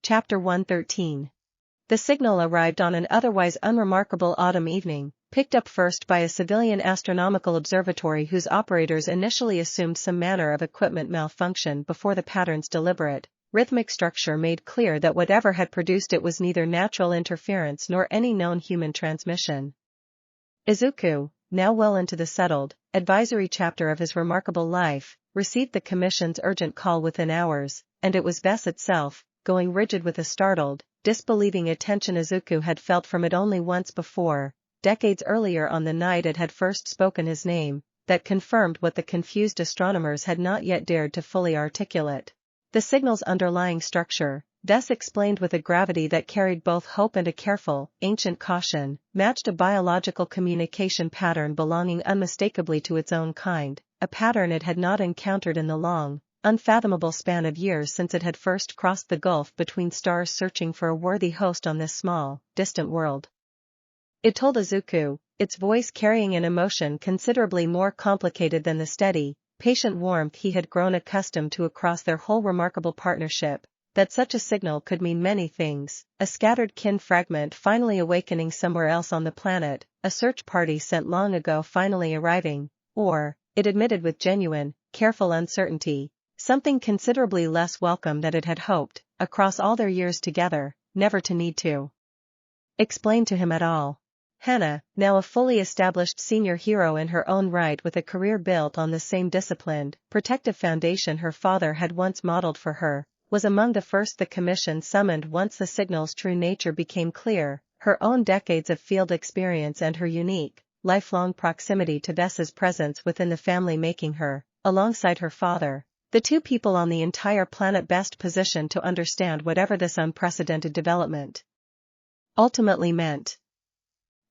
Chapter 113. The signal arrived on an otherwise unremarkable autumn evening, picked up first by a civilian astronomical observatory whose operators initially assumed some manner of equipment malfunction before the pattern's deliberate, rhythmic structure made clear that whatever had produced it was neither natural interference nor any known human transmission. Izuku, now well into the settled, advisory chapter of his remarkable life, received the Commission's urgent call within hours, and it was Bess itself, going rigid with a startled, disbelieving attention Izuku had felt from it only once before, decades earlier on the night it had first spoken his name, that confirmed what the confused astronomers had not yet dared to fully articulate. The signal's underlying structure, Bess explained with a gravity that carried both hope and a careful, ancient caution, matched a biological communication pattern belonging unmistakably to its own kind, a pattern it had not encountered in the long, unfathomable span of years since it had first crossed the gulf between stars searching for a worthy host on this small, distant world. It told Izuku, its voice carrying an emotion considerably more complicated than the steady, patient warmth he had grown accustomed to across their whole remarkable partnership, that such a signal could mean many things: a scattered kin fragment finally awakening somewhere else on the planet, a search party sent long ago finally arriving, or, it admitted with genuine, careful uncertainty, something considerably less welcome than it had hoped, across all their years together, never to need to explain to him at all. Hana, now a fully established senior hero in her own right with a career built on the same disciplined, protective foundation her father had once modeled for her, was among the first the Commission summoned once the signal's true nature became clear. Her own decades of field experience and her unique, lifelong proximity to Bess's presence within the family making her, alongside her father, the two people on the entire planet best positioned to understand whatever this unprecedented development ultimately meant.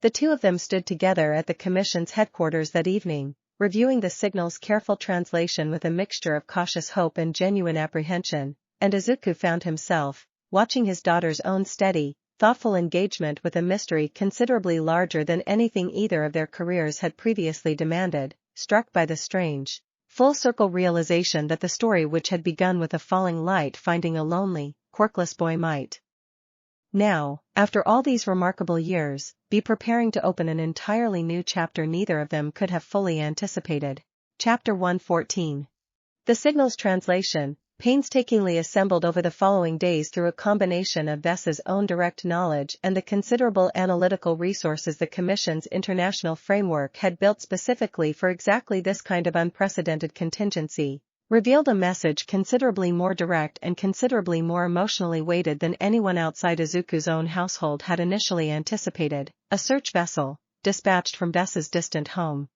The two of them stood together at the Commission's headquarters that evening, reviewing the signal's careful translation with a mixture of cautious hope and genuine apprehension, and Izuku found himself, watching his daughter's own steady, thoughtful engagement with a mystery considerably larger than anything either of their careers had previously demanded, struck by the strange, full-circle realization that the story which had begun with a falling light finding a lonely, quirkless boy might now, after all these remarkable years, be preparing to open an entirely new chapter neither of them could have fully anticipated. Chapter 114. The signal's translation, painstakingly assembled over the following days through a combination of Bess's own direct knowledge and the considerable analytical resources the Commission's international framework had built specifically for exactly this kind of unprecedented contingency, revealed a message considerably more direct and considerably more emotionally weighted than anyone outside Izuku's own household had initially anticipated: a search vessel, dispatched from Bess's distant home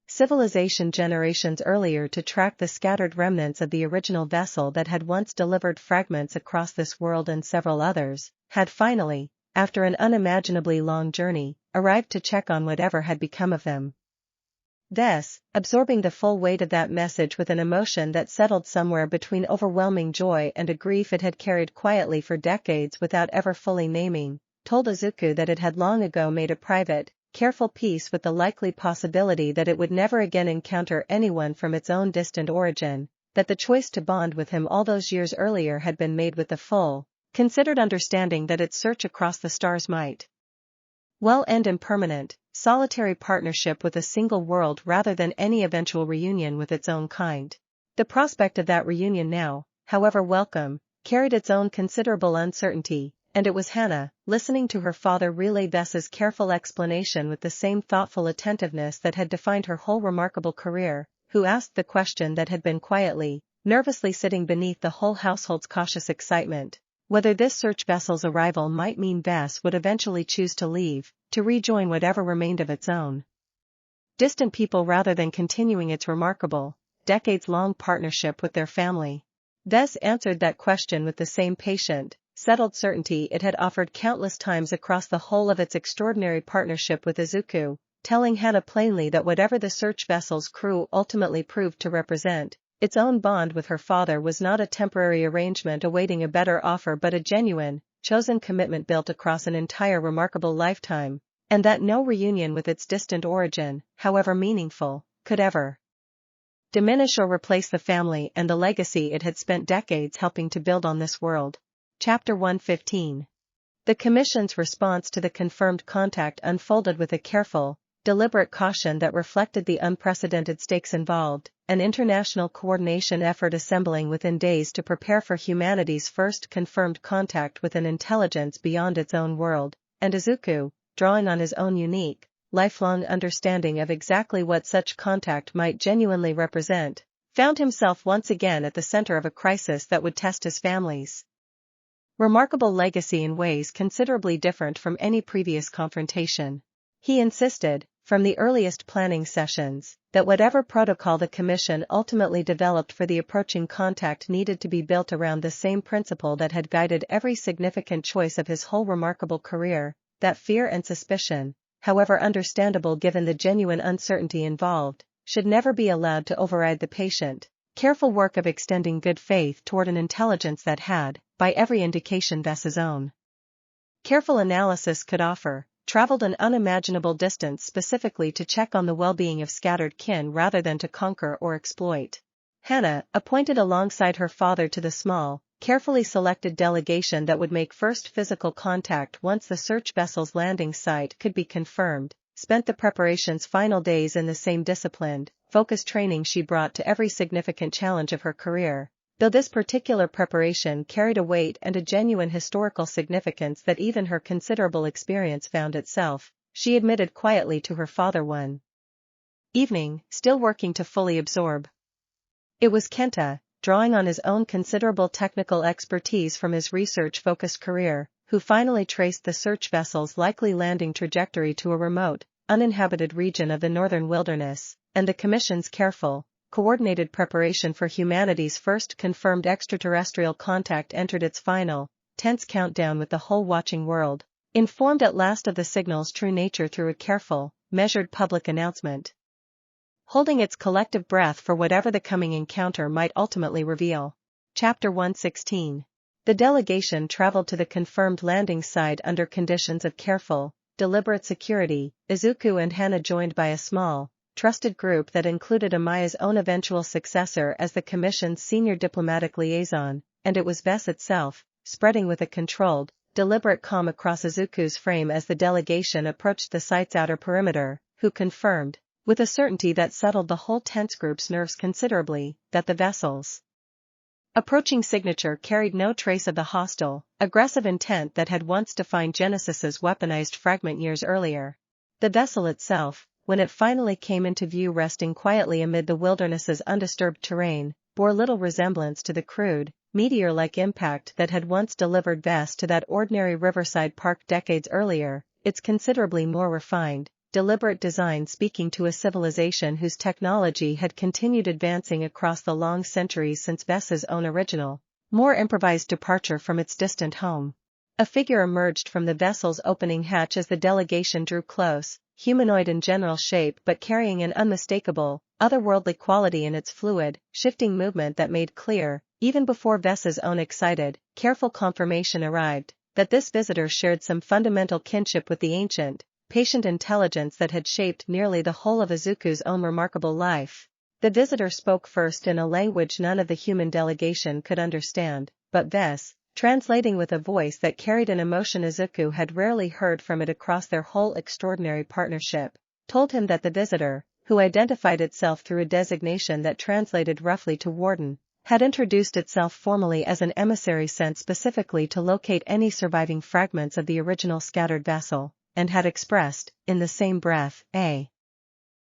civilization generations earlier to track the scattered remnants of the original vessel that had once delivered fragments across this world and several others, had finally, after an unimaginably long journey, arrived to check on whatever had become of them. Bess, absorbing the full weight of that message with an emotion that settled somewhere between overwhelming joy and a grief it had carried quietly for decades without ever fully naming, told Izuku that it had long ago made a private, careful peace with the likely possibility that it would never again encounter anyone from its own distant origin, that the choice to bond with him all those years earlier had been made with the full, considered understanding that its search across the stars might well end in permanent, solitary partnership with a single world rather than any eventual reunion with its own kind. The prospect of that reunion now, however welcome, carried its own considerable uncertainty, and it was Hana, listening to her father relay Bess's careful explanation with the same thoughtful attentiveness that had defined her whole remarkable career, who asked the question that had been quietly, nervously sitting beneath the whole household's cautious excitement: whether this search vessel's arrival might mean Bess would eventually choose to leave, to rejoin whatever remained of its own distant people rather than continuing its remarkable, decades-long partnership with their family. Bess answered that question with the same patient, settled certainty it had offered countless times across the whole of its extraordinary partnership with Izuku, telling Hana plainly that whatever the search vessel's crew ultimately proved to represent, its own bond with her father was not a temporary arrangement awaiting a better offer but a genuine, chosen commitment built across an entire remarkable lifetime, and that no reunion with its distant origin, however meaningful, could ever diminish or replace the family and the legacy it had spent decades helping to build on this world. Chapter 115. The Commission's response to the confirmed contact unfolded with a careful, deliberate caution that reflected the unprecedented stakes involved, an international coordination effort assembling within days to prepare for humanity's first confirmed contact with an intelligence beyond its own world, and Izuku, drawing on his own unique, lifelong understanding of exactly what such contact might genuinely represent, found himself once again at the center of a crisis that would test his family's remarkable legacy in ways considerably different from any previous confrontation. He insisted, from the earliest planning sessions, that whatever protocol the Commission ultimately developed for the approaching contact needed to be built around the same principle that had guided every significant choice of his whole remarkable career, that fear and suspicion, however understandable given the genuine uncertainty involved, should never be allowed to override the patient, careful work of extending good faith toward an intelligence that had, by every indication Vess's own careful analysis could offer, traveled an unimaginable distance specifically to check on the well-being of scattered kin rather than to conquer or exploit. Hannah, appointed alongside her father to the small, carefully selected delegation that would make first physical contact once the search vessel's landing site could be confirmed, spent the preparation's final days in the same disciplined, focused training she brought to every significant challenge of her career. Though this particular preparation carried a weight and a genuine historical significance that even her considerable experience found itself, she admitted quietly to her father one evening, still working to fully absorb. It was Kenta, drawing on his own considerable technical expertise from his research-focused career, who finally traced the search vessel's likely landing trajectory to a remote, uninhabited region of the northern wilderness, and the Commission's careful, coordinated preparation for humanity's first confirmed extraterrestrial contact entered its final, tense countdown with the whole watching world, informed at last of the signal's true nature through a careful, measured public announcement, holding its collective breath for whatever the coming encounter might ultimately reveal. Chapter 116. The delegation traveled to the confirmed landing site under conditions of careful, deliberate security, Izuku and Hana joined by a small, trusted group that included Amaya's own eventual successor as the Commission's senior diplomatic liaison, and it was Vess itself, spreading with a controlled, deliberate calm across Izuku's frame as the delegation approached the site's outer perimeter, who confirmed, with a certainty that settled the whole tense group's nerves considerably, that the vessel's approaching signature carried no trace of the hostile, aggressive intent that had once defined Genesis's weaponized fragment years earlier. The vessel itself, when it finally came into view resting quietly amid the wilderness's undisturbed terrain, bore little resemblance to the crude, meteor-like impact that had once delivered Vess to that ordinary riverside park decades earlier, its considerably more refined, deliberate design speaking to a civilization whose technology had continued advancing across the long centuries since Vess's own original, more improvised departure from its distant home. A figure emerged from the vessel's opening hatch as the delegation drew close, humanoid in general shape but carrying an unmistakable, otherworldly quality in its fluid, shifting movement that made clear, even before Vess's own excited, careful confirmation arrived, that this visitor shared some fundamental kinship with the ancient, patient intelligence that had shaped nearly the whole of Izuku's own remarkable life. The visitor spoke first in a language none of the human delegation could understand, but Vess, translating with a voice that carried an emotion Izuku had rarely heard from it across their whole extraordinary partnership, told him that the visitor, who identified itself through a designation that translated roughly to warden, had introduced itself formally as an emissary sent specifically to locate any surviving fragments of the original scattered vessel, and had expressed, in the same breath, a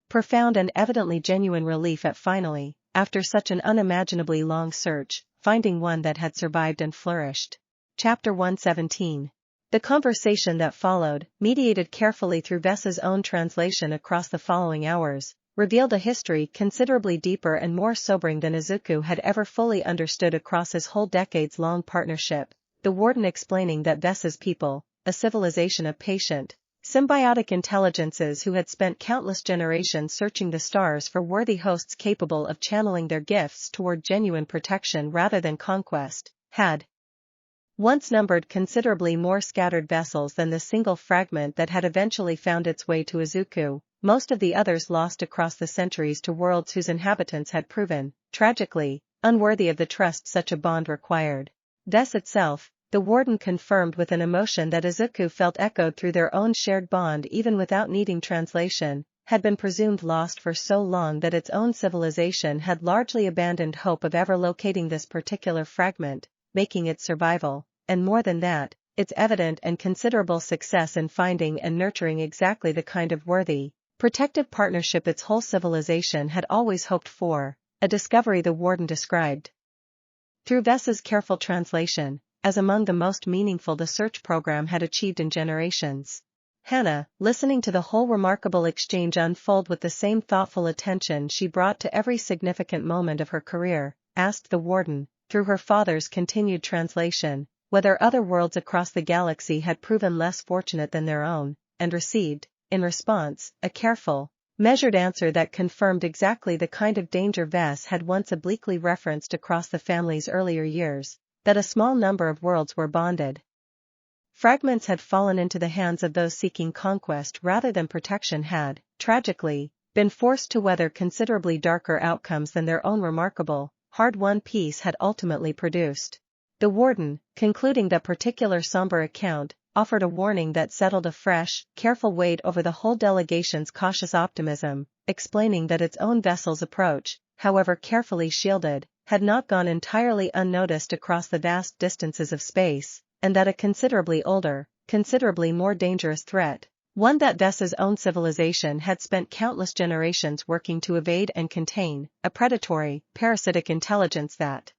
profound and evidently genuine relief at finally, after such an unimaginably long search, finding one that had survived and flourished. Chapter 117. The conversation that followed, mediated carefully through Vess's own translation across the following hours, revealed a history considerably deeper and more sobering than Izuku had ever fully understood across his whole decades-long partnership, the warden explaining that Vess's people, a civilization of patient, symbiotic intelligences who had spent countless generations searching the stars for worthy hosts capable of channeling their gifts toward genuine protection rather than conquest, had once numbered considerably more scattered vessels than the single fragment that had eventually found its way to Izuku, most of the others lost across the centuries to worlds whose inhabitants had proven, tragically, unworthy of the trust such a bond required. Vess itself, The warden confirmed with an emotion that Izuku felt echoed through their own shared bond even without needing translation, had been presumed lost for so long that its own civilization had largely abandoned hope of ever locating this particular fragment, making its survival, and more than that, its evident and considerable success in finding and nurturing exactly the kind of worthy, protective partnership its whole civilization had always hoped for, a discovery the warden described through Vessa's careful translation as among the most meaningful the search program had achieved in generations. Hannah, listening to the whole remarkable exchange unfold with the same thoughtful attention she brought to every significant moment of her career, asked the warden, through her father's continued translation, whether other worlds across the galaxy had proven less fortunate than their own, and received, in response, a careful, measured answer that confirmed exactly the kind of danger Vess had once obliquely referenced across the family's earlier years, that a small number of worlds were bonded. Fragments had fallen into the hands of those seeking conquest rather than protection had, tragically, been forced to weather considerably darker outcomes than their own remarkable, hard-won peace had ultimately produced. The warden, concluding that particular somber account, offered a warning that settled a fresh, careful weight over the whole delegation's cautious optimism, explaining that its own vessel's approach, however carefully shielded, had not gone entirely unnoticed across the vast distances of space, and that a considerably older, considerably more dangerous threat, one that Vessa's own civilization had spent countless generations working to evade and contain, a predatory, parasitic intelligence that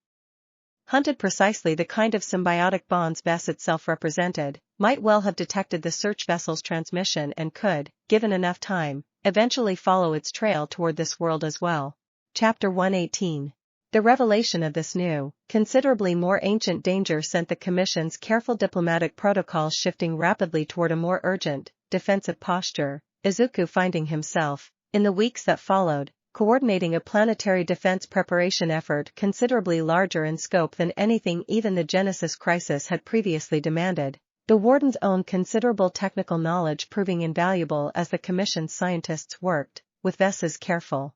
hunted precisely the kind of symbiotic bonds Vess itself represented, might well have detected the search vessel's transmission and could, given enough time, eventually follow its trail toward this world as well. Chapter 118. The revelation of this new, considerably more ancient danger sent the Commission's careful diplomatic protocols shifting rapidly toward a more urgent, defensive posture, Izuku finding himself, in the weeks that followed, coordinating a planetary defense preparation effort considerably larger in scope than anything even the Genesis crisis had previously demanded, the warden's own considerable technical knowledge proving invaluable as the Commission's scientists worked, with Vessa's careful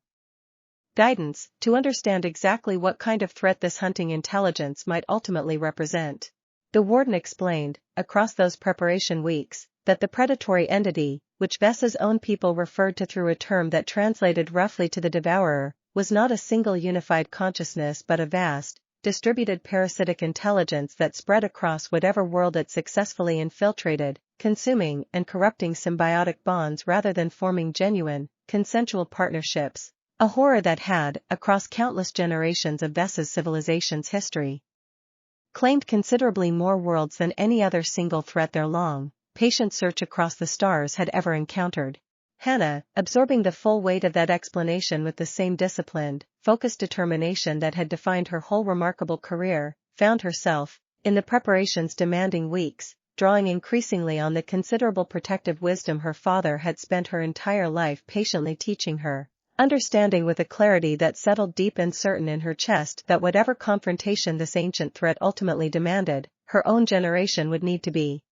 guidance, to understand exactly what kind of threat this hunting intelligence might ultimately represent. The warden explained, across those preparation weeks, that the predatory entity, which Vessa's own people referred to through a term that translated roughly to the devourer, was not a single unified consciousness but a vast, distributed parasitic intelligence that spread across whatever world it successfully infiltrated, consuming and corrupting symbiotic bonds rather than forming genuine, consensual partnerships. A horror that had, across countless generations of Vessa's civilization's history, claimed considerably more worlds than any other single threat their long, patient search across the stars had ever encountered. Hannah, absorbing the full weight of that explanation with the same disciplined, focused determination that had defined her whole remarkable career, found herself, in the preparation's demanding weeks, drawing increasingly on the considerable protective wisdom her father had spent her entire life patiently teaching her. Understanding with a clarity that settled deep and certain in her chest that whatever confrontation this ancient threat ultimately demanded, her own generation would need to be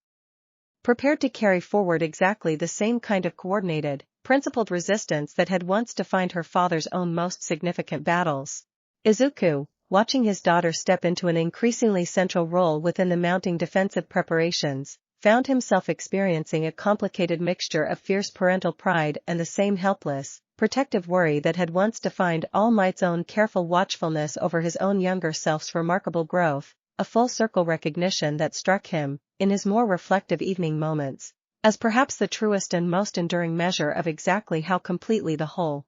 prepared to carry forward exactly the same kind of coordinated, principled resistance that had once defined her father's own most significant battles. Izuku, watching his daughter step into an increasingly central role within the mounting defensive preparations, found himself experiencing a complicated mixture of fierce parental pride and the same helpless, protective worry that had once defined All Might's own careful watchfulness over his own younger self's remarkable growth, a full-circle recognition that struck him, in his more reflective evening moments, as perhaps the truest and most enduring measure of exactly how completely the whole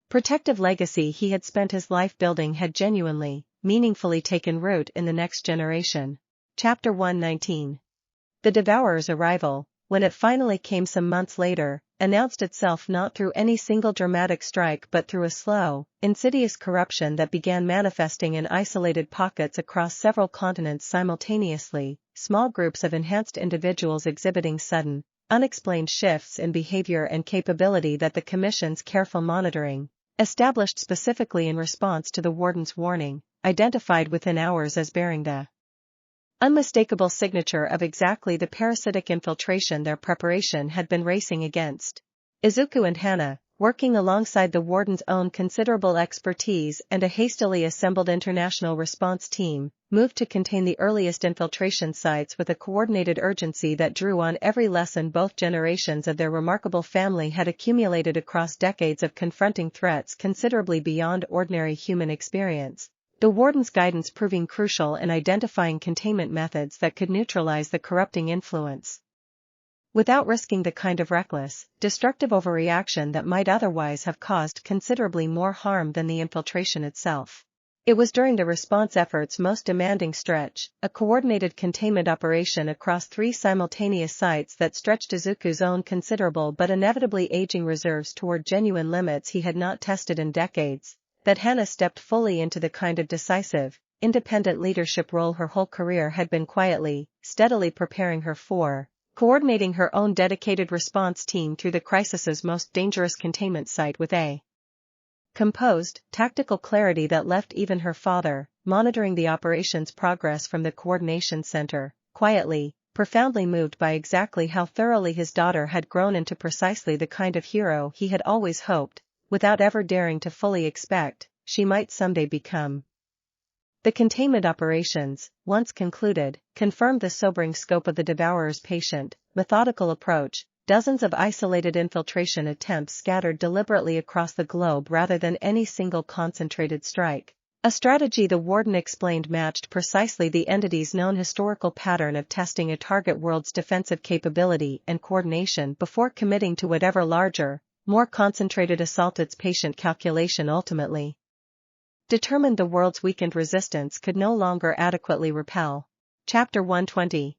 protective legacy he had spent his life building had genuinely, meaningfully taken root in the next generation. Chapter 119. The Devourer's arrival, when it finally came some months later, announced itself not through any single dramatic strike but through a slow, insidious corruption that began manifesting in isolated pockets across several continents simultaneously, small groups of enhanced individuals exhibiting sudden, unexplained shifts in behavior and capability that the Commission's careful monitoring, established specifically in response to the warden's warning, identified within hours as bearing the unmistakable signature of exactly the parasitic infiltration their preparation had been racing against. Izuku and Hannah, working alongside the Warden's own considerable expertise and a hastily assembled international response team, moved to contain the earliest infiltration sites with a coordinated urgency that drew on every lesson both generations of their remarkable family had accumulated across decades of confronting threats considerably beyond ordinary human experience. The Warden's guidance proving crucial in identifying containment methods that could neutralize the corrupting influence, without risking the kind of reckless, destructive overreaction that might otherwise have caused considerably more harm than the infiltration itself. It was during the response effort's most demanding stretch, a coordinated containment operation across 3 simultaneous sites that stretched Izuku's own considerable but inevitably aging reserves toward genuine limits he had not tested in decades, that Hana stepped fully into the kind of decisive, independent leadership role her whole career had been quietly, steadily preparing her for, coordinating her own dedicated response team through the crisis's most dangerous containment site with a composed, tactical clarity that left even her father, monitoring the operation's progress from the coordination center, quietly, profoundly moved by exactly how thoroughly his daughter had grown into precisely the kind of hero he had always hoped, without ever daring to fully expect, she might someday become. The containment operations, once concluded, confirmed the sobering scope of the Devourer's patient, methodical approach, dozens of isolated infiltration attempts scattered deliberately across the globe rather than any single concentrated strike. A strategy the Warden explained matched precisely the entity's known historical pattern of testing a target world's defensive capability and coordination before committing to whatever larger, more concentrated assault its patient calculation ultimately determined the world's weakened resistance could no longer adequately repel. Chapter 120.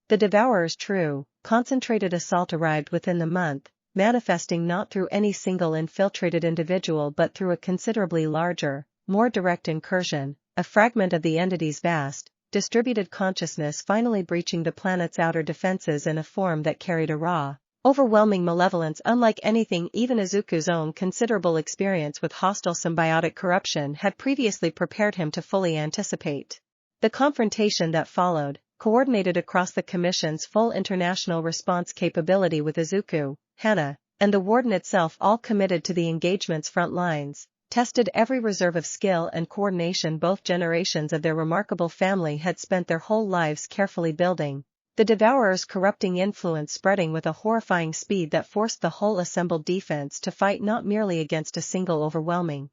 The Devourer's true, concentrated assault arrived within the month, manifesting not through any single infiltrated individual but through a considerably larger, more direct incursion, a fragment of the entity's vast, distributed consciousness finally breaching the planet's outer defenses in a form that carried a raw, overwhelming malevolence unlike anything even Izuku's own considerable experience with hostile symbiotic corruption had previously prepared him to fully anticipate. The confrontation that followed, coordinated across the Commission's full international response capability with Izuku, Hana, and the Warden itself all committed to the engagement's front lines, tested every reserve of skill and coordination both generations of their remarkable family had spent their whole lives carefully building, the Devourer's corrupting influence spreading with a horrifying speed that forced the whole assembled defense to fight not merely against a single overwhelming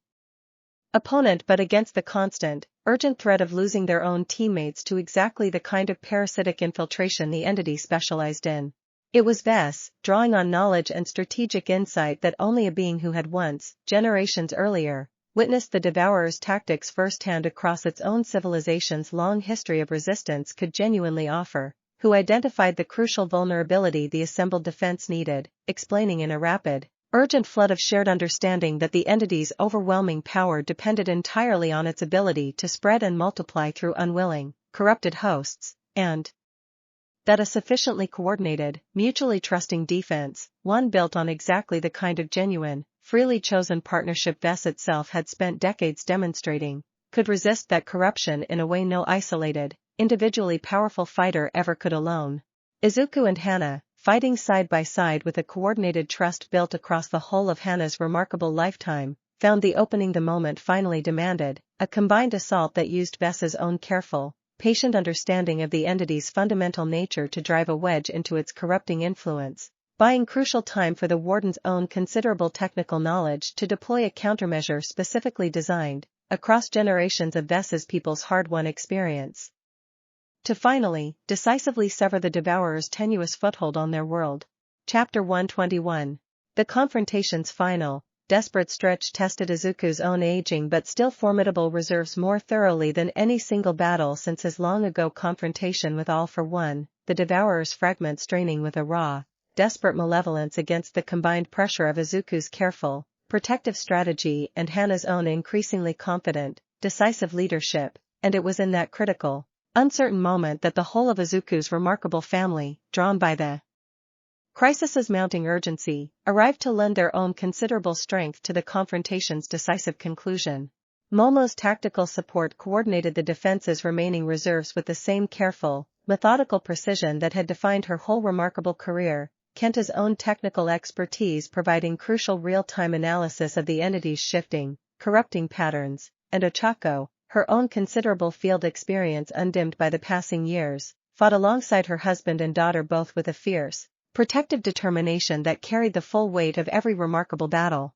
opponent but against the constant, urgent threat of losing their own teammates to exactly the kind of parasitic infiltration the entity specialized in. It was Vess, drawing on knowledge and strategic insight that only a being who had once, generations earlier, witnessed the Devourer's tactics firsthand across its own civilization's long history of resistance could genuinely offer, who identified the crucial vulnerability the assembled defense needed, explaining in a rapid, urgent flood of shared understanding that the entity's overwhelming power depended entirely on its ability to spread and multiply through unwilling, corrupted hosts, and that a sufficiently coordinated, mutually trusting defense, one built on exactly the kind of genuine, freely chosen partnership Vess itself had spent decades demonstrating, could resist that corruption in a way no isolated, individually powerful fighter ever could alone. Izuku and Hana, fighting side by side with a coordinated trust built across the whole of Hana's remarkable lifetime, found the opening the moment finally demanded, a combined assault that used Vess's own careful, patient understanding of the entity's fundamental nature to drive a wedge into its corrupting influence, buying crucial time for the Warden's own considerable technical knowledge to deploy a countermeasure specifically designed, across generations of Vess's people's hard-won experience, to finally, decisively sever the Devourer's tenuous foothold on their world. Chapter 121. The confrontation's final, desperate stretch tested Izuku's own aging but still formidable reserves more thoroughly than any single battle since his long-ago confrontation with All for One, the Devourer's fragment straining with a raw, desperate malevolence against the combined pressure of Izuku's careful, protective strategy and Hana's own increasingly confident, decisive leadership, and it was in that critical, uncertain moment that the whole of Izuku's remarkable family, drawn by the crisis's mounting urgency, arrived to lend their own considerable strength to the confrontation's decisive conclusion. Momo's tactical support coordinated the defense's remaining reserves with the same careful, methodical precision that had defined her whole remarkable career, Kenta's own technical expertise providing crucial real-time analysis of the entity's shifting, corrupting patterns, and Ochako, her own considerable field experience undimmed by the passing years, fought alongside her husband and daughter both with a fierce, protective determination that carried the full weight of every remarkable battle.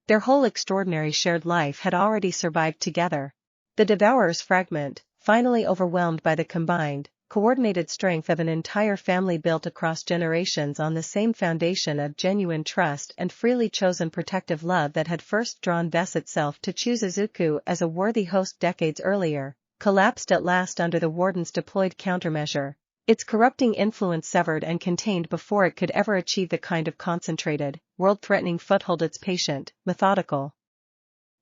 Their whole extraordinary shared life had already survived together. The Devourer's fragment, finally overwhelmed by the combined, coordinated strength of an entire family built across generations on the same foundation of genuine trust and freely chosen protective love that had first drawn Vess itself to choose Izuku as a worthy host decades earlier, collapsed at last under the Warden's deployed countermeasure, its corrupting influence severed and contained before it could ever achieve the kind of concentrated, world-threatening foothold its patient, methodical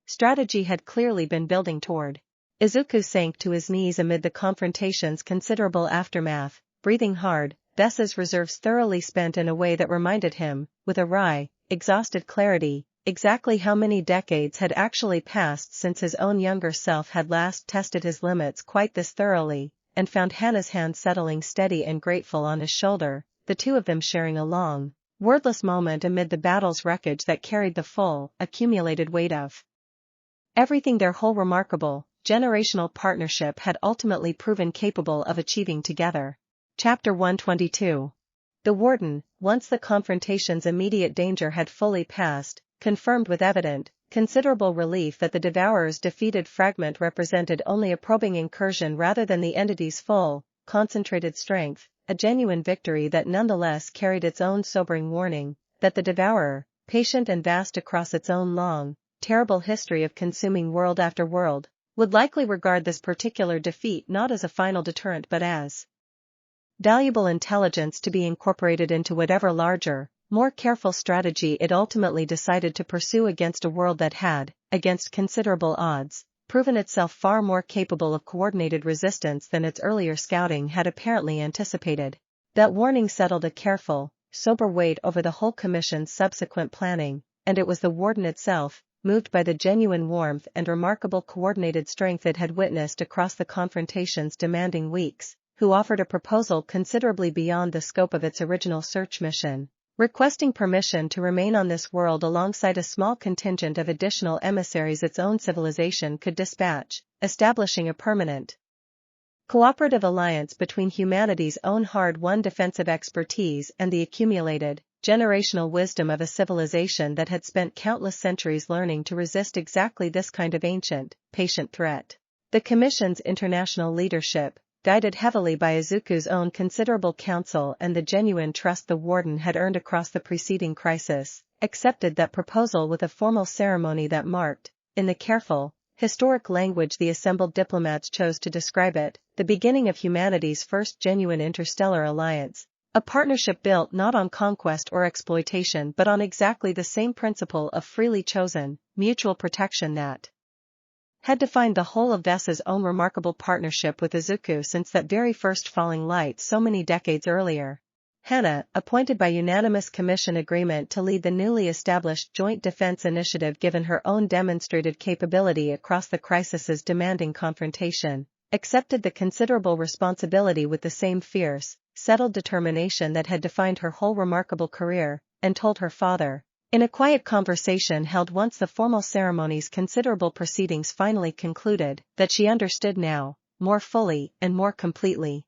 strategy had clearly been building toward. Izuku sank to his knees amid the confrontation's considerable aftermath, breathing hard, Vess's reserves thoroughly spent in a way that reminded him, with a wry, exhausted clarity, exactly how many decades had actually passed since his own younger self had last tested his limits quite this thoroughly, and found Hana's hand settling steady and grateful on his shoulder, the two of them sharing a long, wordless moment amid the battle's wreckage that carried the full, accumulated weight of everything their whole remarkable, generational partnership had ultimately proven capable of achieving together. Chapter 122. The Warden, once the confrontation's immediate danger had fully passed, confirmed with evident, considerable relief that the Devourer's defeated fragment represented only a probing incursion rather than the entity's full, concentrated strength, a genuine victory that nonetheless carried its own sobering warning, that the Devourer, patient and vast across its own long, terrible history of consuming world after world, would likely regard this particular defeat not as a final deterrent but as valuable intelligence to be incorporated into whatever larger, more careful strategy it ultimately decided to pursue against a world that had, against considerable odds, proven itself far more capable of coordinated resistance than its earlier scouting had apparently anticipated. That warning settled a careful, sober weight over the whole Commission's subsequent planning, and it was the Warden itself, moved by the genuine warmth and remarkable coordinated strength it had witnessed across the confrontation's demanding weeks, who offered a proposal considerably beyond the scope of its original search mission, requesting permission to remain on this world alongside a small contingent of additional emissaries its own civilization could dispatch, establishing a permanent, cooperative alliance between humanity's own hard-won defensive expertise and the accumulated, generational wisdom of a civilization that had spent countless centuries learning to resist exactly this kind of ancient, patient threat. The Commission's international leadership, guided heavily by Izuku's own considerable counsel and the genuine trust the Warden had earned across the preceding crisis, accepted that proposal with a formal ceremony that marked, in the careful, historic language the assembled diplomats chose to describe it, the beginning of humanity's first genuine interstellar alliance. A partnership built not on conquest or exploitation but on exactly the same principle of freely chosen, mutual protection that had defined the whole of Vess's own remarkable partnership with Izuku since that very first falling light so many decades earlier. Hana, appointed by unanimous Commission agreement to lead the newly established Joint Defense Initiative given her own demonstrated capability across the crisis's demanding confrontation, accepted the considerable responsibility with the same fierce, settled determination that had defined her whole remarkable career, and told her father, in a quiet conversation held once the formal ceremony's considerable proceedings finally concluded, that she understood now, more fully and more completely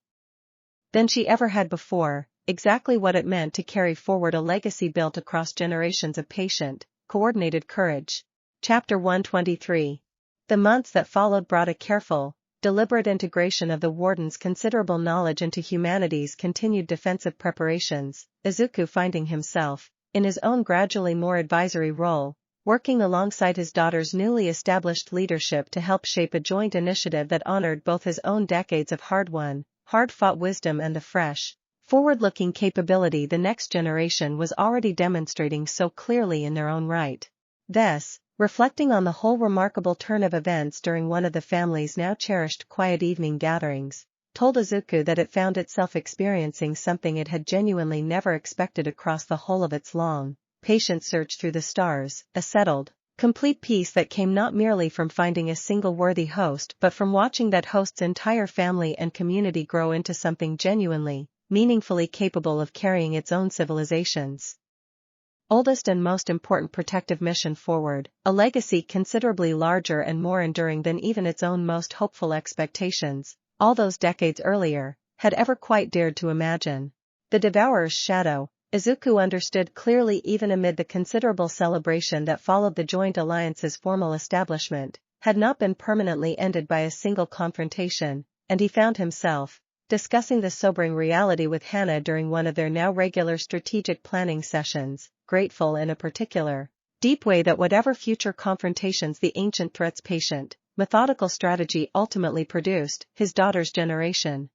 than she ever had before, exactly what it meant to carry forward a legacy built across generations of patient, coordinated courage. Chapter 123. The months that followed brought a careful, deliberate integration of the Warden's considerable knowledge into humanity's continued defensive preparations, Izuku finding himself, in his own gradually more advisory role, working alongside his daughter's newly established leadership to help shape a joint initiative that honored both his own decades of hard-won, hard-fought wisdom and the fresh, forward-looking capability the next generation was already demonstrating so clearly in their own right. Thus, reflecting on the whole remarkable turn of events during one of the family's now cherished quiet evening gatherings, told Izuku that it found itself experiencing something it had genuinely never expected across the whole of its long, patient search through the stars, a settled, complete peace that came not merely from finding a single worthy host but from watching that host's entire family and community grow into something genuinely, meaningfully capable of carrying its own civilization's oldest and most important protective mission forward, a legacy considerably larger and more enduring than even its own most hopeful expectations, all those decades earlier, had ever quite dared to imagine. The Devourer's shadow, Izuku understood clearly even amid the considerable celebration that followed the joint alliance's formal establishment, had not been permanently ended by a single confrontation, and he found himself discussing the sobering reality with Hana during one of their now regular strategic planning sessions, grateful in a particular deep way that whatever future confrontations the ancient threat's patient, methodical strategy ultimately produced, his daughter's generation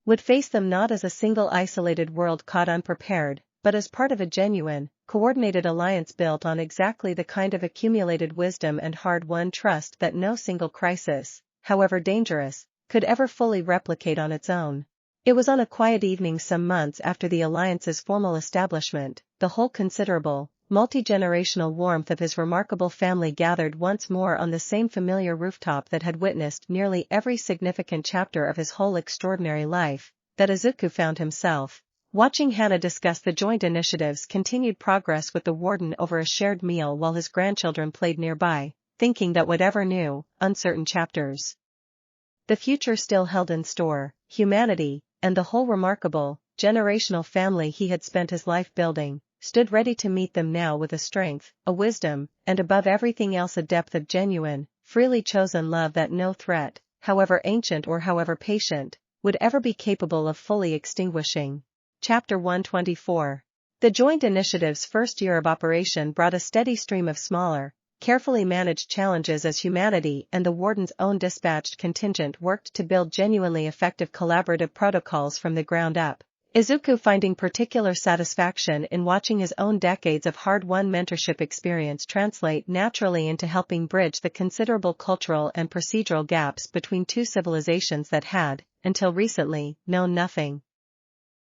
would face them not as a single isolated world caught unprepared, but as part of a genuine, coordinated alliance built on exactly the kind of accumulated wisdom and hard-won trust that no single crisis, however dangerous, could ever fully replicate on its own. It was on a quiet evening some months after the alliance's formal establishment, the whole considerable, multi-generational warmth of his remarkable family gathered once more on the same familiar rooftop that had witnessed nearly every significant chapter of his whole extraordinary life, that Izuku found himself watching Hana discuss the joint initiative's continued progress with the warden over a shared meal while his grandchildren played nearby, thinking that whatever new, uncertain chapters the future still held in store, humanity, and the whole remarkable, generational family he had spent his life building, stood ready to meet them now with a strength, a wisdom, and above everything else a depth of genuine, freely chosen love that no threat, however ancient or however patient, would ever be capable of fully extinguishing. Chapter 124. The joint initiative's first year of operation brought a steady stream of smaller, carefully managed challenges as humanity and the warden's own dispatched contingent worked to build genuinely effective collaborative protocols from the ground up. Izuku finding particular satisfaction in watching his own decades of hard-won mentorship experience translate naturally into helping bridge the considerable cultural and procedural gaps between two civilizations that had, until recently, known nothing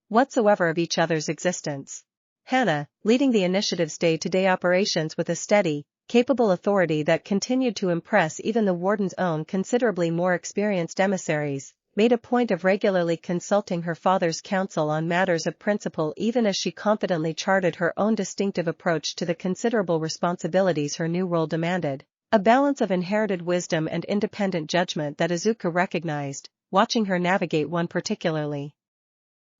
whatsoever of each other's existence. Hana, leading the initiative's day-to-day operations with a steady, capable authority that continued to impress even the warden's own considerably more experienced emissaries, made a point of regularly consulting her father's counsel on matters of principle even as she confidently charted her own distinctive approach to the considerable responsibilities her new role demanded, a balance of inherited wisdom and independent judgment that Izuku recognized, watching her navigate one particularly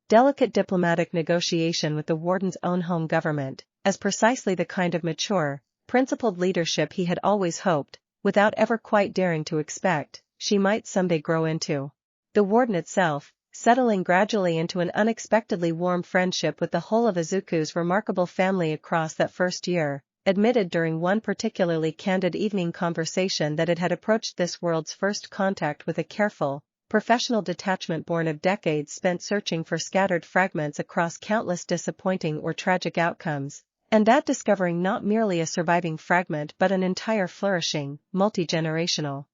delicate diplomatic negotiation with the warden's own home government, as precisely the kind of mature, principled leadership he had always hoped, without ever quite daring to expect, she might someday grow into. The warden itself, settling gradually into an unexpectedly warm friendship with the whole of Izuku's remarkable family across that first year, admitted during one particularly candid evening conversation that it had approached this world's first contact with a careful, professional detachment born of decades spent searching for scattered fragments across countless disappointing or tragic outcomes, and that discovering not merely a surviving fragment but an entire flourishing, multi-generational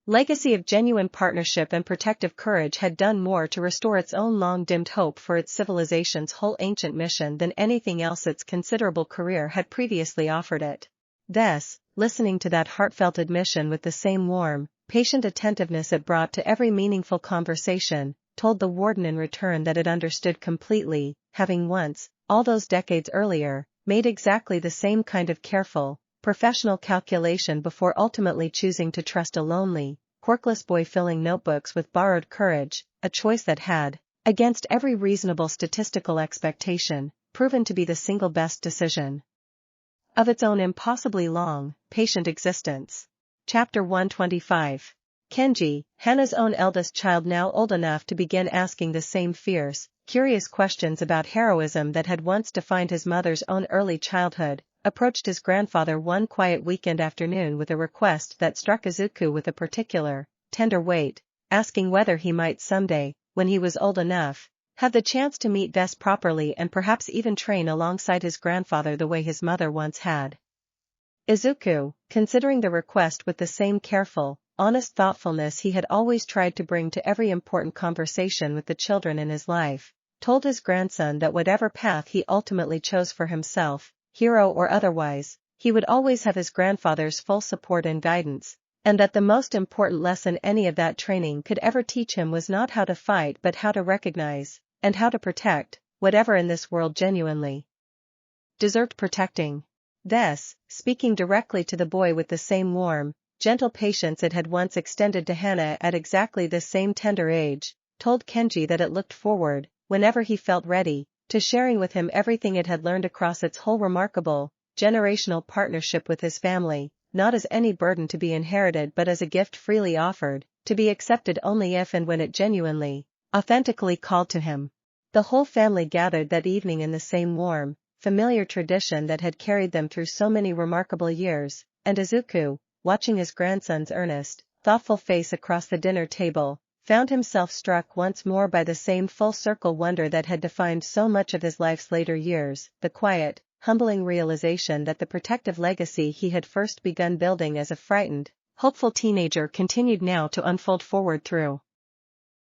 legacy of genuine partnership and protective courage had done more to restore its own long-dimmed hope for its civilization's whole ancient mission than anything else its considerable career had previously offered it. Thus, listening to that heartfelt admission with the same warm, patient attentiveness it brought to every meaningful conversation, told the warden in return that it understood completely, having once, all those decades earlier, made exactly the same kind of careful, professional calculation before ultimately choosing to trust a lonely, quirkless boy filling notebooks with borrowed courage, a choice that had, against every reasonable statistical expectation, proven to be the single best decision of its own impossibly long, patient existence. Chapter 125. Kenji, Hana's own eldest child now old enough to begin asking the same fierce, curious questions about heroism that had once defined his mother's own early childhood, approached his grandfather one quiet weekend afternoon with a request that struck Izuku with a particular, tender weight, asking whether he might someday, when he was old enough, have the chance to meet Vess properly and perhaps even train alongside his grandfather the way his mother once had. Izuku, considering the request with the same careful, honest thoughtfulness he had always tried to bring to every important conversation with the children in his life, told his grandson that whatever path he ultimately chose for himself, hero or otherwise, he would always have his grandfather's full support and guidance, and that the most important lesson any of that training could ever teach him was not how to fight but how to recognize, and how to protect whatever in this world genuinely deserved protecting. This, speaking directly to the boy with the same warm, gentle patience it had once extended to Hana at exactly this same tender age, told Kenji that it looked forward, whenever he felt ready, to sharing with him everything it had learned across its whole remarkable, generational partnership with his family, not as any burden to be inherited but as a gift freely offered, to be accepted only if and when it genuinely, authentically called to him. The whole family gathered that evening in the same warm, familiar tradition that had carried them through so many remarkable years, and Izuku, watching his grandson's earnest, thoughtful face across the dinner table, found himself struck once more by the same full-circle wonder that had defined so much of his life's later years, the quiet, humbling realization that the protective legacy he had first begun building as a frightened, hopeful teenager continued now to unfold forward through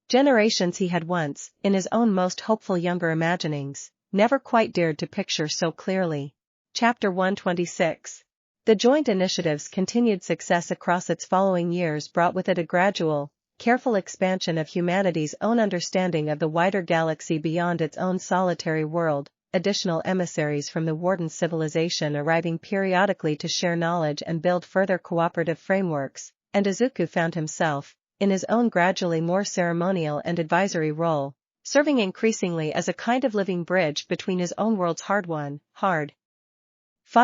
generations he had once, in his own most hopeful younger imaginings, never quite dared to picture so clearly. Chapter 126. The joint initiative's continued success across its following years brought with it a gradual, careful expansion of humanity's own understanding of the wider galaxy beyond its own solitary world, additional emissaries from the Warden civilization arriving periodically to share knowledge and build further cooperative frameworks, and Izuku found himself, in his own gradually more ceremonial and advisory role, serving increasingly as a kind of living bridge between his own world's hard-fought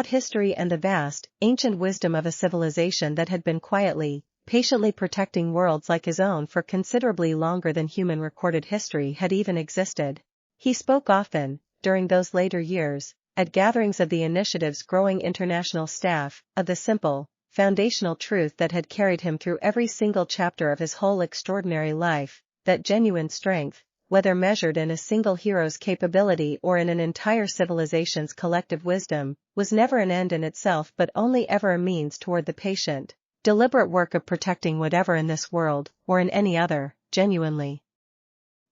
history and the vast, ancient wisdom of a civilization that had been quietly, patiently protecting worlds like his own for considerably longer than human recorded history had even existed. He spoke often, during those later years, at gatherings of the initiative's growing international staff, of the simple, foundational truth that had carried him through every single chapter of his whole extraordinary life, that genuine strength, whether measured in a single hero's capability or in an entire civilization's collective wisdom, was never an end in itself but only ever a means toward the patient, deliberate work of protecting whatever in this world, or in any other, genuinely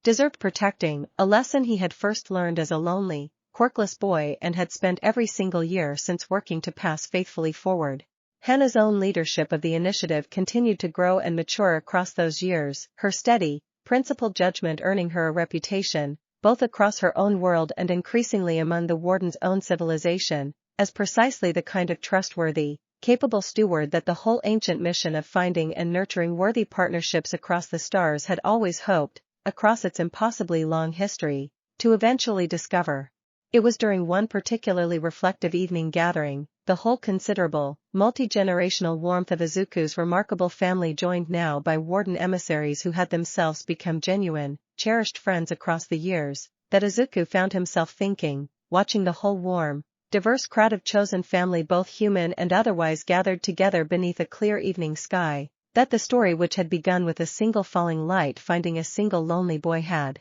deserved protecting, a lesson he had first learned as a lonely, quirkless boy and had spent every single year since working to pass faithfully forward. Hana's own leadership of the initiative continued to grow and mature across those years, her steady, principled judgment earning her a reputation, both across her own world and increasingly among the Warden's own civilization, as precisely the kind of trustworthy, capable steward that the whole ancient mission of finding and nurturing worthy partnerships across the stars had always hoped, across its impossibly long history, to eventually discover. It was during one particularly reflective evening gathering, the whole considerable, multi-generational warmth of Izuku's remarkable family joined now by Warden emissaries who had themselves become genuine, cherished friends across the years, that Izuku found himself thinking, watching the whole warm, diverse crowd of chosen family both human and otherwise gathered together beneath a clear evening sky, that the story which had begun with a single falling light finding a single lonely boy had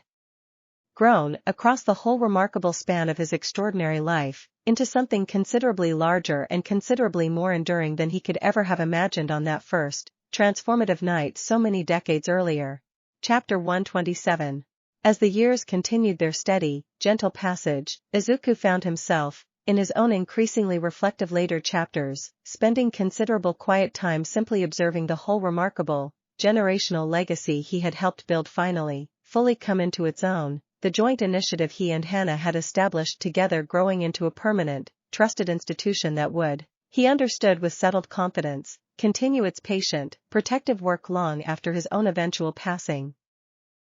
grown, across the whole remarkable span of his extraordinary life, into something considerably larger and considerably more enduring than he could ever have imagined on that first, transformative night so many decades earlier. Chapter 127. As the years continued their steady, gentle passage, Izuku found himself, in his own increasingly reflective later chapters, spending considerable quiet time simply observing the whole remarkable, generational legacy he had helped build finally, fully come into its own, the joint initiative he and Hana had established together growing into a permanent, trusted institution that would, he understood with settled confidence, continue its patient, protective work long after his own eventual passing.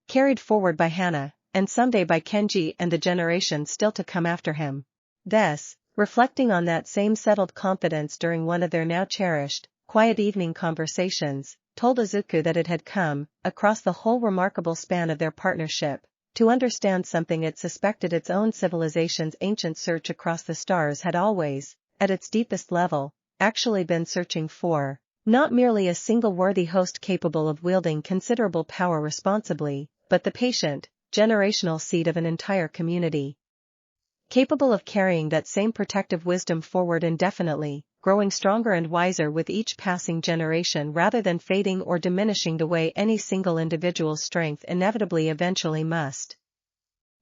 Carried forward by Hana, and someday by Kenji and the generations still to come after him. This, reflecting on that same settled confidence during one of their now cherished, quiet evening conversations, told Izuku that it had come, across the whole remarkable span of their partnership, to understand something it suspected its own civilization's ancient search across the stars had always, at its deepest level, actually been searching for, not merely a single worthy host capable of wielding considerable power responsibly, but the patient, generational seed of an entire community, capable of carrying that same protective wisdom forward indefinitely, growing stronger and wiser with each passing generation rather than fading or diminishing the way any single individual's strength inevitably eventually must.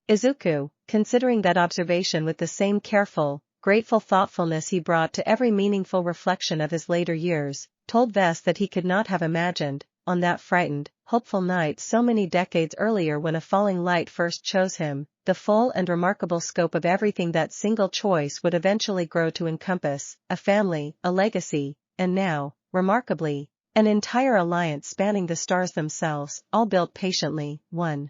Izuku, considering that observation with the same careful, grateful thoughtfulness he brought to every meaningful reflection of his later years, told Vess that he could not have imagined, on that frightened, hopeful night so many decades earlier when a falling light first chose him, the full and remarkable scope of everything that single choice would eventually grow to encompass, a family, a legacy, and now, remarkably, an entire alliance spanning the stars themselves, all built patiently, one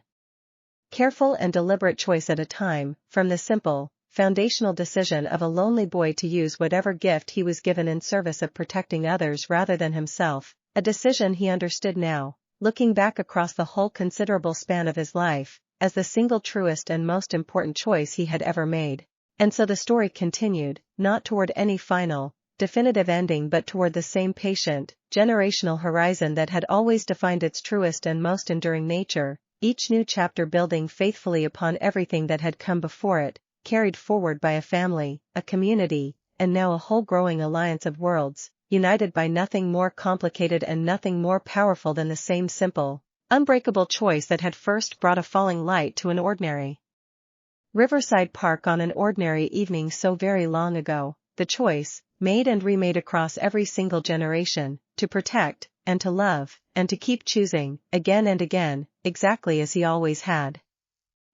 careful and deliberate choice at a time, from the simple, foundational decision of a lonely boy to use whatever gift he was given in service of protecting others rather than himself, a decision he understood now, looking back across the whole considerable span of his life, as the single truest and most important choice he had ever made. And so the story continued, not toward any final, definitive ending but toward the same patient, generational horizon that had always defined its truest and most enduring nature, each new chapter building faithfully upon everything that had come before it, carried forward by a family, a community, and now a whole growing alliance of worlds, united by nothing more complicated and nothing more powerful than the same simple, unbreakable choice that had first brought a falling light to an ordinary Riverside Park on an ordinary evening so very long ago, the choice, made and remade across every single generation, to protect, and to love, and to keep choosing, again and again, exactly as he always had.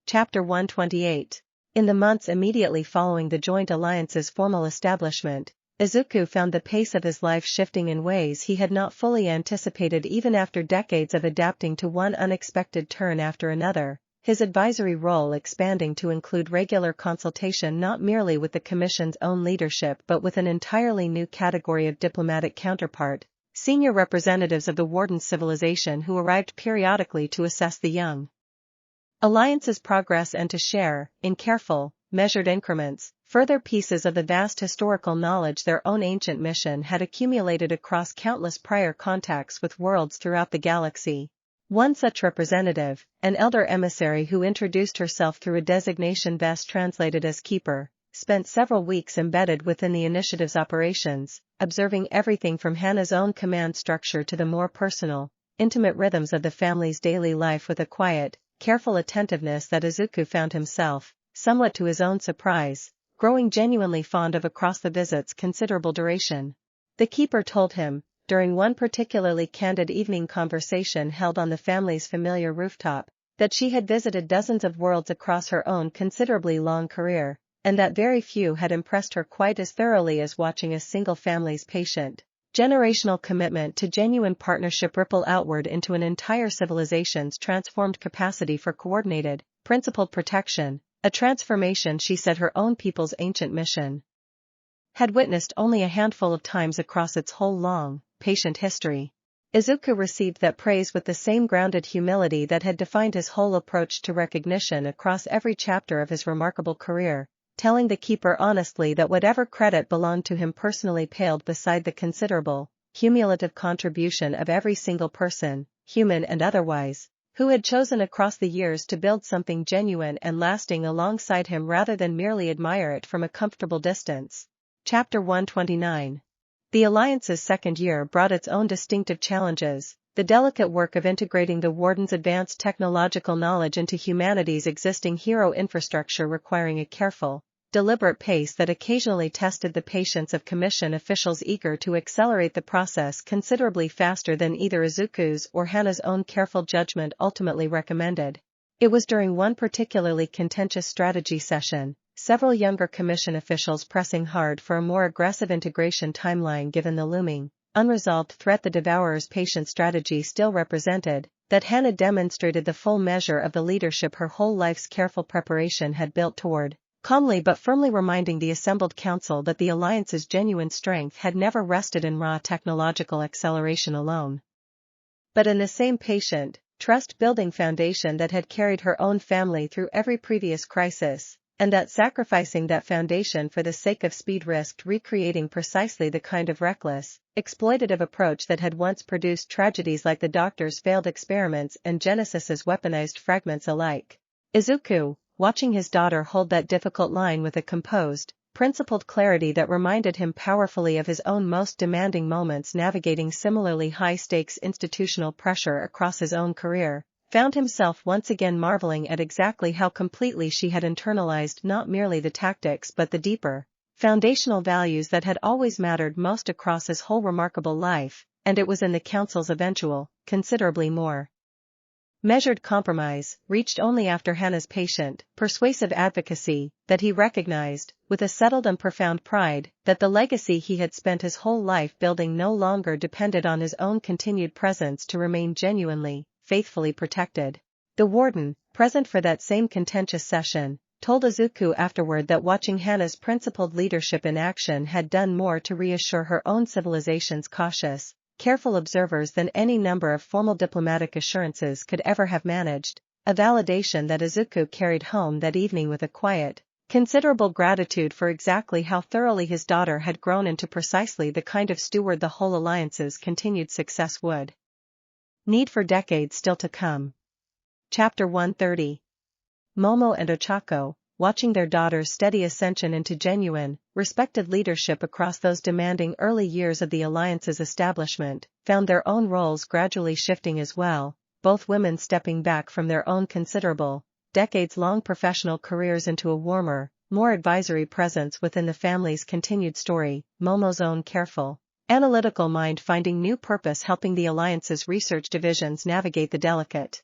Chapter 128. In the months immediately following the joint alliance's formal establishment, Izuku found the pace of his life shifting in ways he had not fully anticipated even after decades of adapting to one unexpected turn after another, his advisory role expanding to include regular consultation not merely with the Commission's own leadership but with an entirely new category of diplomatic counterpart, senior representatives of the Warden's civilization who arrived periodically to assess the young alliance's progress and to share, in careful, measured increments, further pieces of the vast historical knowledge their own ancient mission had accumulated across countless prior contacts with worlds throughout the galaxy. One such representative, an elder emissary who introduced herself through a designation best translated as Keeper, spent several weeks embedded within the initiative's operations, observing everything from Hana's own command structure to the more personal, intimate rhythms of the family's daily life with a quiet, careful attentiveness that Izuku found himself, somewhat to his own surprise, growing genuinely fond of across the visit's considerable duration. The Keeper told him, during one particularly candid evening conversation held on the family's familiar rooftop, that she had visited dozens of worlds across her own considerably long career, and that very few had impressed her quite as thoroughly as watching a single family's patient, generational commitment to genuine partnership ripple outward into an entire civilization's transformed capacity for coordinated, principled protection, a transformation she said her own people's ancient mission had witnessed only a handful of times across its whole long, patient history. Izuku received that praise with the same grounded humility that had defined his whole approach to recognition across every chapter of his remarkable career, telling the Keeper honestly that whatever credit belonged to him personally paled beside the considerable, cumulative contribution of every single person, human and otherwise, who had chosen across the years to build something genuine and lasting alongside him rather than merely admire it from a comfortable distance. Chapter 129. The Alliance's second year brought its own distinctive challenges, the delicate work of integrating the Warden's advanced technological knowledge into humanity's existing hero infrastructure requiring a careful, deliberate pace that occasionally tested the patience of Commission officials eager to accelerate the process considerably faster than either Izuku's or Hana's own careful judgment ultimately recommended. It was during one particularly contentious strategy session, several younger Commission officials pressing hard for a more aggressive integration timeline given the looming, unresolved threat the Devourer's patient strategy still represented, that Hana demonstrated the full measure of the leadership her whole life's careful preparation had built toward, calmly but firmly reminding the assembled council that the Alliance's genuine strength had never rested in raw technological acceleration alone, but in the same patient, trust-building foundation that had carried her own family through every previous crisis, and that sacrificing that foundation for the sake of speed risked recreating precisely the kind of reckless, exploitative approach that had once produced tragedies like the Doctor's failed experiments and Genesis's weaponized fragments alike. Izuku, watching his daughter hold that difficult line with a composed, principled clarity that reminded him powerfully of his own most demanding moments navigating similarly high-stakes institutional pressure across his own career, found himself once again marveling at exactly how completely she had internalized not merely the tactics but the deeper, foundational values that had always mattered most across his whole remarkable life, and it was in the Council's eventual, considerably more Measured compromise, reached only after Hana's patient, persuasive advocacy, that he recognized, with a settled and profound pride, that the legacy he had spent his whole life building no longer depended on his own continued presence to remain genuinely, faithfully protected. The warden, present for that same contentious session, told Izuku afterward that watching Hana's principled leadership in action had done more to reassure her own civilization's cautious, careful observers than any number of formal diplomatic assurances could ever have managed, a validation that Izuku carried home that evening with a quiet, considerable gratitude for exactly how thoroughly his daughter had grown into precisely the kind of steward the whole alliance's continued success would need for decades still to come. Chapter 130. Momo and Ochako, watching their daughter's steady ascension into genuine, respected leadership across those demanding early years of the Alliance's establishment, found their own roles gradually shifting as well, both women stepping back from their own considerable, decades-long professional careers into a warmer, more advisory presence within the family's continued story, Momo's own careful, analytical mind finding new purpose helping the Alliance's research divisions navigate the delicate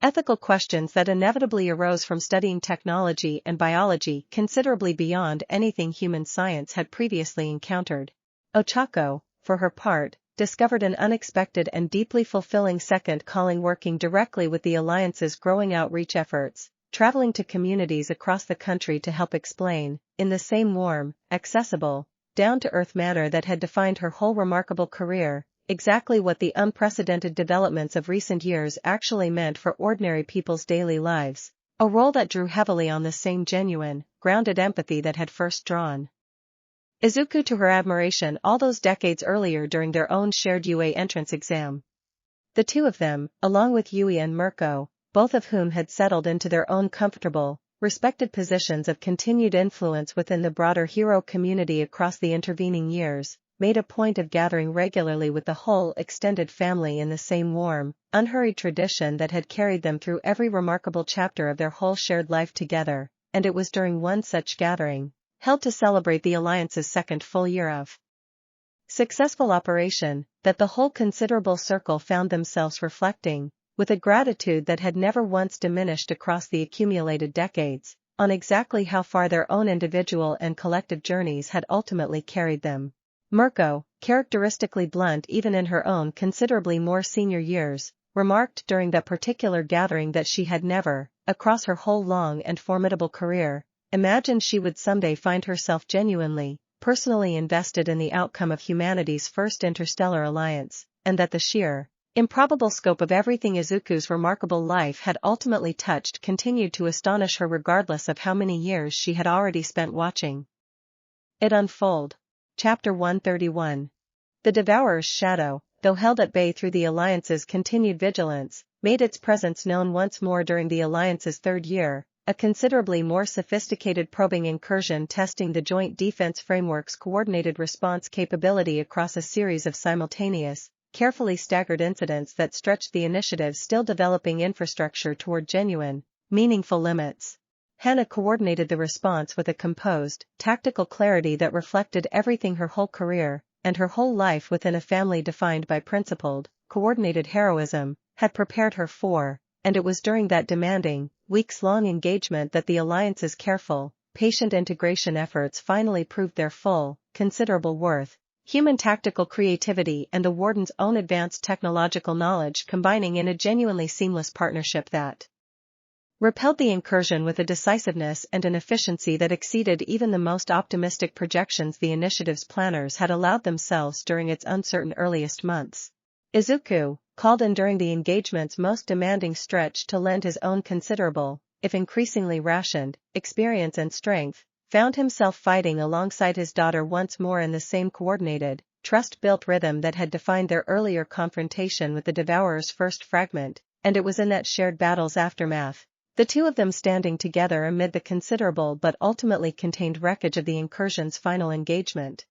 ethical questions that inevitably arose from studying technology and biology considerably beyond anything human science had previously encountered. Ochako, for her part, discovered an unexpected and deeply fulfilling second calling working directly with the Alliance's growing outreach efforts, traveling to communities across the country to help explain, in the same warm, accessible, down-to-earth manner that had defined her whole remarkable career, exactly what the unprecedented developments of recent years actually meant for ordinary people's daily lives, a role that drew heavily on the same genuine, grounded empathy that had first drawn Izuku to her admiration all those decades earlier during their own shared UA entrance exam. The two of them, along with Yui and Mirko, both of whom had settled into their own comfortable, respected positions of continued influence within the broader hero community across the intervening years, made a point of gathering regularly with the whole extended family in the same warm, unhurried tradition that had carried them through every remarkable chapter of their whole shared life together, and it was during one such gathering, held to celebrate the Alliance's second full year of successful operation, that the whole considerable circle found themselves reflecting, with a gratitude that had never once diminished across the accumulated decades, on exactly how far their own individual and collective journeys had ultimately carried them. Mirko, characteristically blunt even in her own considerably more senior years, remarked during that particular gathering that she had never, across her whole long and formidable career, imagined she would someday find herself genuinely, personally invested in the outcome of humanity's first interstellar alliance, and that the sheer, improbable scope of everything Izuku's remarkable life had ultimately touched continued to astonish her regardless of how many years she had already spent watching it unfold. Chapter 131. The Devourer's shadow, though held at bay through the Alliance's continued vigilance, made its presence known once more during the Alliance's third year, a considerably more sophisticated probing incursion testing the Joint Defense Framework's coordinated response capability across a series of simultaneous, carefully staggered incidents that stretched the initiative's still developing infrastructure toward genuine, meaningful limits. Hana coordinated the response with a composed, tactical clarity that reflected everything her whole career, and her whole life within a family defined by principled, coordinated heroism, had prepared her for, and it was during that demanding, weeks-long engagement that the Alliance's careful, patient integration efforts finally proved their full, considerable worth, human tactical creativity and the Warden's own advanced technological knowledge combining in a genuinely seamless partnership that repelled the incursion with a decisiveness and an efficiency that exceeded even the most optimistic projections the initiative's planners had allowed themselves during its uncertain earliest months. Izuku, called in during the engagement's most demanding stretch to lend his own considerable, if increasingly rationed, experience and strength, found himself fighting alongside his daughter once more in the same coordinated, trust-built rhythm that had defined their earlier confrontation with the Devourer's first fragment, and it was in that shared battle's aftermath, the two of them standing together amid the considerable but ultimately contained wreckage of the incursion's final engagement,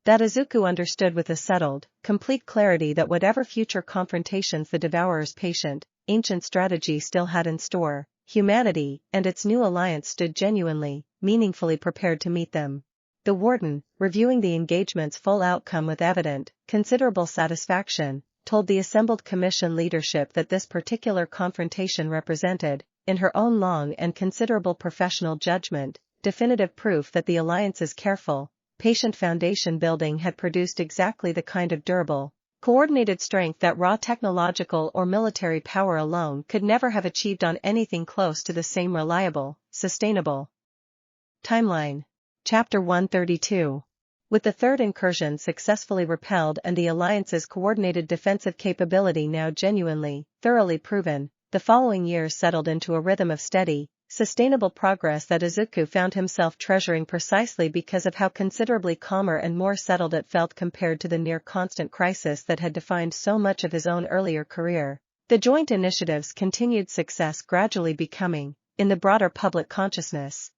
that Izuku understood with a settled, complete clarity that whatever future confrontations the Devourer's patient, ancient strategy still had in store, humanity and its new alliance stood genuinely, meaningfully prepared to meet them. The Warden, reviewing the engagement's full outcome with evident, considerable satisfaction, told the assembled commission leadership that this particular confrontation represented, in her own long and considerable professional judgment, definitive proof that the Alliance's careful, patient foundation building had produced exactly the kind of durable, coordinated strength that raw technological or military power alone could never have achieved on anything close to the same reliable, sustainable timeline. Chapter 132. With the third incursion successfully repelled and the Alliance's coordinated defensive capability now genuinely, thoroughly proven, the following years settled into a rhythm of steady, sustainable progress that Izuku found himself treasuring precisely because of how considerably calmer and more settled it felt compared to the near-constant crisis that had defined so much of his own earlier career. The joint initiative's continued success gradually becoming, in the broader public consciousness,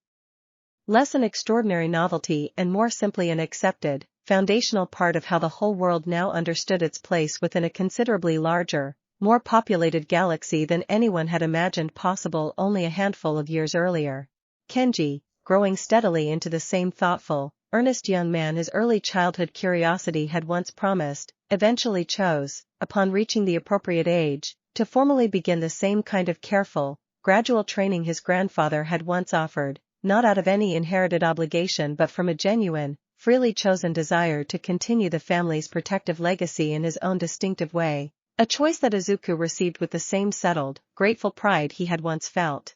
less an extraordinary novelty and more simply an accepted, foundational part of how the whole world now understood its place within a considerably larger, more populated galaxy than anyone had imagined possible only a handful of years earlier. Kenji, growing steadily into the same thoughtful, earnest young man his early childhood curiosity had once promised, eventually chose, upon reaching the appropriate age, to formally begin the same kind of careful, gradual training his grandfather had once offered, not out of any inherited obligation but from a genuine, freely chosen desire to continue the family's protective legacy in his own distinctive way, a choice that Izuku received with the same settled, grateful pride he had once felt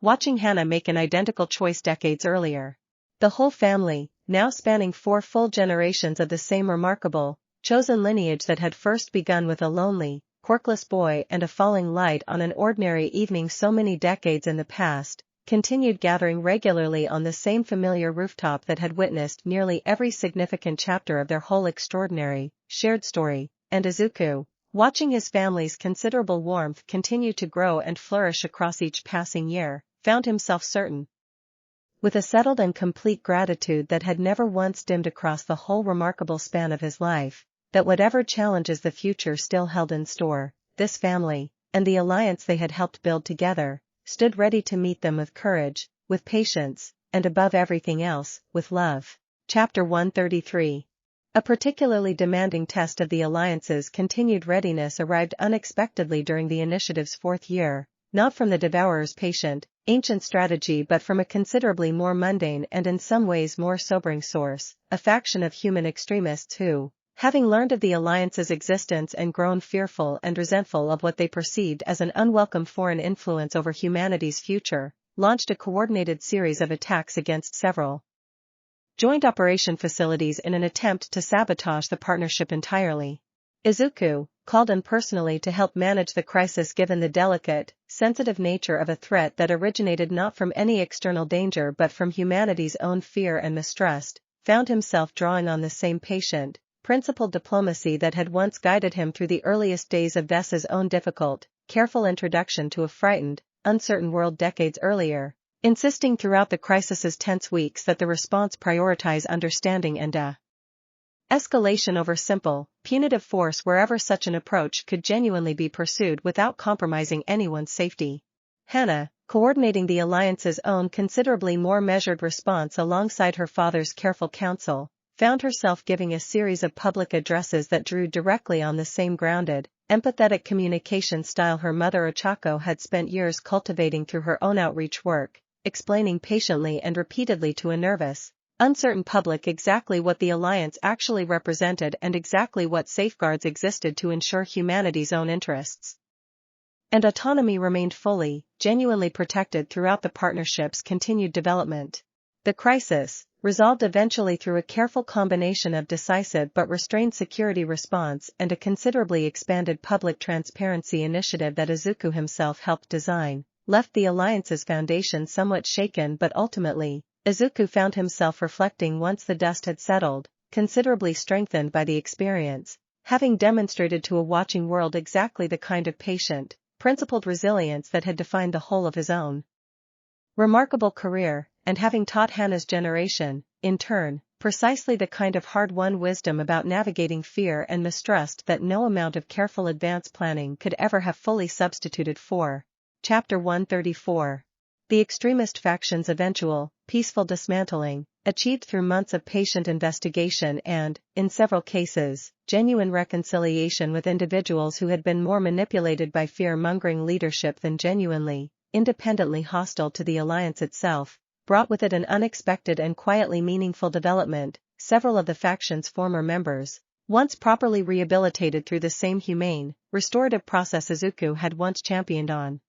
watching Hana make an identical choice decades earlier. The whole family, now spanning 4 full generations of the same remarkable, chosen lineage that had first begun with a lonely, quirkless boy and a falling light on an ordinary evening so many decades in the past, continued gathering regularly on the same familiar rooftop that had witnessed nearly every significant chapter of their whole extraordinary, shared story, and Izuku, watching his family's considerable warmth continue to grow and flourish across each passing year, found himself certain, with a settled and complete gratitude that had never once dimmed across the whole remarkable span of his life, that whatever challenges the future still held in store, this family, and the alliance they had helped build together, stood ready to meet them with courage, with patience, and above everything else, with love. Chapter 133. A particularly demanding test of the Alliance's continued readiness arrived unexpectedly during the initiative's 4th year, not from the Devourer's patient, ancient strategy but from a considerably more mundane and in some ways more sobering source, a faction of human extremists who, having learned of the Alliance's existence and grown fearful and resentful of what they perceived as an unwelcome foreign influence over humanity's future, launched a coordinated series of attacks against several joint operation facilities in an attempt to sabotage the partnership entirely. Izuku, called in personally to help manage the crisis given the delicate, sensitive nature of a threat that originated not from any external danger but from humanity's own fear and mistrust, found himself drawing on the same patient, principled diplomacy that had once guided him through the earliest days of Vessa's own difficult, careful introduction to a frightened, uncertain world decades earlier, insisting throughout the crisis's tense weeks that the response prioritize understanding and escalation over simple, punitive force wherever such an approach could genuinely be pursued without compromising anyone's safety. Hana, coordinating the Alliance's own considerably more measured response alongside her father's careful counsel, found herself giving a series of public addresses that drew directly on the same grounded, empathetic communication style her mother Ochako had spent years cultivating through her own outreach work, explaining patiently and repeatedly to a nervous, uncertain public exactly what the Alliance actually represented and exactly what safeguards existed to ensure humanity's own interests and autonomy remained fully, genuinely protected throughout the partnership's continued development. The crisis, resolved eventually through a careful combination of decisive but restrained security response and a considerably expanded public transparency initiative that Izuku himself helped design, left the Alliance's foundation somewhat shaken but ultimately, Izuku found himself reflecting once the dust had settled, considerably strengthened by the experience, having demonstrated to a watching world exactly the kind of patient, principled resilience that had defined the whole of his own remarkable career, and having taught Hana's generation, in turn, precisely the kind of hard-won wisdom about navigating fear and mistrust that no amount of careful advance planning could ever have fully substituted for. Chapter 134. The extremist faction's eventual, peaceful dismantling, achieved through months of patient investigation and, in several cases, genuine reconciliation with individuals who had been more manipulated by fear-mongering leadership than genuinely, independently hostile to the alliance itself, brought with it an unexpected and quietly meaningful development. Several of the faction's former members, once properly rehabilitated through the same humane, restorative process Izuku had once championed on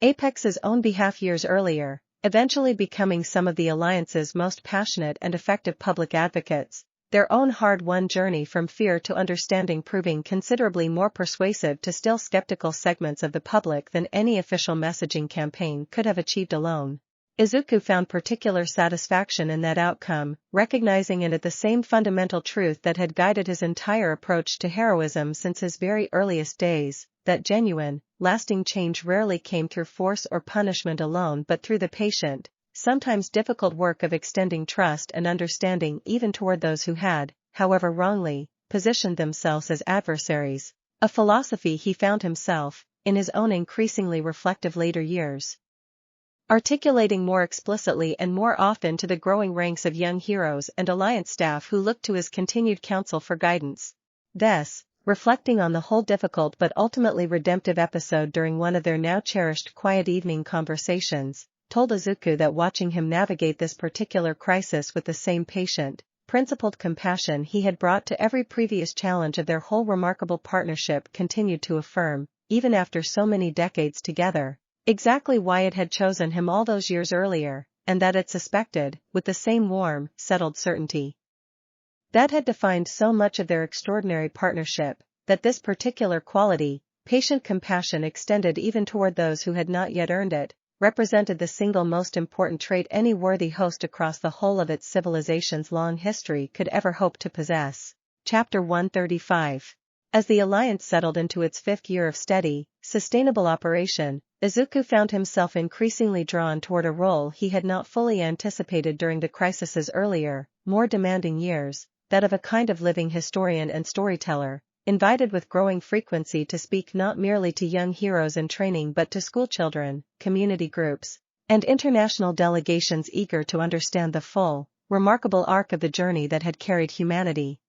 Apex's own behalf years earlier, eventually becoming some of the Alliance's most passionate and effective public advocates, their own hard-won journey from fear to understanding proving considerably more persuasive to still skeptical segments of the public than any official messaging campaign could have achieved alone. Izuku found particular satisfaction in that outcome, recognizing in it the same fundamental truth that had guided his entire approach to heroism since his very earliest days, that genuine, lasting change rarely came through force or punishment alone but through the patient, sometimes difficult work of extending trust and understanding even toward those who had, however wrongly, positioned themselves as adversaries, a philosophy he found himself, in his own increasingly reflective later years, articulating more explicitly and more often to the growing ranks of young heroes and Alliance staff who looked to his continued counsel for guidance. Thus, reflecting on the whole difficult but ultimately redemptive episode during one of their now cherished quiet evening conversations, told Izuku that watching him navigate this particular crisis with the same patient, principled compassion he had brought to every previous challenge of their whole remarkable partnership continued to affirm, even after so many decades together, exactly why it had chosen him all those years earlier, and that it suspected, with the same warm, settled certainty that had defined so much of their extraordinary partnership, that this particular quality, patient compassion extended even toward those who had not yet earned it, represented the single most important trait any worthy host across the whole of its civilization's long history could ever hope to possess. Chapter 135. As the Alliance settled into its fifth year of steady, sustainable operation, Izuku found himself increasingly drawn toward a role he had not fully anticipated during the crisis's earlier, more demanding years, that of a kind of living historian and storyteller, invited with growing frequency to speak not merely to young heroes in training but to schoolchildren, community groups, and international delegations eager to understand the full, remarkable arc of the journey that had carried humanity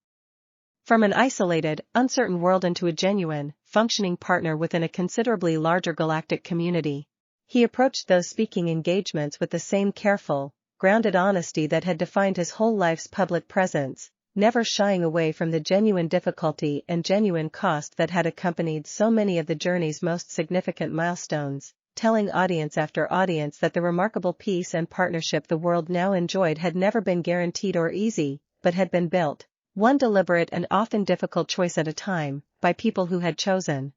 from an isolated, uncertain world into a genuine, functioning partner within a considerably larger galactic community. He approached those speaking engagements with the same careful, grounded honesty that had defined his whole life's public presence, never shying away from the genuine difficulty and genuine cost that had accompanied so many of the journey's most significant milestones, telling audience after audience that the remarkable peace and partnership the world now enjoyed had never been guaranteed or easy, but had been built, one deliberate and often difficult choice at a time, by people who had chosen,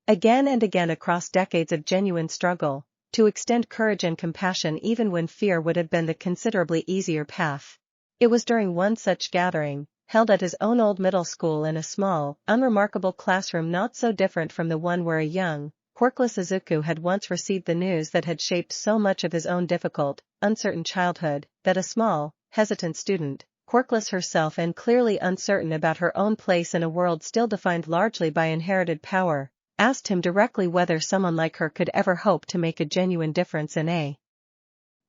again and again across decades of genuine struggle, to extend courage and compassion even when fear would have been the considerably easier path. It was during one such gathering, held at his own old middle school in a small, unremarkable classroom not so different from the one where a young, quirkless Izuku had once received the news that had shaped so much of his own difficult, uncertain childhood, that a small, hesitant student, quirkless herself and clearly uncertain about her own place in a world still defined largely by inherited power, asked him directly whether someone like her could ever hope to make a genuine difference in a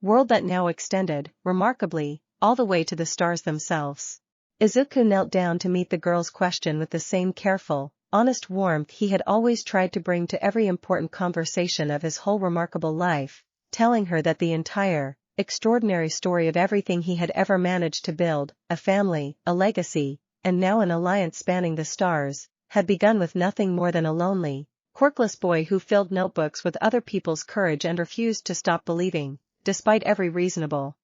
world that now extended, remarkably, all the way to the stars themselves. Izuku knelt down to meet the girl's question with the same careful, honest warmth he had always tried to bring to every important conversation of his whole remarkable life, telling her that the entire, extraordinary story of everything he had ever managed to build, a family, a legacy, and now an alliance spanning the stars, had begun with nothing more than a lonely, quirkless boy who filled notebooks with other people's courage and refused to stop believing, despite every reasonable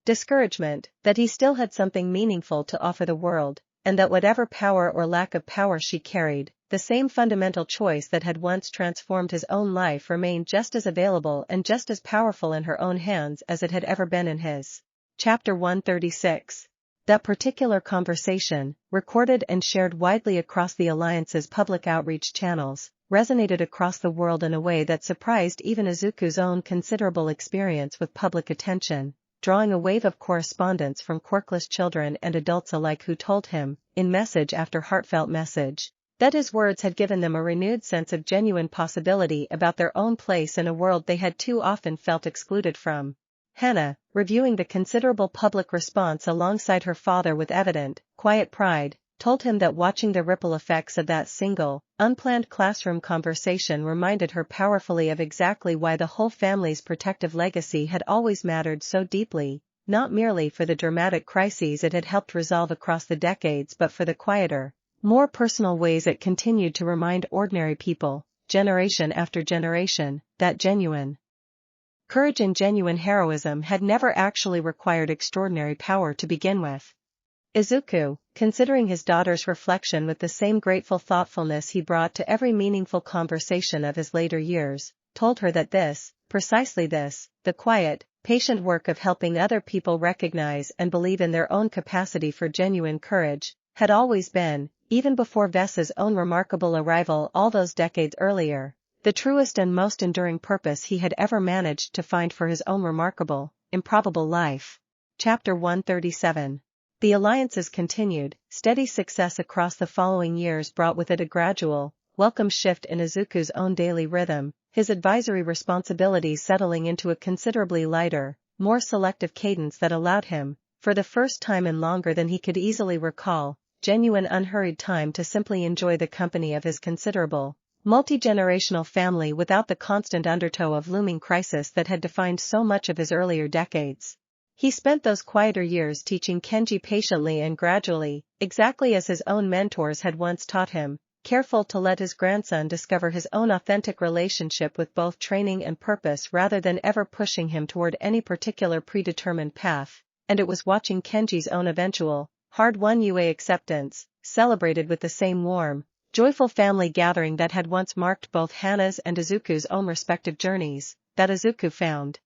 discouragement, that he still had something meaningful to offer the world, and that whatever power or lack of power she carried, the same fundamental choice that had once transformed his own life remained just as available and just as powerful in her own hands as it had ever been in his. Chapter 136. That particular conversation, recorded and shared widely across the Alliance's public outreach channels, resonated across the world in a way that surprised even Izuku's own considerable experience with public attention, drawing a wave of correspondence from quirkless children and adults alike who told him, in message after heartfelt message, That his words had given them a renewed sense of genuine possibility about their own place in a world they had too often felt excluded from. Hannah, reviewing the considerable public response alongside her father with evident, quiet pride, told him that watching the ripple effects of that single, unplanned classroom conversation reminded her powerfully of exactly why the whole family's protective legacy had always mattered so deeply, not merely for the dramatic crises it had helped resolve across the decades but for the quieter, more personal ways it continued to remind ordinary people, generation after generation, that genuine courage and genuine heroism had never actually required extraordinary power to begin with. Izuku, considering his daughter's reflection with the same grateful thoughtfulness he brought to every meaningful conversation of his later years, told her that this, precisely this, the quiet, patient work of helping other people recognize and believe in their own capacity for genuine courage, had always been, even before Vessa's own remarkable arrival all those decades earlier, the truest and most enduring purpose he had ever managed to find for his own remarkable, improbable life. Chapter 137. The alliances continued. Steady success across the following years brought with it a gradual, welcome shift in Izuku's own daily rhythm, his advisory responsibilities settling into a considerably lighter, more selective cadence that allowed him, for the first time in longer than he could easily recall, genuine unhurried time to simply enjoy the company of his considerable, multi-generational family without the constant undertow of looming crisis that had defined so much of his earlier decades. He spent those quieter years teaching Kenji patiently and gradually, exactly as his own mentors had once taught him, careful to let his grandson discover his own authentic relationship with both training and purpose rather than ever pushing him toward any particular predetermined path, and it was watching Kenji's own eventual, hard-won UA acceptance, celebrated with the same warm, joyful family gathering that had once marked both Hana's and Izuku's own respective journeys, that Izuku found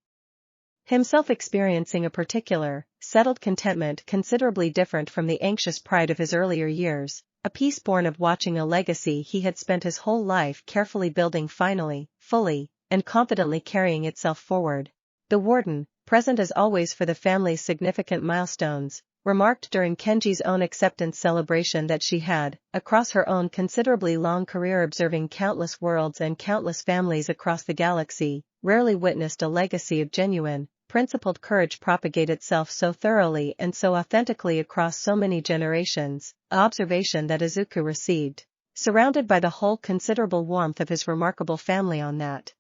himself experiencing a particular, settled contentment considerably different from the anxious pride of his earlier years, a peace born of watching a legacy he had spent his whole life carefully building finally, fully, and confidently carrying itself forward. The warden, present as always for the family's significant milestones, remarked during Kenji's own acceptance celebration that she had, across her own considerably long career observing countless worlds and countless families across the galaxy, rarely witnessed a legacy of genuine, principled courage propagate itself so thoroughly and so authentically across so many generations, an observation that Izuku received, surrounded by the whole considerable warmth of his remarkable family on that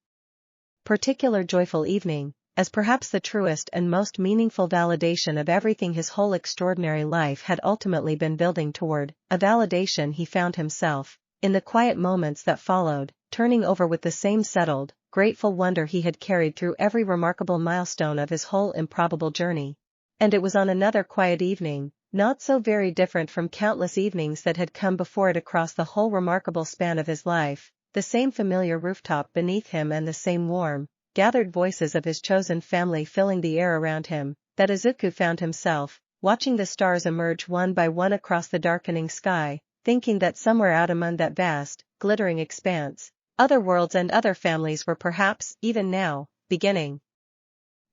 particular joyful evening, as perhaps the truest and most meaningful validation of everything his whole extraordinary life had ultimately been building toward, a validation he found himself, in the quiet moments that followed, turning over with the same settled, grateful wonder he had carried through every remarkable milestone of his whole improbable journey. And it was on another quiet evening, not so very different from countless evenings that had come before it across the whole remarkable span of his life, the same familiar rooftop beneath him and the same warm, gathered voices of his chosen family filling the air around him, that Izuku found himself, watching the stars emerge one by one across the darkening sky, thinking that somewhere out among that vast, glittering expanse, other worlds and other families were perhaps, even now, beginning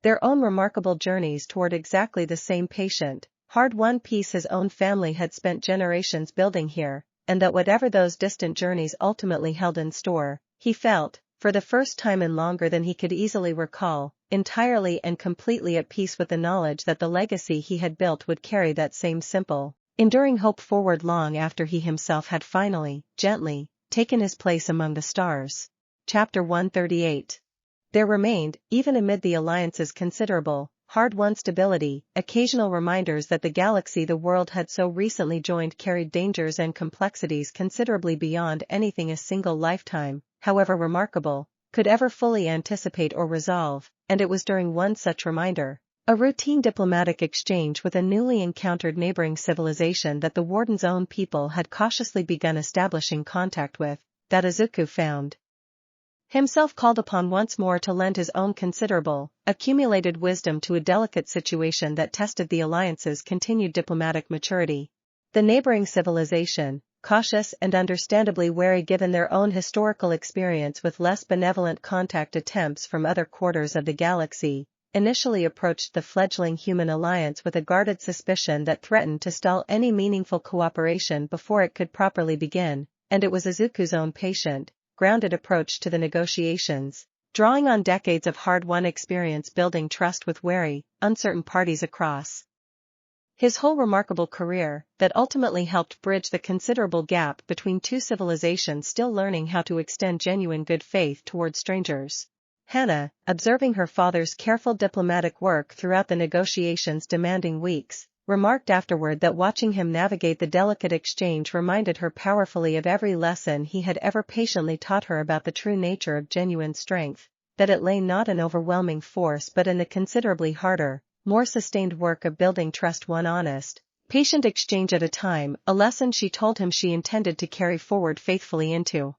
their own remarkable journeys toward exactly the same patient, hard-won peace his own family had spent generations building here, and that whatever those distant journeys ultimately held in store, he felt, for the first time in longer than he could easily recall, entirely and completely at peace with the knowledge that the legacy he had built would carry that same simple, enduring hope forward long after he himself had finally, gently, taken his place among the stars. Chapter 138. There remained, even amid the alliance's considerable, hard-won stability, occasional reminders that the galaxy the world had so recently joined carried dangers and complexities considerably beyond anything a single lifetime, however remarkable, could ever fully anticipate or resolve, and it was during one such reminder, a routine diplomatic exchange with a newly encountered neighboring civilization that the warden's own people had cautiously begun establishing contact with, that Izuku found himself called upon once more to lend his own considerable, accumulated wisdom to a delicate situation that tested the alliance's continued diplomatic maturity. The neighboring civilization, cautious and understandably wary given their own historical experience with less benevolent contact attempts from other quarters of the galaxy, initially approached the fledgling human alliance with a guarded suspicion that threatened to stall any meaningful cooperation before it could properly begin, and it was Izuku's own patient, grounded approach to the negotiations, drawing on decades of hard-won experience building trust with wary, uncertain parties across his whole remarkable career, that ultimately helped bridge the considerable gap between two civilizations still learning how to extend genuine good faith toward strangers. Hannah, observing her father's careful diplomatic work throughout the negotiations' demanding weeks, remarked afterward that watching him navigate the delicate exchange reminded her powerfully of every lesson he had ever patiently taught her about the true nature of genuine strength, that it lay not in overwhelming force but in the considerably harder, more sustained work of building trust one honest, patient exchange at a time, a lesson she told him she intended to carry forward faithfully into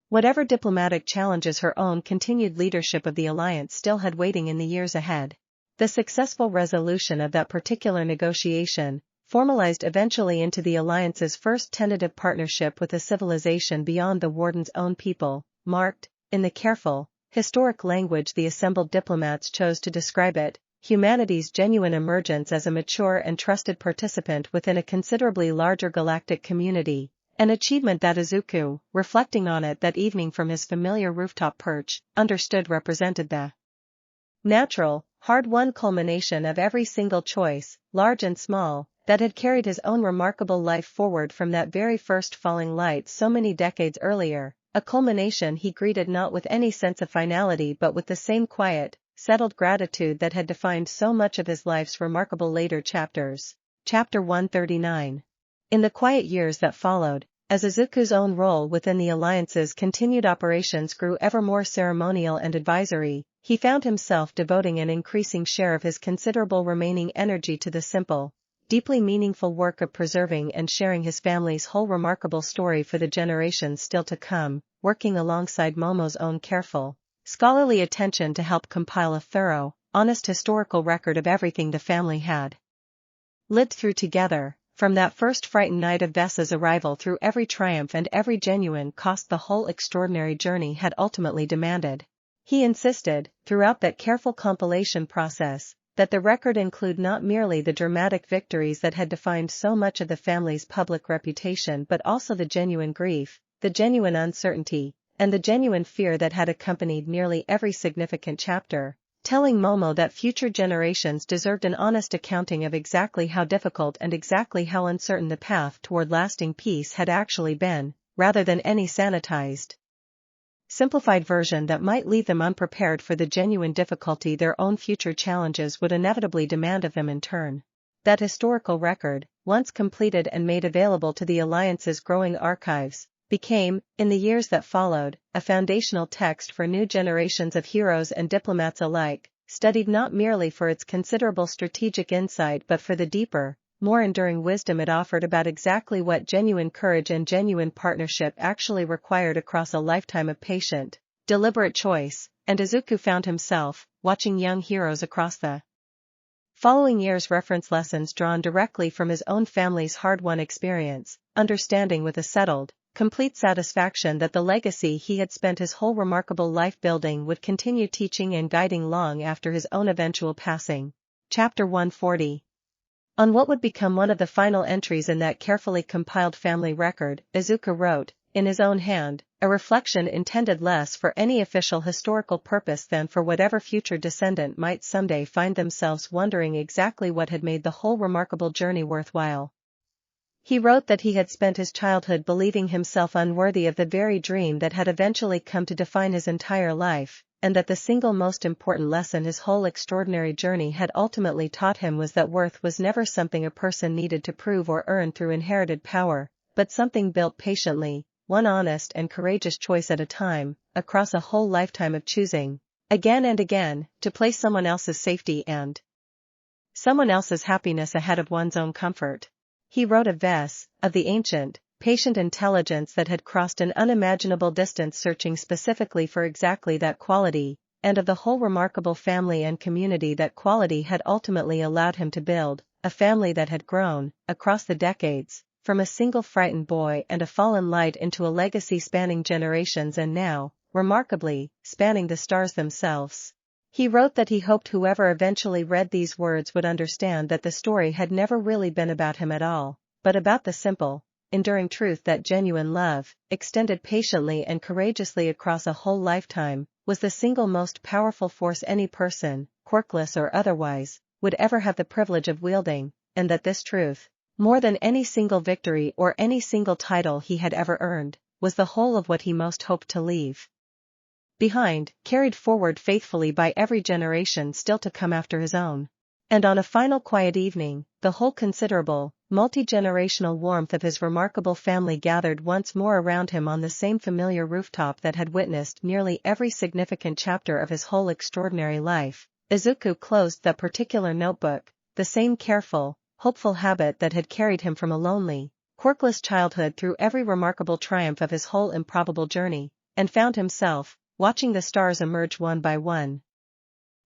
whatever diplomatic challenges her own continued leadership of the alliance still had waiting in the years ahead. The successful resolution of that particular negotiation, formalized eventually into the alliance's first tentative partnership with a civilization beyond the Warden's own people, marked, in the careful, historic language the assembled diplomats chose to describe it, humanity's genuine emergence as a mature and trusted participant within a considerably larger galactic community, an achievement that Izuku, reflecting on it that evening from his familiar rooftop perch, understood represented the natural, hard-won culmination of every single choice, large and small, that had carried his own remarkable life forward from that very first falling light so many decades earlier, a culmination he greeted not with any sense of finality but with the same quiet, settled gratitude that had defined so much of his life's remarkable later chapters. Chapter 139. In the quiet years that followed, as Izuku's own role within the Alliance's continued operations grew ever more ceremonial and advisory, he found himself devoting an increasing share of his considerable remaining energy to the simple, deeply meaningful work of preserving and sharing his family's whole remarkable story for the generations still to come, working alongside Momo's own careful, scholarly attention to help compile a thorough, honest historical record of everything the family had lived through together, from that first frightened night of Vessa's arrival through every triumph and every genuine cost the whole extraordinary journey had ultimately demanded. He insisted, throughout that careful compilation process, that the record include not merely the dramatic victories that had defined so much of the family's public reputation but also the genuine grief, the genuine uncertainty, and the genuine fear that had accompanied nearly every significant chapter, telling Momo that future generations deserved an honest accounting of exactly how difficult and exactly how uncertain the path toward lasting peace had actually been, rather than any sanitized, simplified version that might leave them unprepared for the genuine difficulty their own future challenges would inevitably demand of them in turn. That historical record, once completed and made available to the Alliance's growing archives, became, in the years that followed, a foundational text for new generations of heroes and diplomats alike, studied not merely for its considerable strategic insight but for the deeper, more enduring wisdom it offered about exactly what genuine courage and genuine partnership actually required across a lifetime of patient, deliberate choice, and Izuku found himself, watching young heroes across the following years reference lessons drawn directly from his own family's hard-won experience, understanding with a settled, complete satisfaction that the legacy he had spent his whole remarkable life building would continue teaching and guiding long after his own eventual passing. Chapter 140. On what would become one of the final entries in that carefully compiled family record, Izuku wrote, in his own hand, a reflection intended less for any official historical purpose than for whatever future descendant might someday find themselves wondering exactly what had made the whole remarkable journey worthwhile. He wrote that he had spent his childhood believing himself unworthy of the very dream that had eventually come to define his entire life, and that the single most important lesson his whole extraordinary journey had ultimately taught him was that worth was never something a person needed to prove or earn through inherited power, but something built patiently, one honest and courageous choice at a time, across a whole lifetime of choosing, again and again, to place someone else's safety and someone else's happiness ahead of one's own comfort. He wrote of Vess, of the ancient, patient intelligence that had crossed an unimaginable distance searching specifically for exactly that quality, and of the whole remarkable family and community that quality had ultimately allowed him to build, a family that had grown, across the decades, from a single frightened boy and a fallen light into a legacy spanning generations and now, remarkably, spanning the stars themselves. He wrote that he hoped whoever eventually read these words would understand that the story had never really been about him at all, but about the simple, enduring truth that genuine love, extended patiently and courageously across a whole lifetime, was the single most powerful force any person, quirkless or otherwise, would ever have the privilege of wielding, and that this truth, more than any single victory or any single title he had ever earned, was the whole of what he most hoped to leave behind, carried forward faithfully by every generation still to come after his own. And on a final quiet evening, the whole considerable, multi-generational warmth of his remarkable family gathered once more around him on the same familiar rooftop that had witnessed nearly every significant chapter of his whole extraordinary life. Izuku closed that particular notebook, the same careful, hopeful habit that had carried him from a lonely, quirkless childhood through every remarkable triumph of his whole improbable journey, and found himself, watching the stars emerge one by one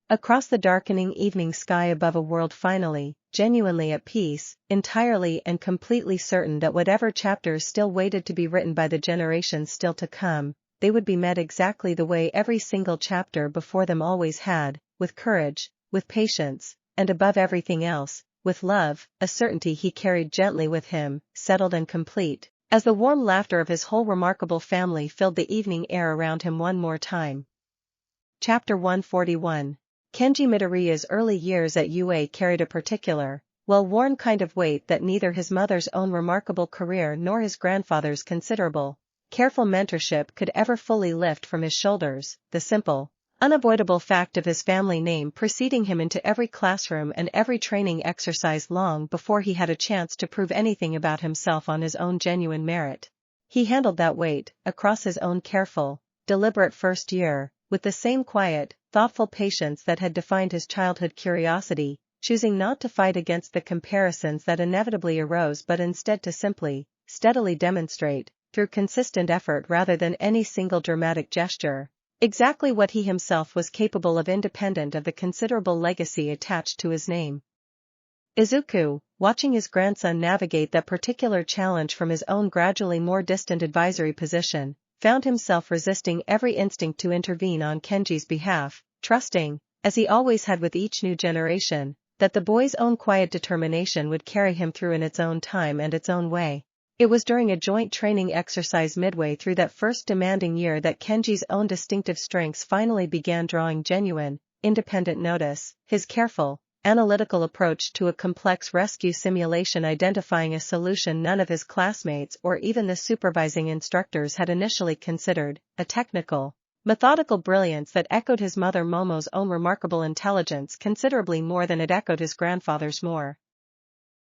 across the darkening evening sky above a world finally, genuinely at peace, entirely and completely certain that whatever chapters still waited to be written by the generations still to come, they would be met exactly the way every single chapter before them always had, with courage, with patience, and above everything else, with love, a certainty he carried gently with him, settled and complete, as the warm laughter of his whole remarkable family filled the evening air around him one more time. Chapter 141. Kenji Midoriya's early years at UA carried a particular, well-worn kind of weight that neither his mother's own remarkable career nor his grandfather's considerable, careful mentorship could ever fully lift from his shoulders, the simple, unavoidable fact of his family name preceding him into every classroom and every training exercise long before he had a chance to prove anything about himself on his own genuine merit. He handled that weight, across his own careful, deliberate first year, with the same quiet, thoughtful patience that had defined his childhood curiosity, choosing not to fight against the comparisons that inevitably arose but instead to simply, steadily demonstrate, through consistent effort rather than any single dramatic gesture, exactly what he himself was capable of independent of the considerable legacy attached to his name. Izuku, watching his grandson navigate that particular challenge from his own gradually more distant advisory position, found himself resisting every instinct to intervene on Kenji's behalf, trusting, as he always had with each new generation, that the boy's own quiet determination would carry him through in its own time and its own way. It was during a joint training exercise midway through that first demanding year that Kenji's own distinctive strengths finally began drawing genuine, independent notice, his careful, analytical approach to a complex rescue simulation identifying a solution none of his classmates or even the supervising instructors had initially considered, a technical, methodical brilliance that echoed his mother Momo's own remarkable intelligence considerably more than it echoed his grandfather's more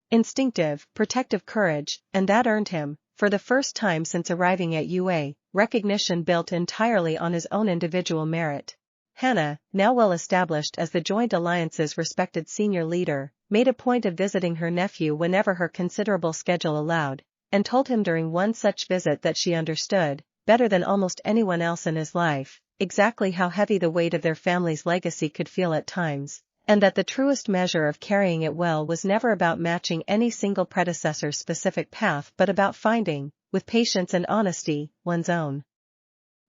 instinctive, protective courage, and that earned him, for the first time since arriving at UA, recognition built entirely on his own individual merit. Hannah, now well established as the Joint Alliance's respected senior leader, made a point of visiting her nephew whenever her considerable schedule allowed, and told him during one such visit that she understood, better than almost anyone else in his life, exactly how heavy the weight of their family's legacy could feel at times, and that the truest measure of carrying it well was never about matching any single predecessor's specific path but about finding, with patience and honesty, one's own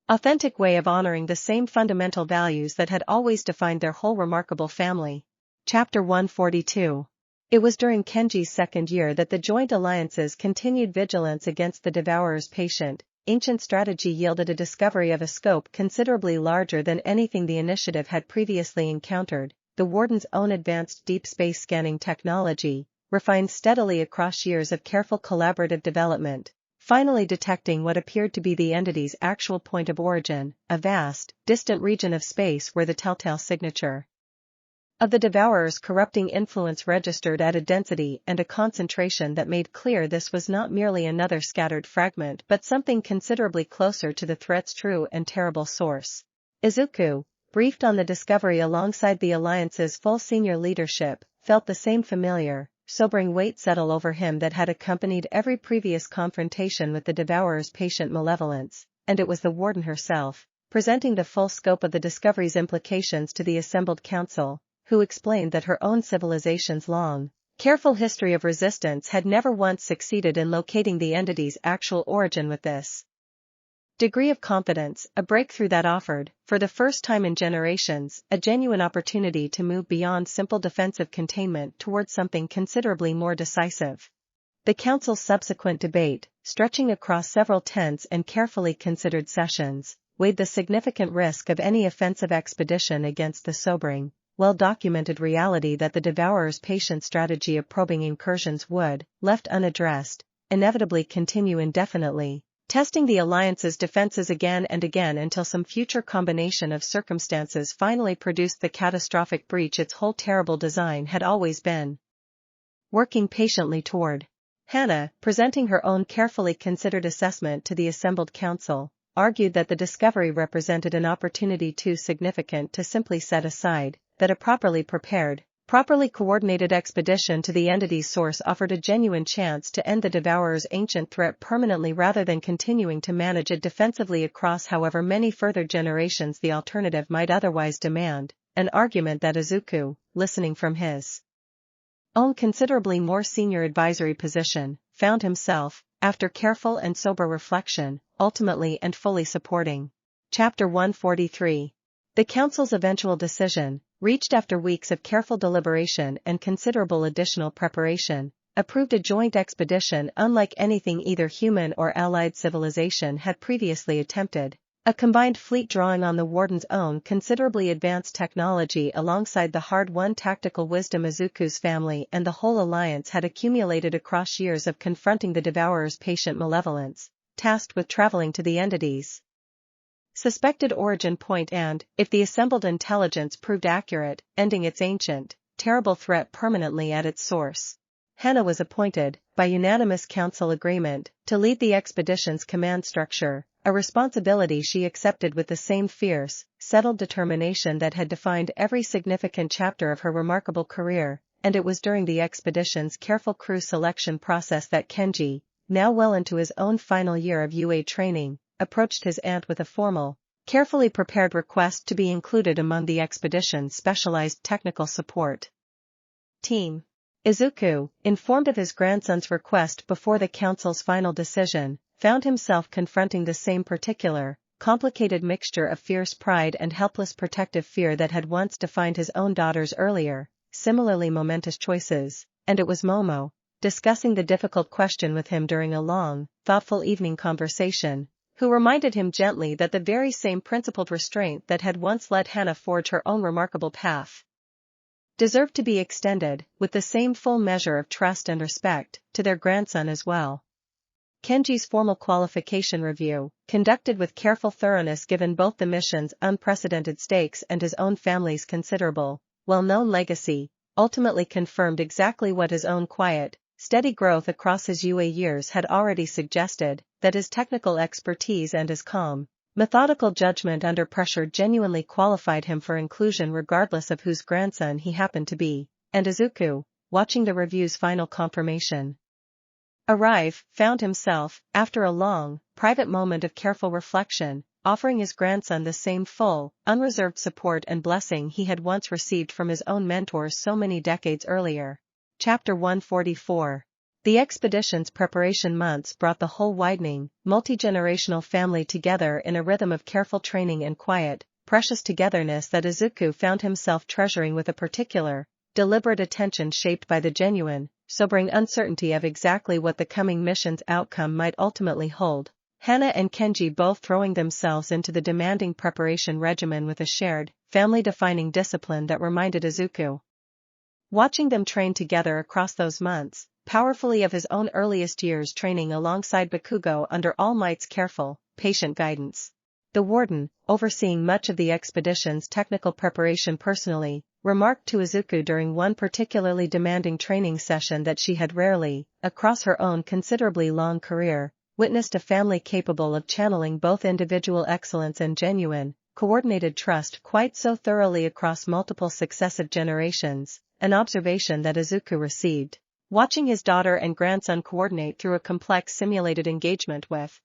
authentic way of honoring the same fundamental values that had always defined their whole remarkable family. Chapter 142. It was during Kenji's second year that the Joint Alliance's continued vigilance against the Devourer's patient, ancient strategy yielded a discovery of a scope considerably larger than anything the initiative had previously encountered, the Warden's own advanced deep space scanning technology, refined steadily across years of careful collaborative development, finally detecting what appeared to be the entity's actual point of origin, a vast, distant region of space where the telltale signature of the Devourer's corrupting influence registered at a density and a concentration that made clear this was not merely another scattered fragment but something considerably closer to the threat's true and terrible source. Izuku, briefed on the discovery alongside the Alliance's full senior leadership, felt the same familiar, sobering weight settle over him that had accompanied every previous confrontation with the Devourer's patient malevolence, and it was the Warden herself, presenting the full scope of the discovery's implications to the assembled council, who explained that her own civilization's long, careful history of resistance had never once succeeded in locating the entity's actual origin with this degree of confidence, a breakthrough that offered, for the first time in generations, a genuine opportunity to move beyond simple defensive containment towards something considerably more decisive. The council's subsequent debate, stretching across several tense and carefully considered sessions, weighed the significant risk of any offensive expedition against the sobering, well-documented reality that the Devourer's patient strategy of probing incursions would, left unaddressed, inevitably continue indefinitely, testing the Alliance's defenses again and again until some future combination of circumstances finally produced the catastrophic breach its whole terrible design had always been working patiently toward. Hannah, presenting her own carefully considered assessment to the assembled council, argued that the discovery represented an opportunity too significant to simply set aside, that a properly prepared, properly coordinated expedition to the entity's source offered a genuine chance to end the Devourer's ancient threat permanently rather than continuing to manage it defensively across however many further generations the alternative might otherwise demand, an argument that Izuku, listening from his own considerably more senior advisory position, found himself, after careful and sober reflection, ultimately and fully supporting. Chapter 143. The Council's eventual decision, reached after weeks of careful deliberation and considerable additional preparation, approved a joint expedition unlike anything either human or allied civilization had previously attempted. A combined fleet drawing on the Warden's own considerably advanced technology alongside the hard-won tactical wisdom Izuku's family and the whole alliance had accumulated across years of confronting the Devourer's patient malevolence, tasked with traveling to the entity's suspected origin point and, if the assembled intelligence proved accurate, ending its ancient, terrible threat permanently at its source. Hannah was appointed, by unanimous council agreement, to lead the expedition's command structure, a responsibility she accepted with the same fierce, settled determination that had defined every significant chapter of her remarkable career, and it was during the expedition's careful crew selection process that Kenji, now well into his own final year of UA training, approached his aunt with a formal, carefully prepared request to be included among the expedition's specialized technical support team. Izuku, informed of his grandson's request before the council's final decision, found himself confronting the same particular, complicated mixture of fierce pride and helpless protective fear that had once defined his own daughter's earlier, similarly momentous choices, and it was Momo, discussing the difficult question with him during a long, thoughtful evening conversation, who reminded him gently that the very same principled restraint that had once let Hannah forge her own remarkable path deserved to be extended, with the same full measure of trust and respect, to their grandson as well. Kenji's formal qualification review, conducted with careful thoroughness given both the mission's unprecedented stakes and his own family's considerable, well-known legacy, ultimately confirmed exactly what his own quiet, steady growth across his UA years had already suggested, that his technical expertise and his calm, methodical judgment under pressure genuinely qualified him for inclusion regardless of whose grandson he happened to be, and Izuku, watching the review's final confirmation arrive, found himself, after a long, private moment of careful reflection, offering his grandson the same full, unreserved support and blessing he had once received from his own mentors so many decades earlier. Chapter 144. The expedition's preparation months brought the whole widening, multi-generational family together in a rhythm of careful training and quiet, precious togetherness that Izuku found himself treasuring with a particular, deliberate attention shaped by the genuine, sobering uncertainty of exactly what the coming mission's outcome might ultimately hold. Hannah and Kenji both throwing themselves into the demanding preparation regimen with a shared, family-defining discipline that reminded Izuku, watching them train together across those months, powerfully of his own earliest years training alongside Bakugo under All Might's careful, patient guidance. The Warden, overseeing much of the expedition's technical preparation personally, remarked to Izuku during one particularly demanding training session that she had rarely, across her own considerably long career, witnessed a family capable of channeling both individual excellence and genuine, coordinated trust quite so thoroughly across multiple successive generations, an observation that Izuku received, watching his daughter and grandson coordinate through a complex simulated engagement with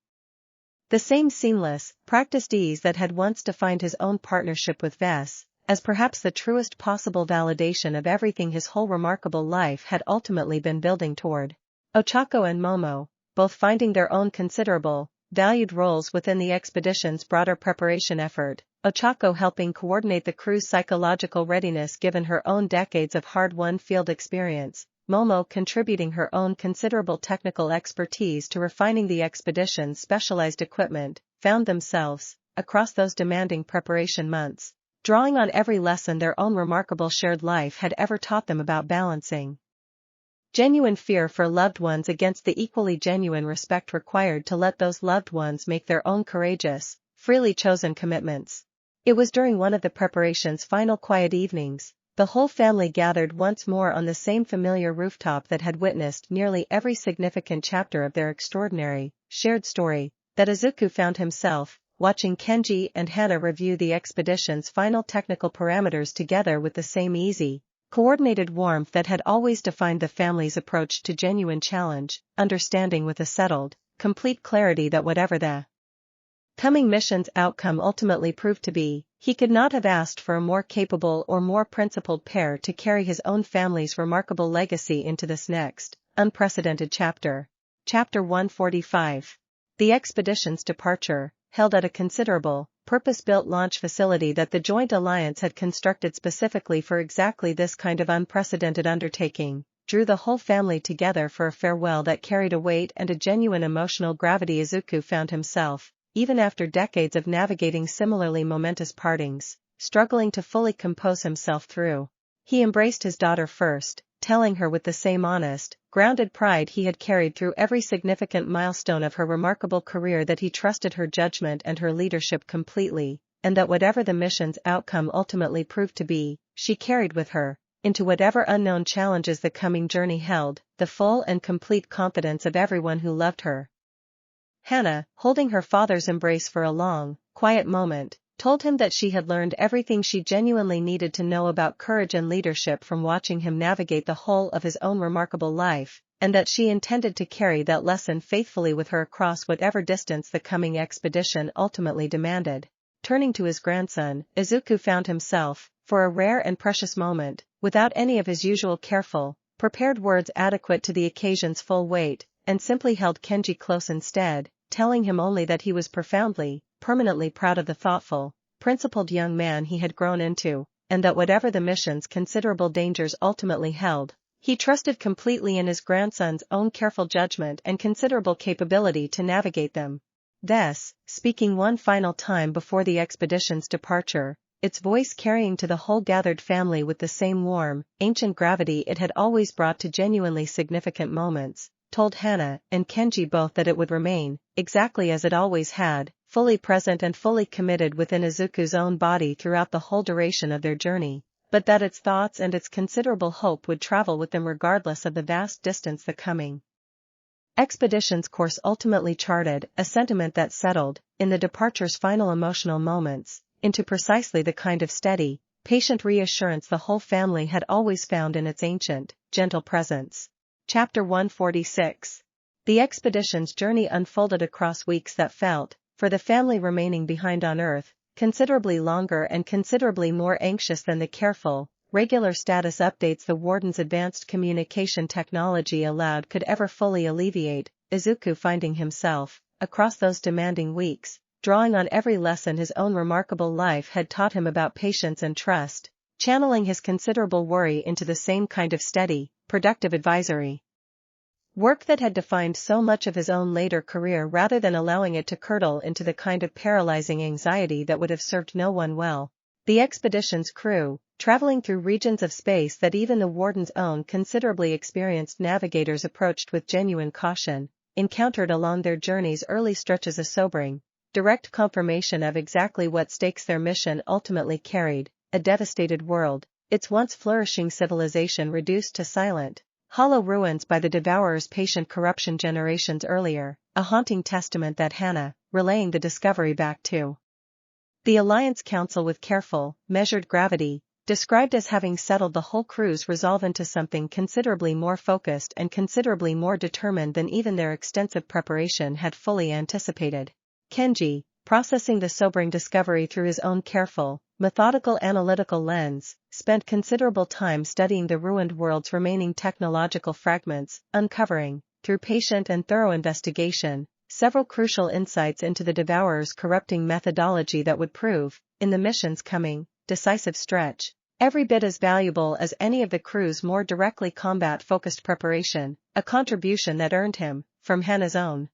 the same seamless, practiced ease that had once defined his own partnership with Vess, as perhaps the truest possible validation of everything his whole remarkable life had ultimately been building toward. Ochako and Momo, both finding their own considerable, valued roles within the expedition's broader preparation effort, Ochako helping coordinate the crew's psychological readiness given her own decades of hard-won field experience, Momo contributing her own considerable technical expertise to refining the expedition's specialized equipment, found themselves, across those demanding preparation months, drawing on every lesson their own remarkable shared life had ever taught them about balancing genuine fear for loved ones against the equally genuine respect required to let those loved ones make their own courageous, freely chosen commitments. It was during one of the preparation's final quiet evenings, the whole family gathered once more on the same familiar rooftop that had witnessed nearly every significant chapter of their extraordinary, shared story, that Izuku found himself, watching Kenji and Hana review the expedition's final technical parameters together with the same easy, coordinated warmth that had always defined the family's approach to genuine challenge, understanding with a settled, complete clarity that whatever the coming mission's outcome ultimately proved to be, he could not have asked for a more capable or more principled pair to carry his own family's remarkable legacy into this next, unprecedented chapter. Chapter 145. The expedition's departure, held at a considerable, purpose-built launch facility that the Joint Alliance had constructed specifically for exactly this kind of unprecedented undertaking, drew the whole family together for a farewell that carried a weight and a genuine emotional gravity. Izuku found himself, even after decades of navigating similarly momentous partings, struggling to fully compose himself through. He embraced his daughter first, telling her with the same honest, grounded pride he had carried through every significant milestone of her remarkable career that he trusted her judgment and her leadership completely, and that whatever the mission's outcome ultimately proved to be, she carried with her, into whatever unknown challenges the coming journey held, the full and complete confidence of everyone who loved her. Hana, holding her father's embrace for a long, quiet moment, told him that she had learned everything she genuinely needed to know about courage and leadership from watching him navigate the whole of his own remarkable life, and that she intended to carry that lesson faithfully with her across whatever distance the coming expedition ultimately demanded. Turning to his grandson, Izuku found himself, for a rare and precious moment, without any of his usual careful, prepared words adequate to the occasion's full weight, and simply held Kenji close instead, telling him only that he was profoundly, permanently proud of the thoughtful, principled young man he had grown into, and that whatever the mission's considerable dangers ultimately held, he trusted completely in his grandson's own careful judgment and considerable capability to navigate them. Thus, speaking one final time before the expedition's departure, its voice carrying to the whole gathered family with the same warm, ancient gravity it had always brought to genuinely significant moments, told Hana and Kenji both that it would remain, exactly as it always had, fully present and fully committed within Izuku's own body throughout the whole duration of their journey, but that its thoughts and its considerable hope would travel with them regardless of the vast distance the coming expedition's course ultimately charted, a sentiment that settled, in the departure's final emotional moments, into precisely the kind of steady, patient reassurance the whole family had always found in its ancient, gentle presence. Chapter 146. The expedition's journey unfolded across weeks that felt, for the family remaining behind on Earth, considerably longer and considerably more anxious than the careful, regular status updates the Warden's advanced communication technology allowed could ever fully alleviate. Izuku finding himself, across those demanding weeks, drawing on every lesson his own remarkable life had taught him about patience and trust, channeling his considerable worry into the same kind of steady, productive advisory work that had defined so much of his own later career rather than allowing it to curdle into the kind of paralyzing anxiety that would have served no one well. The expedition's crew, traveling through regions of space that even the Warden's own considerably experienced navigators approached with genuine caution, encountered along their journeys early stretches of sobering, direct confirmation of exactly what stakes their mission ultimately carried: a devastated world, its once flourishing civilization reduced to silent, hollow ruins by the Devourer's patient corruption generations earlier, a haunting testament that Hana, relaying the discovery back to the Alliance Council with careful, measured gravity, described as having settled the whole crew's resolve into something considerably more focused and considerably more determined than even their extensive preparation had fully anticipated. Kenji, processing the sobering discovery through his own careful, methodical analytical lens, spent considerable time studying the ruined world's remaining technological fragments, uncovering, through patient and thorough investigation, several crucial insights into the Devourer's corrupting methodology that would prove, in the mission's coming, decisive stretch, Every bit as valuable as any of the crew's more directly combat-focused preparation, a contribution that earned him, from Hana's own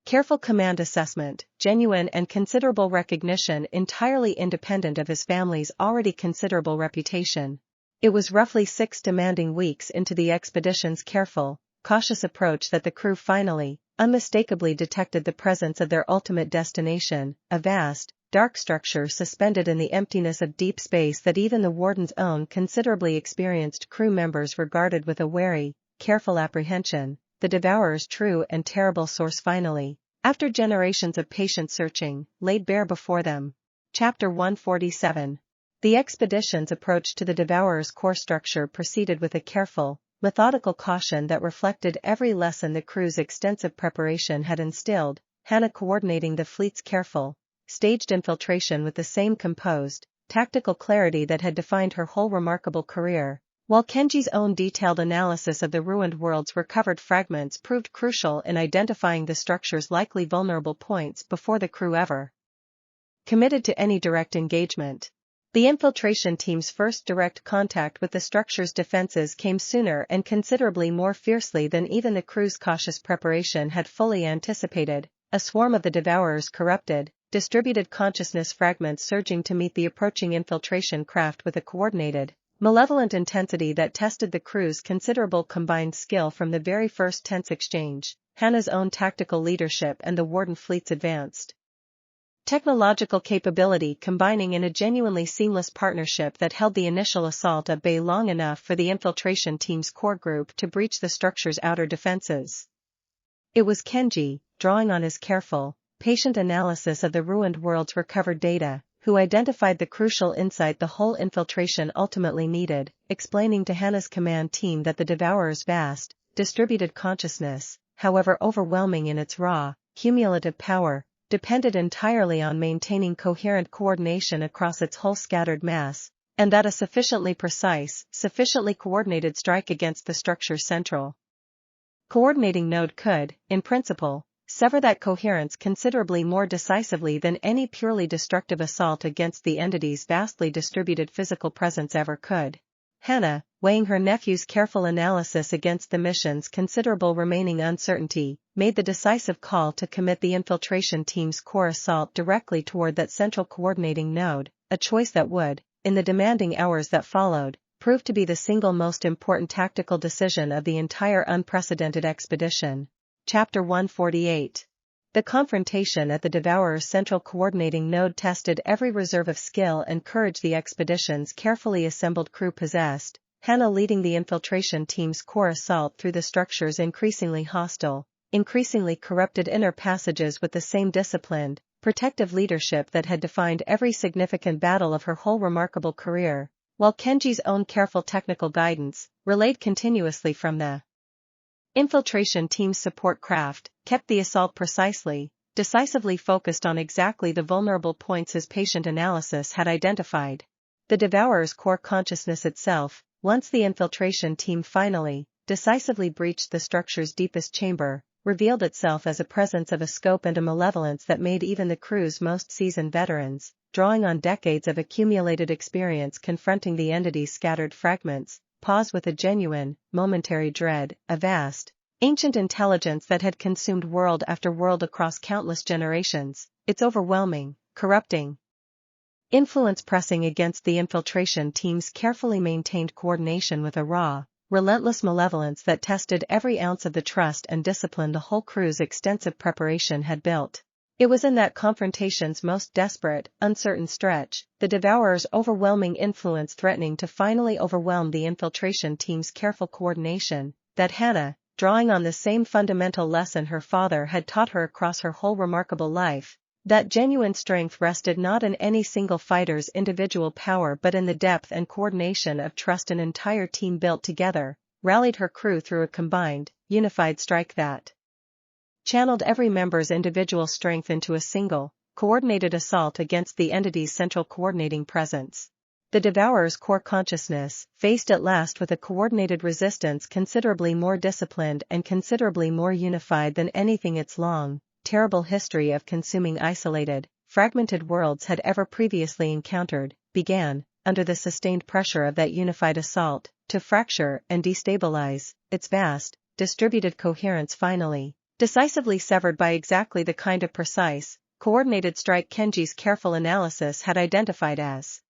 careful command assessment, genuine and considerable recognition entirely independent of his family's already considerable reputation. It was roughly 6 demanding weeks into the expedition's careful, cautious approach that the crew finally, unmistakably detected the presence of their ultimate destination, a vast, dark structure suspended in the emptiness of deep space that even the Warden's own considerably experienced crew members regarded with a wary, careful apprehension. The Devourer's true and terrible source finally, after generations of patient searching, laid bare before them. Chapter 147. The expedition's approach to the Devourer's core structure proceeded with a careful, methodical caution that reflected every lesson the crew's extensive preparation had instilled, Hana coordinating the fleet's careful, staged infiltration with the same composed, tactical clarity that had defined her whole remarkable career. While Kenji's own detailed analysis of the ruined world's recovered fragments proved crucial in identifying the structure's likely vulnerable points before the crew ever committed to any direct engagement. The infiltration team's first direct contact with the structure's defenses came sooner and considerably more fiercely than even the crew's cautious preparation had fully anticipated, a swarm of the Devourer's corrupted, distributed consciousness fragments surging to meet the approaching infiltration craft with a coordinated, malevolent intensity that tested the crew's considerable combined skill from the very first tense exchange, Hana's own tactical leadership and the Warden fleet's advanced technological capability combining in a genuinely seamless partnership that held the initial assault at bay long enough for the infiltration team's core group to breach the structure's outer defenses. It was Kenji, drawing on his careful, patient analysis of the ruined world's recovered data, who identified the crucial insight the whole infiltration ultimately needed, explaining to Hana's command team that the Devourer's vast, distributed consciousness, however overwhelming in its raw, cumulative power, depended entirely on maintaining coherent coordination across its whole scattered mass, and that a sufficiently precise, sufficiently coordinated strike against the structure's central coordinating node could, in principle, sever that coherence considerably more decisively than any purely destructive assault against the entity's vastly distributed physical presence ever could. Hana, weighing her nephew's careful analysis against the mission's considerable remaining uncertainty, made the decisive call to commit the infiltration team's core assault directly toward that central coordinating node, a choice that would, in the demanding hours that followed, prove to be the single most important tactical decision of the entire unprecedented expedition. Chapter 148. The confrontation at the Devourer's central coordinating node tested every reserve of skill and courage the expedition's carefully assembled crew possessed, Hana leading the infiltration team's core assault through the structure's increasingly hostile, increasingly corrupted inner passages with the same disciplined, protective leadership that had defined every significant battle of her whole remarkable career, while Kenji's own careful technical guidance, relayed continuously from the infiltration team's support craft, kept the assault decisively focused on exactly the vulnerable points his patient analysis had identified. The Devourer's core consciousness itself, once the infiltration team finally, decisively breached the structure's deepest chamber, revealed itself as a presence of a scope and a malevolence that made even the crew's most seasoned veterans, drawing on decades of accumulated experience confronting the entity's scattered fragments, pause with a genuine, momentary dread, a vast, ancient intelligence that had consumed world after world across countless generations, its overwhelming, corrupting influence pressing against the infiltration team's carefully maintained coordination with a raw, relentless malevolence that tested every ounce of the trust and discipline the whole crew's extensive preparation had built. It was in that confrontation's most desperate, uncertain stretch, the Devourer's overwhelming influence threatening to finally overwhelm the infiltration team's careful coordination, that Hana, drawing on the same fundamental lesson her father had taught her across her whole remarkable life, that genuine strength rested not in any single fighter's individual power but in the depth and coordination of trust an entire team built together, rallied her crew through a combined, unified strike that channeled every member's individual strength into a single, coordinated assault against the entity's central coordinating presence. The Devourer's core consciousness, faced at last with a coordinated resistance considerably more disciplined and considerably more unified than anything its long, terrible history of consuming isolated, fragmented worlds had ever previously encountered, began, under the sustained pressure of that unified assault, to fracture and destabilize its vast, distributed coherence finally, decisively severed by exactly the kind of precise, coordinated strike Kenji's careful analysis had identified as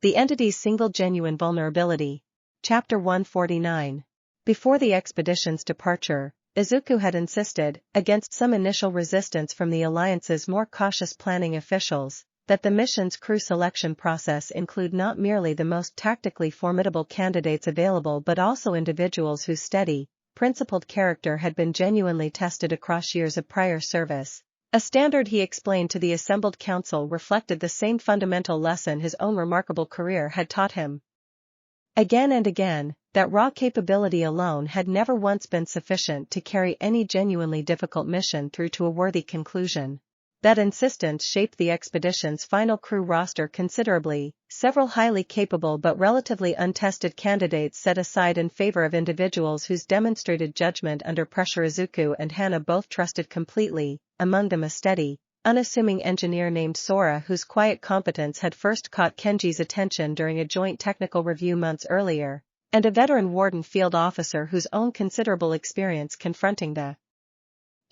the entity's single genuine vulnerability. Chapter 149. Before the expedition's departure, Izuku had insisted, against some initial resistance from the Alliance's more cautious planning officials, that the mission's crew selection process include not merely the most tactically formidable candidates available but also individuals whose steady, principled character had been genuinely tested across years of prior service. A standard he explained to the assembled council reflected the same fundamental lesson his own remarkable career had taught him. Again and again, that raw capability alone had never once been sufficient to carry any genuinely difficult mission through to a worthy conclusion. That insistence shaped the expedition's final crew roster considerably, several highly capable but relatively untested candidates set aside in favor of individuals whose demonstrated judgment under pressure Izuku and Hana both trusted completely, among them a steady, unassuming engineer named Sora whose quiet competence had first caught Kenji's attention during a joint technical review months earlier, and a veteran warden field officer whose own considerable experience confronting the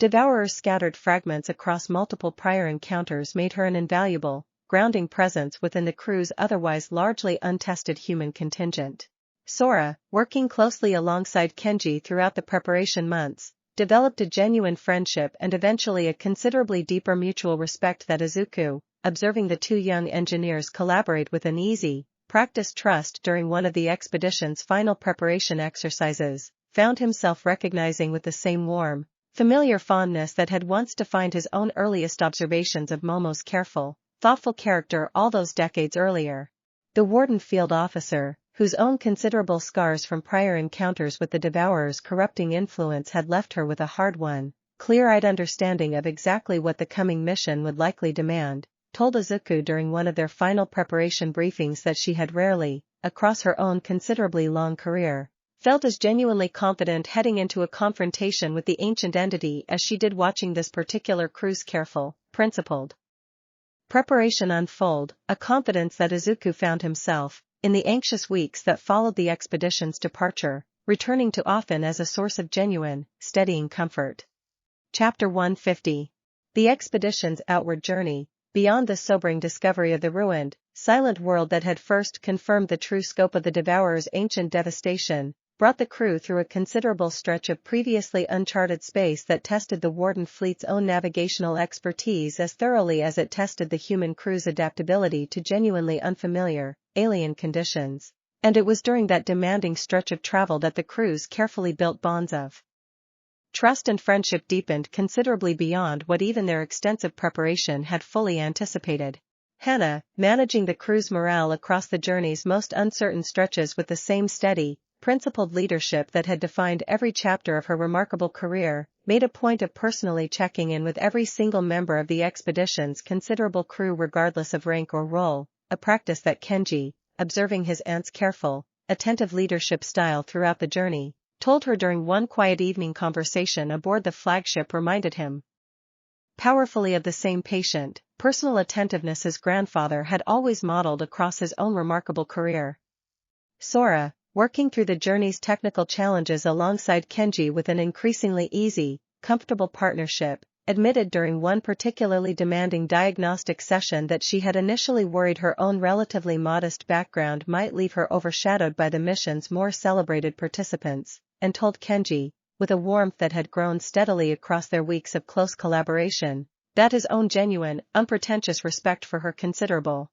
Devourer's scattered fragments across multiple prior encounters made her an invaluable, grounding presence within the crew's otherwise largely untested human contingent. Sora, working closely alongside Kenji throughout the preparation months, developed a genuine friendship and eventually a considerably deeper mutual respect that Izuku, observing the two young engineers collaborate with an easy, practiced trust during one of the expedition's final preparation exercises, found himself recognizing with the same warm, familiar fondness that had once defined his own earliest observations of Momo's careful, thoughtful character all those decades earlier. The warden field officer, whose own considerable scars from prior encounters with the Devourer's corrupting influence had left her with a hard-won, clear-eyed understanding of exactly what the coming mission would likely demand, told Izuku during one of their final preparation briefings that she had rarely, across her own considerably long career, felt as genuinely confident heading into a confrontation with the ancient entity as she did watching this particular crew's careful, principled preparation unfold, a confidence that Izuku found himself, in the anxious weeks that followed the expedition's departure, returning to often as a source of genuine, steadying comfort. Chapter 150. The expedition's outward journey, beyond the sobering discovery of the ruined, silent world that had first confirmed the true scope of the Devourer's ancient devastation, brought the crew through a considerable stretch of previously uncharted space that tested the Warden fleet's own navigational expertise as thoroughly as it tested the human crew's adaptability to genuinely unfamiliar, alien conditions. And it was during that demanding stretch of travel that the crew's carefully built bonds of trust and friendship deepened considerably beyond what even their extensive preparation had fully anticipated. Hana, managing the crew's morale across the journey's most uncertain stretches with the same steady, principled leadership that had defined every chapter of her remarkable career, made a point of personally checking in with every single member of the expedition's considerable crew regardless of rank or role, a practice that Kenji, observing his aunt's careful, attentive leadership style throughout the journey, told her during one quiet evening conversation aboard the flagship reminded him powerfully of the same patient, personal attentiveness his grandfather had always modeled across his own remarkable career. Sora, working through the journey's technical challenges alongside Kenji with an increasingly easy, comfortable partnership, admitted during one particularly demanding diagnostic session that she had initially worried her own relatively modest background might leave her overshadowed by the mission's more celebrated participants, and told Kenji, with a warmth that had grown steadily across their weeks of close collaboration, that his own genuine, unpretentious respect for her considerable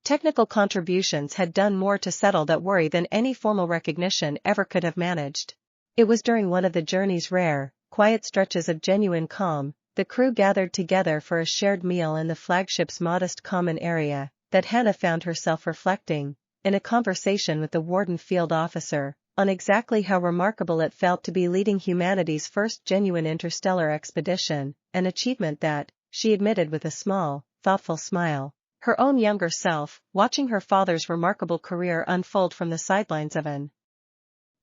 technical contributions had done more to settle that worry than any formal recognition ever could have managed. It was during one of the journey's rare, quiet stretches of genuine calm, the crew gathered together for a shared meal in the flagship's modest common area, that Hana found herself reflecting, in a conversation with the Warden field officer, on exactly how remarkable it felt to be leading humanity's first genuine interstellar expedition, an achievement that, she admitted with a small, thoughtful smile, her own younger self, watching her father's remarkable career unfold from the sidelines of an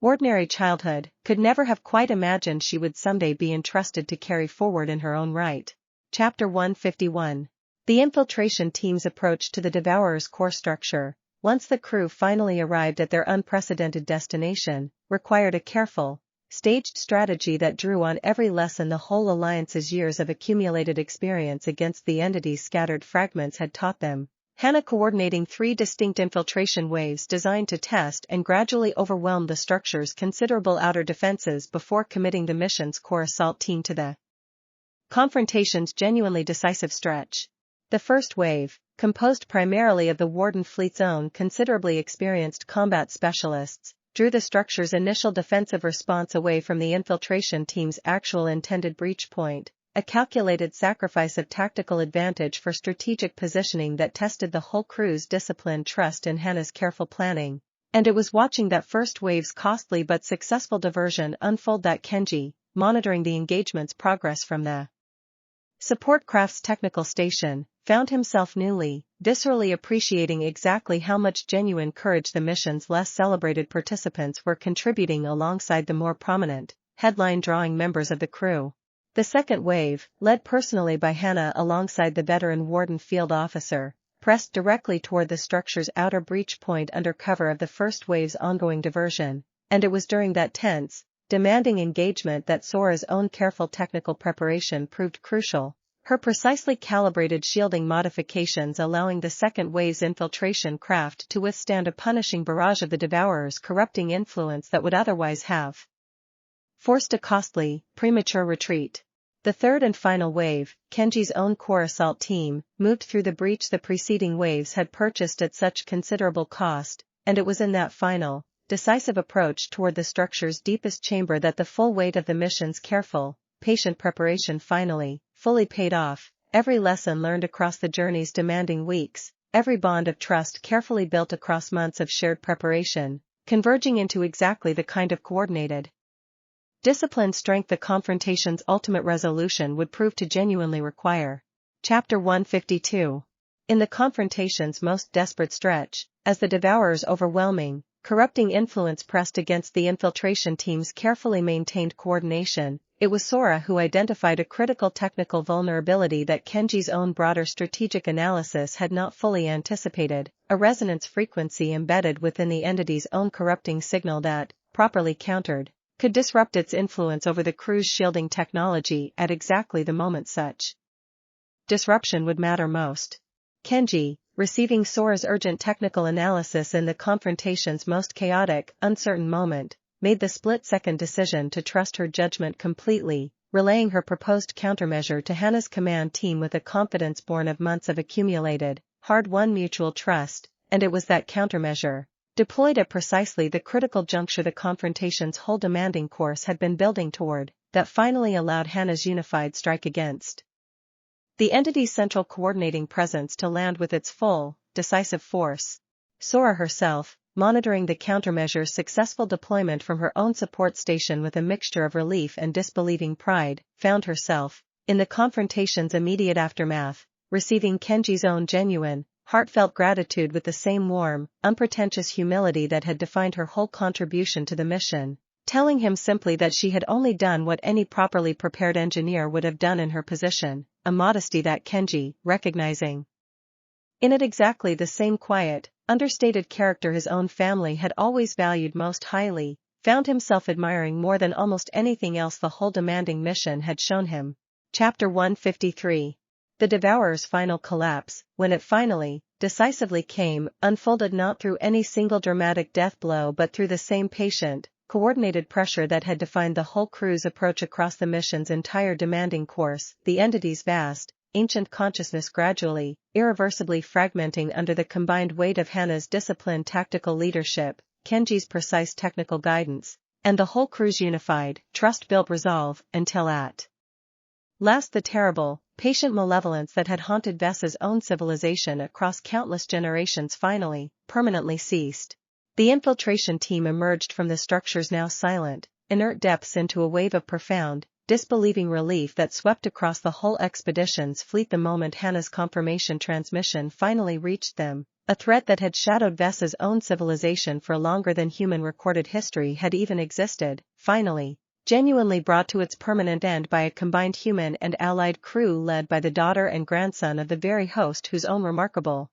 ordinary childhood, could never have quite imagined she would someday be entrusted to carry forward in her own right. Chapter 151. The infiltration team's approach to the Devourer's core structure, once the crew finally arrived at their unprecedented destination, required a careful, staged strategy that drew on every lesson the whole Alliance's years of accumulated experience against the entity's scattered fragments had taught them. Hana coordinating 3 distinct infiltration waves designed to test and gradually overwhelm the structure's considerable outer defenses before committing the mission's core assault team to the confrontation's genuinely decisive stretch. The first wave, composed primarily of the Warden Fleet's own considerably experienced combat specialists, drew the structure's initial defensive response away from the infiltration team's actual intended breach point, a calculated sacrifice of tactical advantage for strategic positioning that tested the whole crew's disciplined trust in Hana's careful planning. And it was watching that first wave's costly but successful diversion unfold that Kenji, monitoring the engagement's progress from the support craft's technical station, found himself newly, viscerally appreciating exactly how much genuine courage the mission's less celebrated participants were contributing alongside the more prominent, headline-drawing members of the crew. The second wave, led personally by Hana alongside the veteran Warden Field Officer, pressed directly toward the structure's outer breach point under cover of the first wave's ongoing diversion, and it was during that tense, demanding engagement that Sora's own careful technical preparation proved crucial, her precisely calibrated shielding modifications allowing the second wave's infiltration craft to withstand a punishing barrage of the Devourer's corrupting influence that would otherwise have forced a costly, premature retreat. The third and final wave, Kenji's own core assault team, moved through the breach the preceding waves had purchased at such considerable cost, and it was in that final, decisive approach toward the structure's deepest chamber that the full weight of the mission's careful, patient preparation finally, fully paid off. Every lesson learned across the journey's demanding weeks, every bond of trust carefully built across months of shared preparation, converging into exactly the kind of coordinated, disciplined strength the confrontation's ultimate resolution would prove to genuinely require. Chapter 152. In the confrontation's most desperate stretch, as the Devourer's overwhelming, corrupting influence pressed against the infiltration team's carefully maintained coordination, it was Sora who identified a critical technical vulnerability that Kenji's own broader strategic analysis had not fully anticipated, a resonance frequency embedded within the entity's own corrupting signal that, properly countered, could disrupt its influence over the crew's shielding technology at exactly the moment such disruption would matter most. Kenji, receiving Sora's urgent technical analysis in the confrontation's most chaotic, uncertain moment, made the split-second decision to trust her judgment completely, relaying her proposed countermeasure to Hana's command team with a confidence born of months of accumulated, hard-won mutual trust, and it was that countermeasure, deployed at precisely the critical juncture the confrontation's whole demanding course had been building toward, that finally allowed Hana's unified strike against the entity's central coordinating presence to land with its full, decisive force. Sora herself, monitoring the countermeasure's successful deployment from her own support station with a mixture of relief and disbelieving pride, found herself, in the confrontation's immediate aftermath, receiving Kenji's own genuine, heartfelt gratitude with the same warm, unpretentious humility that had defined her whole contribution to the mission, telling him simply that she had only done what any properly prepared engineer would have done in her position, a modesty that Kenji, recognizing in it exactly the same quiet, understated character his own family had always valued most highly, found himself admiring more than almost anything else the whole demanding mission had shown him. Chapter 153. The Devourer's final collapse, when it finally, decisively came, unfolded not through any single dramatic death blow but through the same patient, coordinated pressure that had defined the whole crew's approach across the mission's entire demanding course, the entity's vast, ancient consciousness gradually, irreversibly fragmenting under the combined weight of Hana's disciplined tactical leadership, Kenji's precise technical guidance, and the whole crew's unified, trust-built resolve, until at last the terrible, patient malevolence that had haunted Vessa's own civilization across countless generations finally, permanently ceased. The infiltration team emerged from the structure's now silent, inert depths into a wave of profound, disbelieving relief that swept across the whole expedition's fleet the moment Hana's confirmation transmission finally reached them, a threat that had shadowed Vessa's own civilization for longer than human recorded history had even existed, finally, genuinely brought to its permanent end by a combined human and allied crew led by the daughter and grandson of the very host whose own remarkable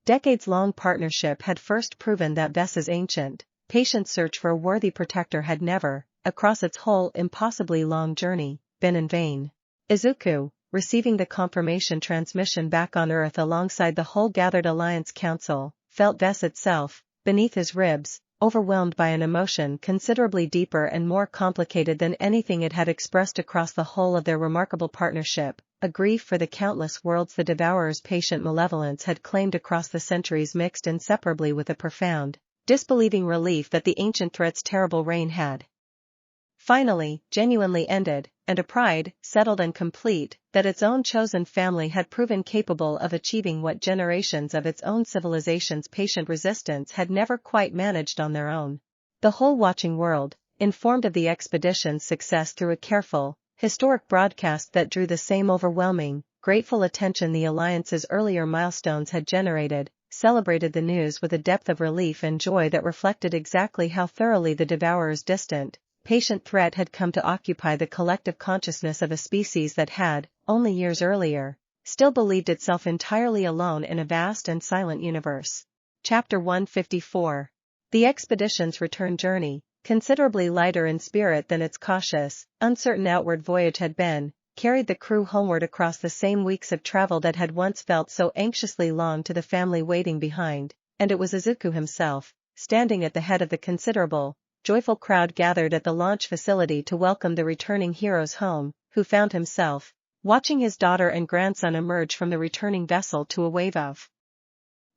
Decades-long partnership had first proven that Vess's ancient, patient search for a worthy protector had never, across its whole impossibly long journey, been in vain. Izuku, receiving the confirmation transmission back on Earth alongside the whole gathered Alliance Council, felt Vess itself, beneath his ribs, overwhelmed by an emotion considerably deeper and more complicated than anything it had expressed across the whole of their remarkable partnership, a grief for the countless worlds the Devourer's patient malevolence had claimed across the centuries mixed inseparably with a profound, disbelieving relief that the ancient threat's terrible reign had finally, genuinely ended, and a pride, settled and complete, that its own chosen family had proven capable of achieving what generations of its own civilization's patient resistance had never quite managed on their own. The whole watching world, informed of the expedition's success through a careful, historic broadcast that drew the same overwhelming, grateful attention the Alliance's earlier milestones had generated, celebrated the news with a depth of relief and joy that reflected exactly how thoroughly the Devourer's distant, patient threat had come to occupy the collective consciousness of a species that had, only years earlier, still believed itself entirely alone in a vast and silent universe. Chapter 154. The expedition's return journey, considerably lighter in spirit than its cautious, uncertain outward voyage had been, carried the crew homeward across the same weeks of travel that had once felt so anxiously long to the family waiting behind, and it was Izuku himself, standing at the head of the considerable, joyful crowd gathered at the launch facility to welcome the returning heroes home, who found himself watching his daughter and grandson emerge from the returning vessel to a wave of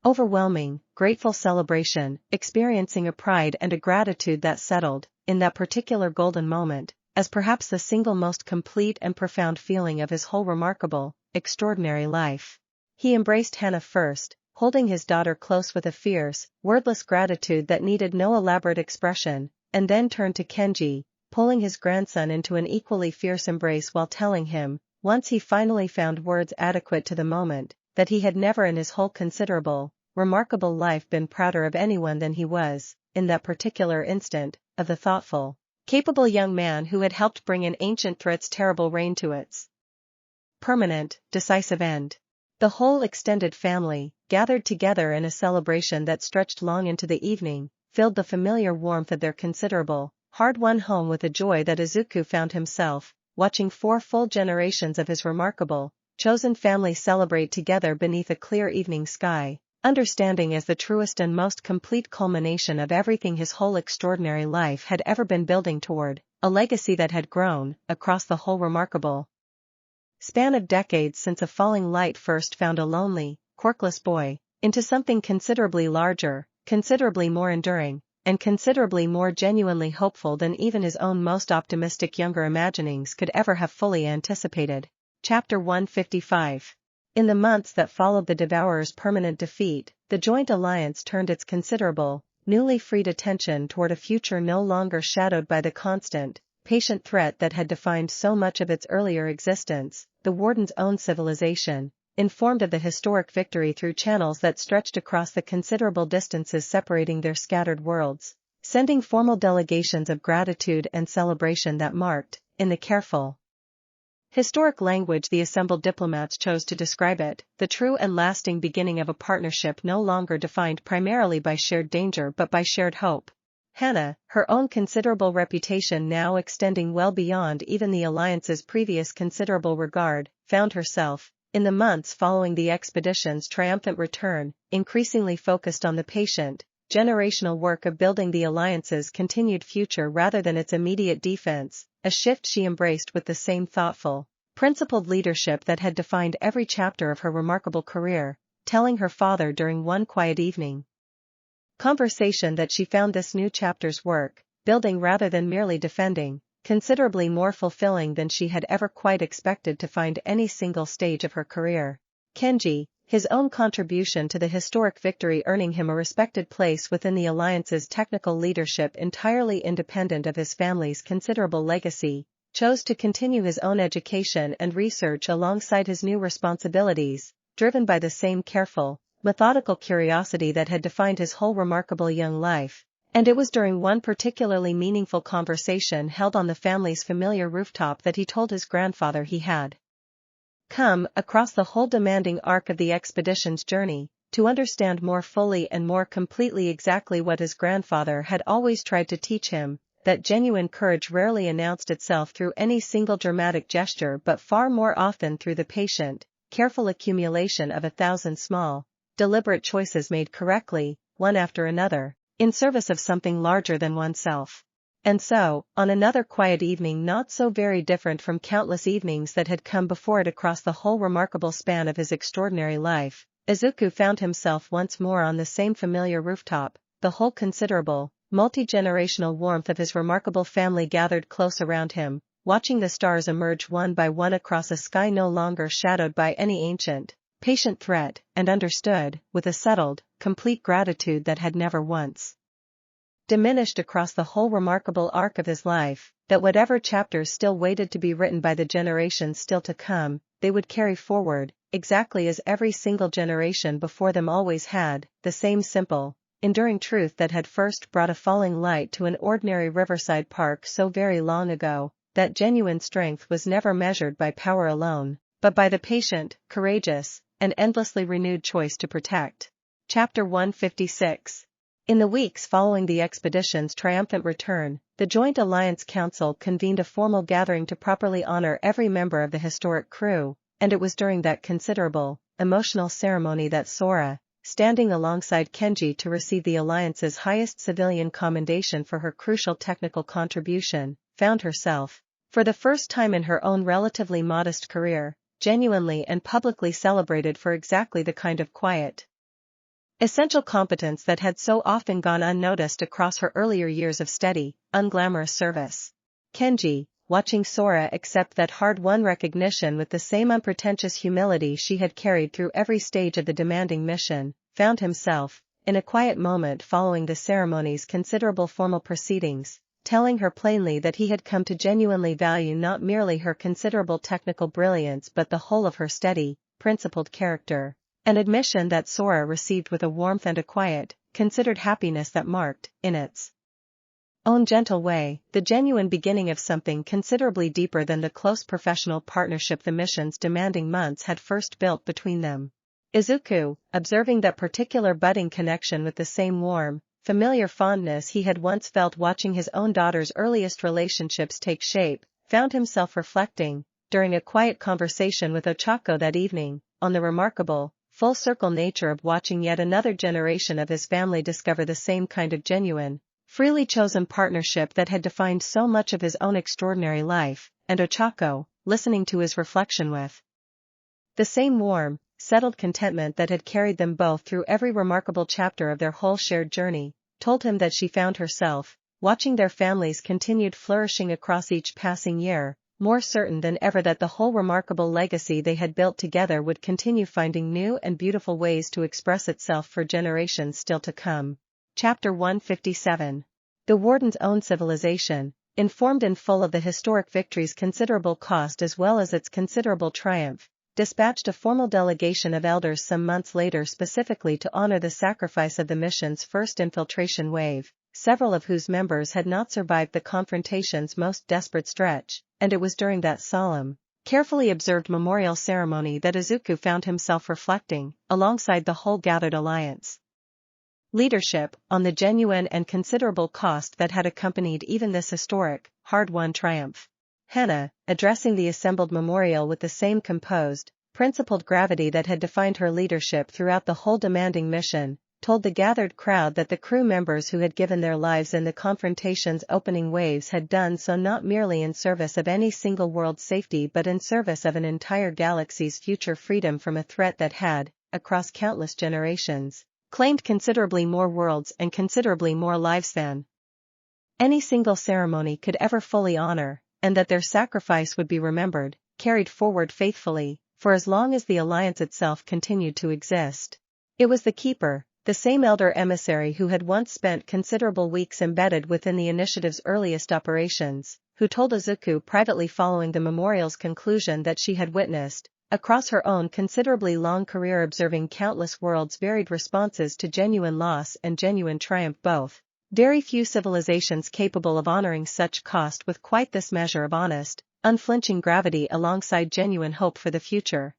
overwhelming, grateful celebration, experiencing a pride and a gratitude that settled, in that particular golden moment, as perhaps the single most complete and profound feeling of his whole remarkable, extraordinary life. He embraced Hana first, holding his daughter close with a fierce, wordless gratitude that needed no elaborate expression, and then turned to Kenji, pulling his grandson into an equally fierce embrace while telling him, once he finally found words adequate to the moment, that he had never in his whole considerable, remarkable life been prouder of anyone than he was, in that particular instant, of the thoughtful, capable young man who had helped bring an ancient threat's terrible reign to its permanent, decisive end. The whole extended family, gathered together in a celebration that stretched long into the evening, filled the familiar warmth of their considerable, hard-won home with a joy that Izuku found himself, watching 4 full generations of his remarkable, chosen family celebrate together beneath a clear evening sky, understanding as the truest and most complete culmination of everything his whole extraordinary life had ever been building toward, a legacy that had grown, across the whole remarkable span of decades since a falling light first found a lonely, quirkless boy, into something considerably larger, considerably more enduring, and considerably more genuinely hopeful than even his own most optimistic younger imaginings could ever have fully anticipated. Chapter 155. In the months that followed the Devourer's permanent defeat, the joint alliance turned its considerable, newly freed attention toward a future no longer shadowed by the constant, patient threat that had defined so much of its earlier existence, the Warden's own civilization, informed of the historic victory through channels that stretched across the considerable distances separating their scattered worlds, sending formal delegations of gratitude and celebration that marked, in the careful, historic language the assembled diplomats chose to describe it, the true and lasting beginning of a partnership no longer defined primarily by shared danger but by shared hope. Hana, her own considerable reputation now extending well beyond even the Alliance's previous considerable regard, found herself, in the months following the expedition's triumphant return, increasingly focused on the patient, generational work of building the Alliance's continued future rather than its immediate defense, a shift she embraced with the same thoughtful, principled leadership that had defined every chapter of her remarkable career, telling her father during one quiet evening conversation that she found this new chapter's work, building rather than merely defending, considerably more fulfilling than she had ever quite expected to find any single stage of her career. Kenji, his own contribution to the historic victory earning him a respected place within the Alliance's technical leadership entirely independent of his family's considerable legacy, chose to continue his own education and research alongside his new responsibilities, driven by the same careful, methodical curiosity that had defined his whole remarkable young life, and it was during one particularly meaningful conversation held on the family's familiar rooftop that he told his grandfather he had come across the whole demanding arc of the expedition's journey, to understand more fully and more completely exactly what his grandfather had always tried to teach him, that genuine courage rarely announced itself through any single dramatic gesture but far more often through the patient, careful accumulation of 1,000 small, deliberate choices made correctly, one after another, in service of something larger than oneself. And so, on another quiet evening not so very different from countless evenings that had come before it across the whole remarkable span of his extraordinary life, Izuku found himself once more on the same familiar rooftop, the whole considerable, multi-generational warmth of his remarkable family gathered close around him, watching the stars emerge one by one across a sky no longer shadowed by any ancient, patient threat, and understood, with a settled, complete gratitude that had never once diminished across the whole remarkable arc of his life, that whatever chapters still waited to be written by the generations still to come, they would carry forward, exactly as every single generation before them always had, the same simple, enduring truth that had first brought a falling light to an ordinary riverside park so very long ago, that genuine strength was never measured by power alone, but by the patient, courageous, and endlessly renewed choice to protect. Chapter 156. In the weeks following the expedition's triumphant return, the Joint Alliance Council convened a formal gathering to properly honor every member of the historic crew, and it was during that considerable, emotional ceremony that Sora, standing alongside Kenji to receive the Alliance's highest civilian commendation for her crucial technical contribution, found herself, for the first time in her own relatively modest career, genuinely and publicly celebrated for exactly the kind of quiet, essential competence that had so often gone unnoticed across her earlier years of steady, unglamorous service. Kenji, watching Sora accept that hard-won recognition with the same unpretentious humility she had carried through every stage of the demanding mission, found himself, in a quiet moment following the ceremony's considerable formal proceedings, telling her plainly that he had come to genuinely value not merely her considerable technical brilliance but the whole of her steady, principled character. An admission that Sora received with a warmth and a quiet, considered happiness that marked, in its own gentle way, the genuine beginning of something considerably deeper than the close professional partnership the mission's demanding months had first built between them. Izuku, observing that particular budding connection with the same warm, familiar fondness he had once felt watching his own daughter's earliest relationships take shape, found himself reflecting, during a quiet conversation with Ochako that evening, on the remarkable, full-circle nature of watching yet another generation of his family discover the same kind of genuine, freely chosen partnership that had defined so much of his own extraordinary life, and Ochako, listening to his reflection with the same warm, settled contentment that had carried them both through every remarkable chapter of their whole shared journey, told him that she found herself, watching their families' continued flourishing across each passing year, more certain than ever that the whole remarkable legacy they had built together would continue finding new and beautiful ways to express itself for generations still to come. Chapter 157. The Warden's own civilization, informed in full of the historic victory's considerable cost as well as its considerable triumph, dispatched a formal delegation of elders some months later specifically to honor the sacrifice of the mission's first infiltration wave, several of whose members had not survived the confrontation's most desperate stretch, and it was during that solemn, carefully observed memorial ceremony that Izuku found himself reflecting, alongside the whole gathered alliance leadership, on the genuine and considerable cost that had accompanied even this historic, hard-won triumph. Hana, addressing the assembled memorial with the same composed, principled gravity that had defined her leadership throughout the whole demanding mission, told the gathered crowd that the crew members who had given their lives in the confrontation's opening waves had done so not merely in service of any single world's safety but in service of an entire galaxy's future freedom from a threat that had, across countless generations, claimed considerably more worlds and considerably more lives than any single ceremony could ever fully honor, and that their sacrifice would be remembered, carried forward faithfully, for as long as the Alliance itself continued to exist. It was the Keeper, the same elder emissary who had once spent considerable weeks embedded within the initiative's earliest operations, who told Izuku privately following the memorial's conclusion that she had witnessed, across her own considerably long career observing countless worlds' varied responses to genuine loss and genuine triumph both. Very few civilizations capable of honoring such cost with quite this measure of honest, unflinching gravity alongside genuine hope for the future.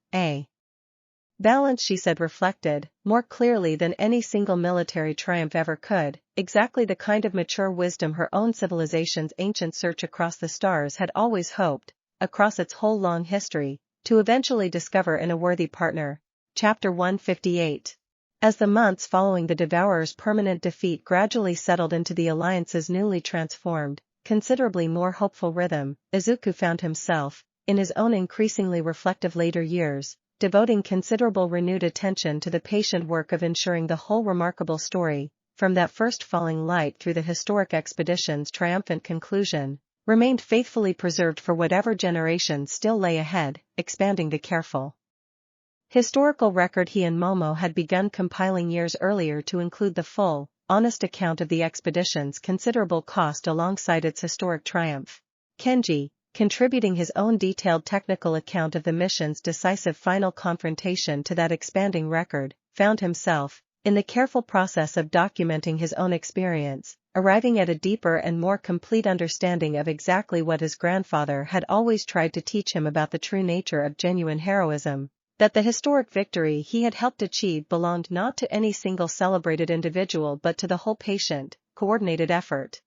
Balance, she said, reflected, more clearly than any single military triumph ever could, exactly the kind of mature wisdom her own civilization's ancient search across the stars had always hoped, across its whole long history, to eventually discover in a worthy partner. Chapter 158. As the months following the Devourer's permanent defeat gradually settled into the Alliance's newly transformed, considerably more hopeful rhythm, Izuku found himself, in his own increasingly reflective later years, devoting considerable renewed attention to the patient work of ensuring the whole remarkable story, from that first falling light through the historic expedition's triumphant conclusion, remained faithfully preserved for whatever generation still lay ahead, expanding the careful historical record he and Momo had begun compiling years earlier to include the full, honest account of the expedition's considerable cost alongside its historic triumph. Kenji, contributing his own detailed technical account of the mission's decisive final confrontation to that expanding record, found himself, in the careful process of documenting his own experience, arriving at a deeper and more complete understanding of exactly what his grandfather had always tried to teach him about the true nature of genuine heroism, that the historic victory he had helped achieve belonged not to any single celebrated individual but to the whole patient, coordinated effort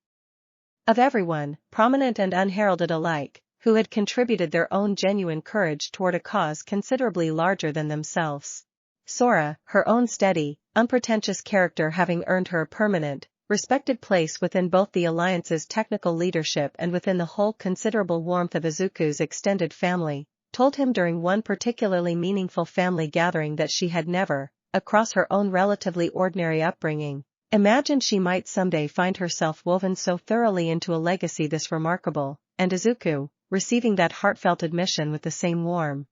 of everyone, prominent and unheralded alike, who had contributed their own genuine courage toward a cause considerably larger than themselves. Sora, her own steady, unpretentious character having earned her a permanent, respected place within both the Alliance's technical leadership and within the whole considerable warmth of Izuku's extended family, told him during one particularly meaningful family gathering that she had never, across her own relatively ordinary upbringing, imagined she might someday find herself woven so thoroughly into a legacy this remarkable, and Izuku, receiving that heartfelt admission with the same warm,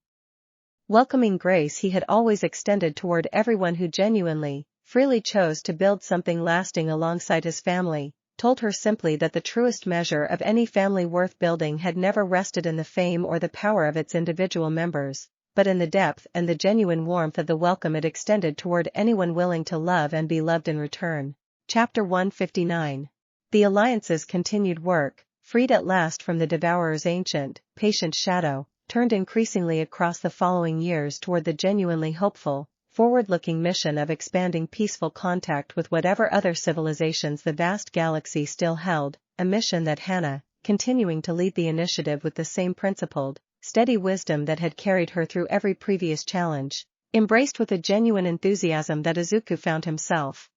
welcoming grace he had always extended toward everyone who genuinely, freely chose to build something lasting alongside his family, told her simply that the truest measure of any family worth building had never rested in the fame or the power of its individual members, but in the depth and the genuine warmth of the welcome it extended toward anyone willing to love and be loved in return. Chapter 159. The Alliance's continued work, freed at last from the Devourer's ancient, patient shadow, turned increasingly across the following years toward the genuinely hopeful, forward-looking mission of expanding peaceful contact with whatever other civilizations the vast galaxy still held, a mission that Hana, continuing to lead the initiative with the same principled, steady wisdom that had carried her through every previous challenge, embraced with a genuine enthusiasm that Izuku found himself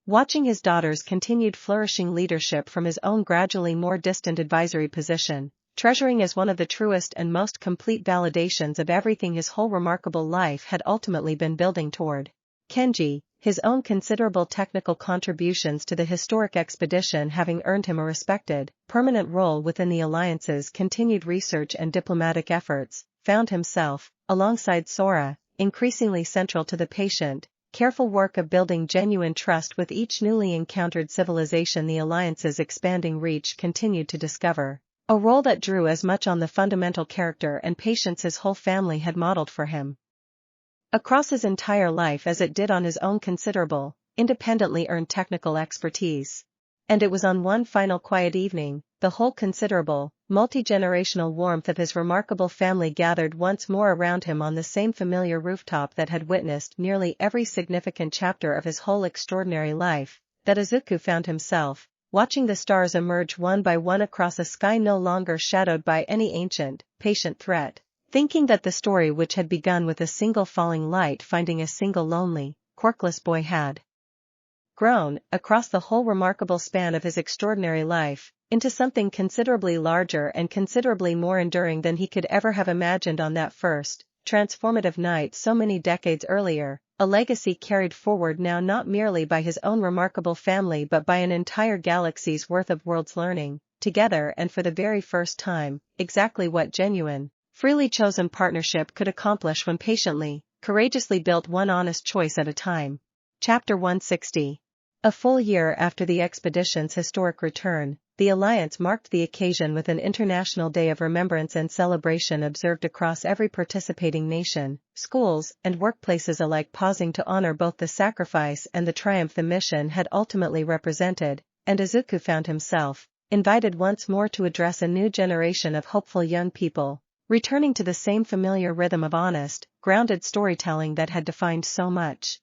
watching his daughter's continued flourishing leadership from his own gradually more distant advisory position, treasuring as one of the truest and most complete validations of everything his whole remarkable life had ultimately been building toward. Kenji, his own considerable technical contributions to the historic expedition having earned him a respected, permanent role within the Alliance's continued research and diplomatic efforts, found himself, alongside Sora, increasingly central to the patient, careful work of building genuine trust with each newly encountered civilization the Alliance's expanding reach continued to discover, a role that drew as much on the fundamental character and patience his whole family had modeled for him across his entire life as it did on his own considerable, independently earned technical expertise. And it was on one final quiet evening, the whole considerable, multi-generational warmth of his remarkable family gathered once more around him on the same familiar rooftop that had witnessed nearly every significant chapter of his whole extraordinary life, that Izuku found himself, watching the stars emerge one by one across a sky no longer shadowed by any ancient, patient threat, thinking that the story which had begun with a single falling light finding a single lonely, quirkless boy had grown, across the whole remarkable span of his extraordinary life, into something considerably larger and considerably more enduring than he could ever have imagined on that first, transformative night so many decades earlier, a legacy carried forward now not merely by his own remarkable family but by an entire galaxy's worth of worlds learning, together and for the very first time, exactly what genuine, freely chosen partnership could accomplish when patiently, courageously built one honest choice at a time. Chapter 160. A full year after the expedition's historic return, the Alliance marked the occasion with an International Day of Remembrance and celebration observed across every participating nation, schools and workplaces alike, pausing to honor both the sacrifice and the triumph the mission had ultimately represented, and Izuku found himself invited once more to address a new generation of hopeful young people, returning to the same familiar rhythm of honest, grounded storytelling that had defined so much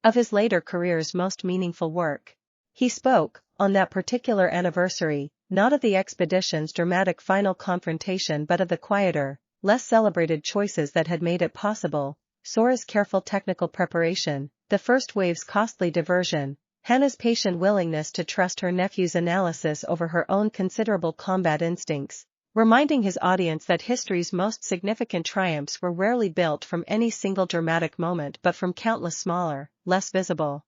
of his later career's most meaningful work. He spoke, on that particular anniversary, not of the expedition's dramatic final confrontation but of the quieter, less celebrated choices that had made it possible: Sora's careful technical preparation, the first wave's costly diversion, Hana's patient willingness to trust her nephew's analysis over her own considerable combat instincts, reminding his audience that history's most significant triumphs were rarely built from any single dramatic moment but from countless smaller, less visible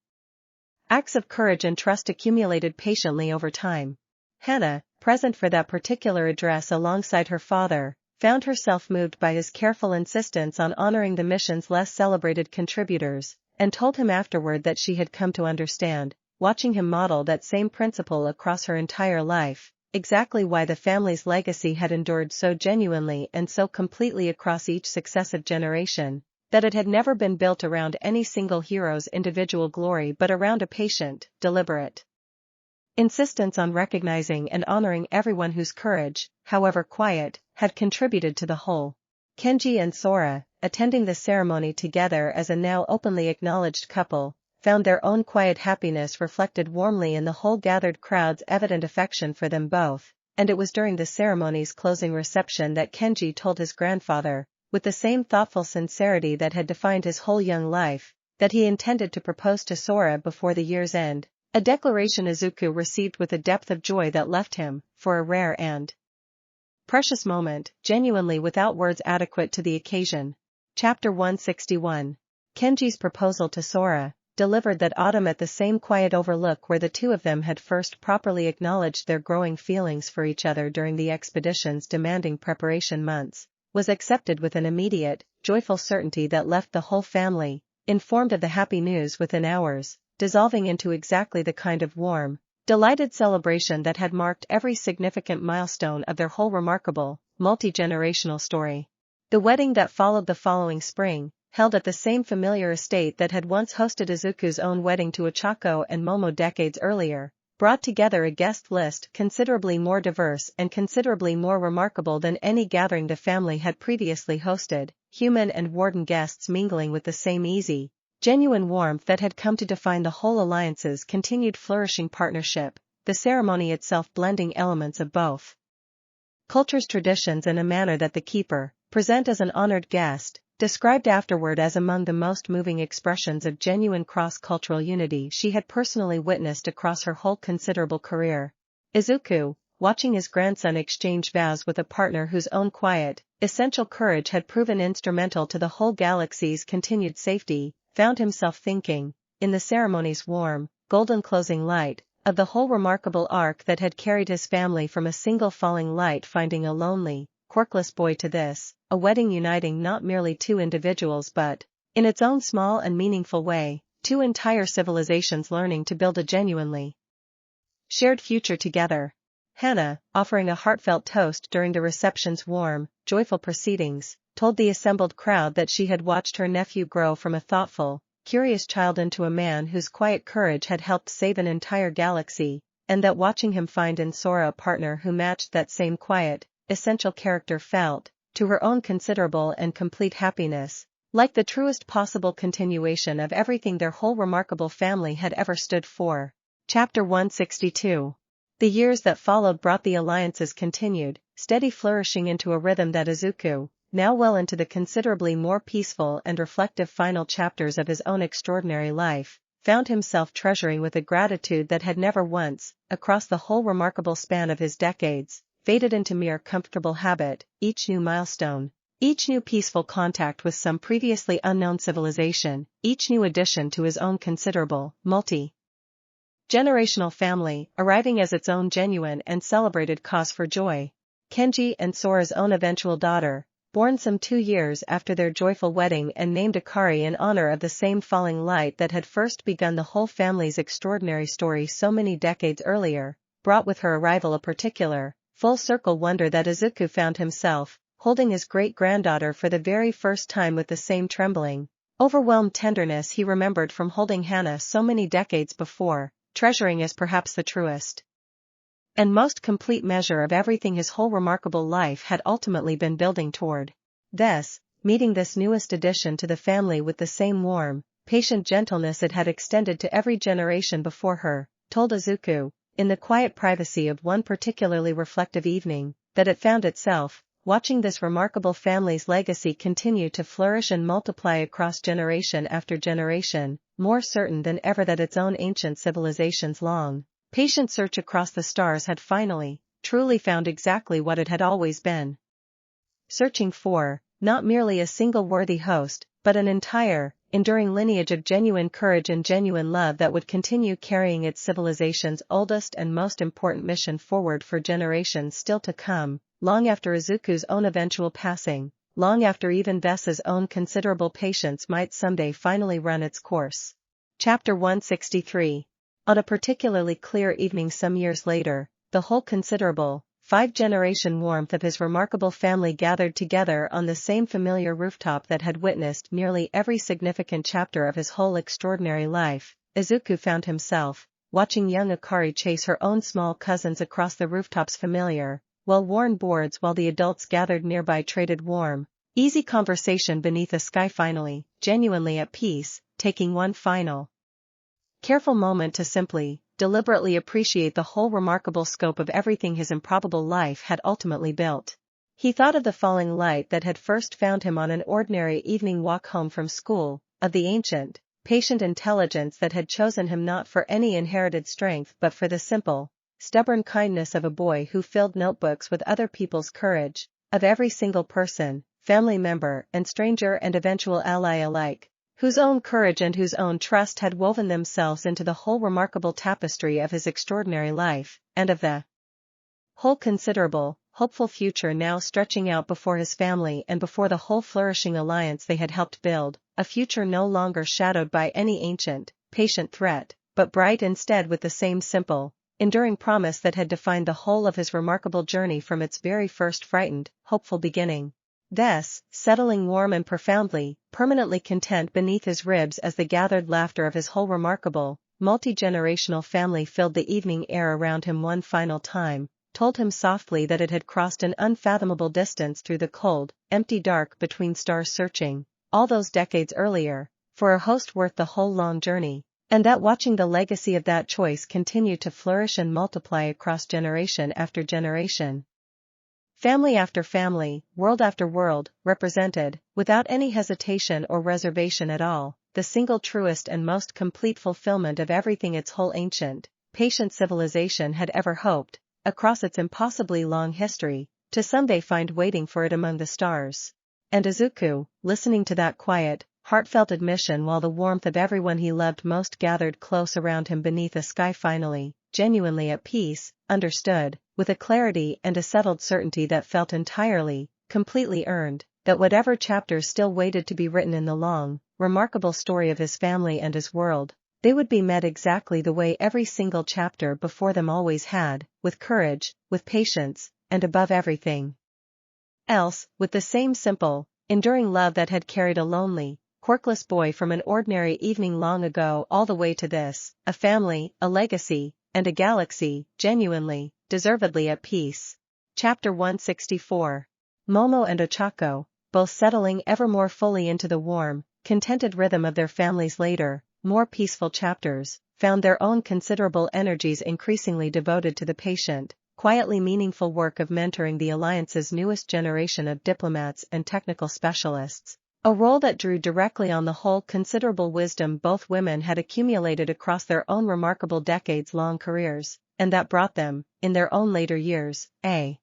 acts of courage and trust accumulated patiently over time. Hana, present for that particular address alongside her father, found herself moved by his careful insistence on honoring the mission's less celebrated contributors, and told him afterward that she had come to understand, watching him model that same principle across her entire life, exactly why the family's legacy had endured so genuinely and so completely across each successive generation, that it had never been built around any single hero's individual glory but around a patient, deliberate insistence on recognizing and honoring everyone whose courage, however quiet, had contributed to the whole. Kenji and Sora, attending the ceremony together as a now openly acknowledged couple, found their own quiet happiness reflected warmly in the whole gathered crowd's evident affection for them both, and it was during the ceremony's closing reception that Kenji told his grandfather, with the same thoughtful sincerity that had defined his whole young life, that he intended to propose to Sora before the year's end, a declaration Izuku received with a depth of joy that left him, for a rare and precious moment, genuinely without words adequate to the occasion. Chapter 161. Kenji's proposal to Sora, delivered that autumn at the same quiet overlook where the two of them had first properly acknowledged their growing feelings for each other during the expedition's demanding preparation months, was accepted with an immediate, joyful certainty that left the whole family, informed of the happy news within hours, dissolving into exactly the kind of warm, delighted celebration that had marked every significant milestone of their whole remarkable, multi-generational story. The wedding that followed the following spring, held at the same familiar estate that had once hosted Izuku's own wedding to Ochako and Momo decades earlier, brought together a guest list considerably more diverse and considerably more remarkable than any gathering the family had previously hosted, human and warden guests mingling with the same easy, genuine warmth that had come to define the whole alliance's continued flourishing partnership, the ceremony itself blending elements of both culture's traditions in a manner that the keeper, present as an honored guest, described afterward as among the most moving expressions of genuine cross-cultural unity she had personally witnessed across her whole considerable career. Izuku, watching his grandson exchange vows with a partner whose own quiet, essential courage had proven instrumental to the whole galaxy's continued safety, found himself thinking, in the ceremony's warm, golden closing light, of the whole remarkable arc that had carried his family from a single falling light finding a lonely, quirkless boy to this, a wedding uniting not merely two individuals but, in its own small and meaningful way, two entire civilizations learning to build a genuinely shared future together. Hana, offering a heartfelt toast during the reception's warm, joyful proceedings, told the assembled crowd that she had watched her nephew grow from a thoughtful, curious child into a man whose quiet courage had helped save an entire galaxy, and that watching him find in Sora a partner who matched that same quiet, essential character felt, to her own considerable and complete happiness, like the truest possible continuation of everything their whole remarkable family had ever stood for. Chapter 162. The years that followed brought the alliance's continued, steady flourishing into a rhythm that Izuku, now well into the considerably more peaceful and reflective final chapters of his own extraordinary life, found himself treasuring with a gratitude that had never once, across the whole remarkable span of his decades, faded into mere comfortable habit. Each new milestone, each new peaceful contact with some previously unknown civilization, each new addition to his own considerable, multi-generational family, arriving as its own genuine and celebrated cause for joy. Kenji and Sora's own eventual daughter, born some 2 years after their joyful wedding and named Akari in honor of the same falling light that had first begun the whole family's extraordinary story so many decades earlier, brought with her arrival a particular, full-circle wonder that Izuku found himself, holding his great-granddaughter for the very first time with the same trembling, overwhelmed tenderness he remembered from holding Hana so many decades before, treasuring as perhaps the truest and most complete measure of everything his whole remarkable life had ultimately been building toward. Thus, meeting this newest addition to the family with the same warm, patient gentleness it had extended to every generation before her, told Izuku, in the quiet privacy of one particularly reflective evening, that it found itself, watching this remarkable family's legacy continue to flourish and multiply across generation after generation, more certain than ever that its own ancient civilization's long, patient search across the stars had finally, truly found exactly what it had always been searching for, not merely a single worthy host, but an entire, enduring lineage of genuine courage and genuine love that would continue carrying its civilization's oldest and most important mission forward for generations still to come, long after Izuku's own eventual passing, long after even Vessa's own considerable patience might someday finally run its course. Chapter 163. On a particularly clear evening some years later, the whole considerable, 5-generation warmth of his remarkable family gathered together on the same familiar rooftop that had witnessed nearly every significant chapter of his whole extraordinary life. Izuku found himself, watching young Akari chase her own small cousins across the rooftops familiar, well-worn boards while the adults gathered nearby traded warm, easy conversation beneath a sky finally, genuinely at peace, taking one final, careful moment to simply, deliberately appreciate the whole remarkable scope of everything his improbable life had ultimately built. He thought of the falling light that had first found him on an ordinary evening walk home from school, of the ancient, patient intelligence that had chosen him not for any inherited strength but for the simple, stubborn kindness of a boy who filled notebooks with other people's courage, of every single person, family member and stranger and eventual ally alike, whose own courage and whose own trust had woven themselves into the whole remarkable tapestry of his extraordinary life, and of the whole considerable, hopeful future now stretching out before his family and before the whole flourishing alliance they had helped build, a future no longer shadowed by any ancient, patient threat, but bright instead with the same simple, enduring promise that had defined the whole of his remarkable journey from its very first frightened, hopeful beginning. Thus, settling warm and profoundly, permanently content beneath his ribs as the gathered laughter of his whole remarkable, multi-generational family filled the evening air around him one final time, told him softly that it had crossed an unfathomable distance through the cold, empty dark between stars searching, all those decades earlier, for a host worth the whole long journey, and that watching the legacy of that choice continue to flourish and multiply across generation after generation. Family after family, world after world, represented, without any hesitation or reservation at all, the single truest and most complete fulfillment of everything its whole ancient, patient civilization had ever hoped, across its impossibly long history, to someday find waiting for it among the stars. And Izuku, listening to that quiet, heartfelt admission while the warmth of everyone he loved most gathered close around him beneath a sky finally, genuinely at peace, understood, with a clarity and a settled certainty that felt entirely, completely earned, that whatever chapters still waited to be written in the long, remarkable story of his family and his world, they would be met exactly the way every single chapter before them always had, with courage, with patience, and above everything else, with the same simple, enduring love that had carried a lonely, quirkless boy from an ordinary evening long ago all the way to this, a family, a legacy, and a galaxy, genuinely, deservedly at peace. Chapter 164. Momo and Ochako, both settling ever more fully into the warm, contented rhythm of their families' later, more peaceful chapters, found their own considerable energies increasingly devoted to the patient, quietly meaningful work of mentoring the Alliance's newest generation of diplomats and technical specialists, a role that drew directly on the whole considerable wisdom both women had accumulated across their own remarkable decades-long careers, and that brought them, in their own later years, a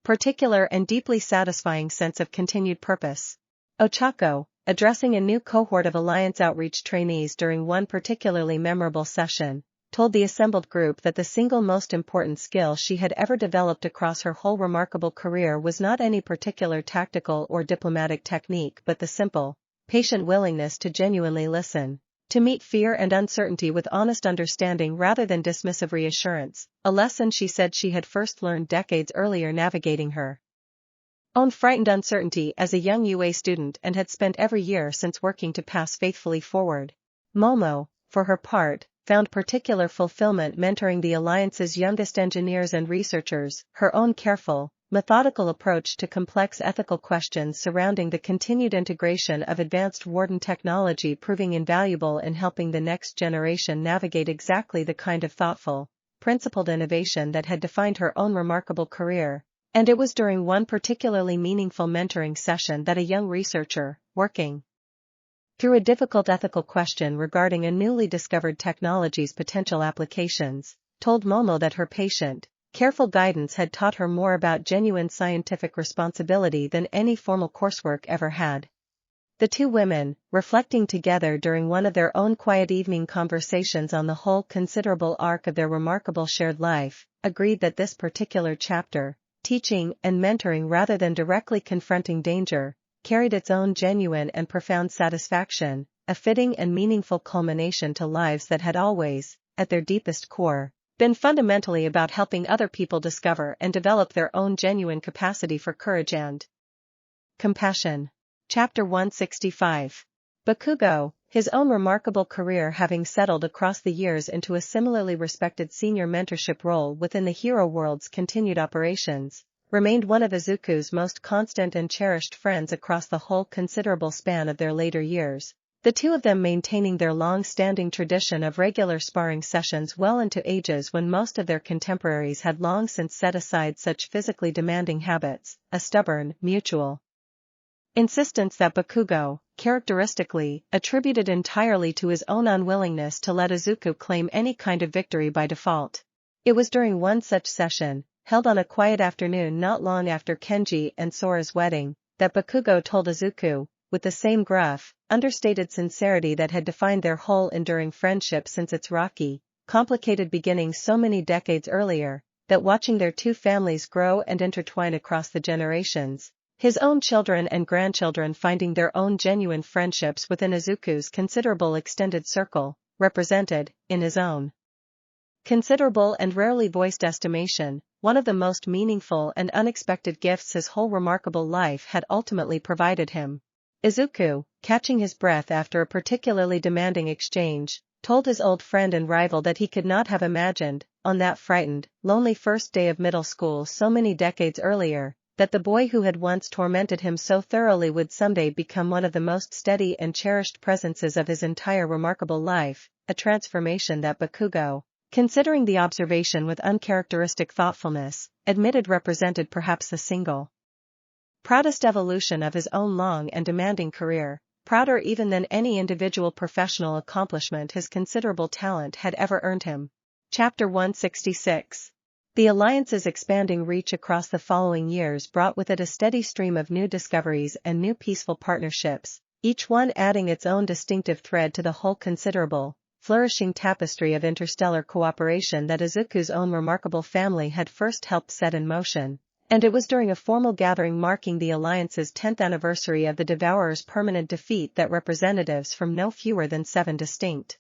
particular and deeply satisfying sense of continued purpose. Ochako, addressing a new cohort of Alliance outreach trainees during one particularly memorable session, told the assembled group that the single most important skill she had ever developed across her whole remarkable career was not any particular tactical or diplomatic technique but the simple, patient willingness to genuinely listen, to meet fear and uncertainty with honest understanding rather than dismissive reassurance, a lesson she said she had first learned decades earlier navigating her own frightened uncertainty as a young UA student and had spent every year since working to pass faithfully forward. Momo, for her part, found particular fulfillment mentoring the Alliance's youngest engineers and researchers, her own careful, methodical approach to complex ethical questions surrounding the continued integration of advanced warden technology proving invaluable in helping the next generation navigate exactly the kind of thoughtful, principled innovation that had defined her own remarkable career. And it was during one particularly meaningful mentoring session that a young researcher, working through a difficult ethical question regarding a newly discovered technology's potential applications, told Momo that her patient, careful guidance had taught her more about genuine scientific responsibility than any formal coursework ever had. The two women, reflecting together during one of their own quiet evening conversations on the whole considerable arc of their remarkable shared life, agreed that this particular chapter, teaching and mentoring rather than directly confronting danger, carried its own genuine and profound satisfaction, a fitting and meaningful culmination to lives that had always, at their deepest core, been fundamentally about helping other people discover and develop their own genuine capacity for courage and compassion. Chapter 165. Bakugo, his own remarkable career having settled across the years into a similarly respected senior mentorship role within the hero world's continued operations, remained one of Izuku's most constant and cherished friends across the whole considerable span of their later years, the two of them maintaining their long-standing tradition of regular sparring sessions well into ages when most of their contemporaries had long since set aside such physically demanding habits, a stubborn, mutual insistence that Bakugo, characteristically, attributed entirely to his own unwillingness to let Izuku claim any kind of victory by default. It was during one such session, held on a quiet afternoon not long after Kenji and Sora's wedding, that Bakugo told Izuku, with the same gruff, understated sincerity that had defined their whole enduring friendship since its rocky, complicated beginning so many decades earlier, that watching their two families grow and intertwine across the generations, his own children and grandchildren finding their own genuine friendships within Izuku's considerable extended circle, represented, in his own considerable and rarely voiced estimation, one of the most meaningful and unexpected gifts his whole remarkable life had ultimately provided him. Izuku, catching his breath after a particularly demanding exchange, told his old friend and rival that he could not have imagined, on that frightened, lonely first day of middle school so many decades earlier, that the boy who had once tormented him so thoroughly would someday become one of the most steady and cherished presences of his entire remarkable life, a transformation that Bakugo, considering the observation with uncharacteristic thoughtfulness, admitted represented perhaps the single proudest evolution of his own long and demanding career, prouder even than any individual professional accomplishment his considerable talent had ever earned him. Chapter 166. The Alliance's expanding reach across the following years brought with it a steady stream of new discoveries and new peaceful partnerships, each one adding its own distinctive thread to the whole considerable, flourishing tapestry of interstellar cooperation that Izuku's own remarkable family had first helped set in motion. And it was during a formal gathering marking the Alliance's 10th anniversary of the Devourer's permanent defeat that representatives from no fewer than 7 distinct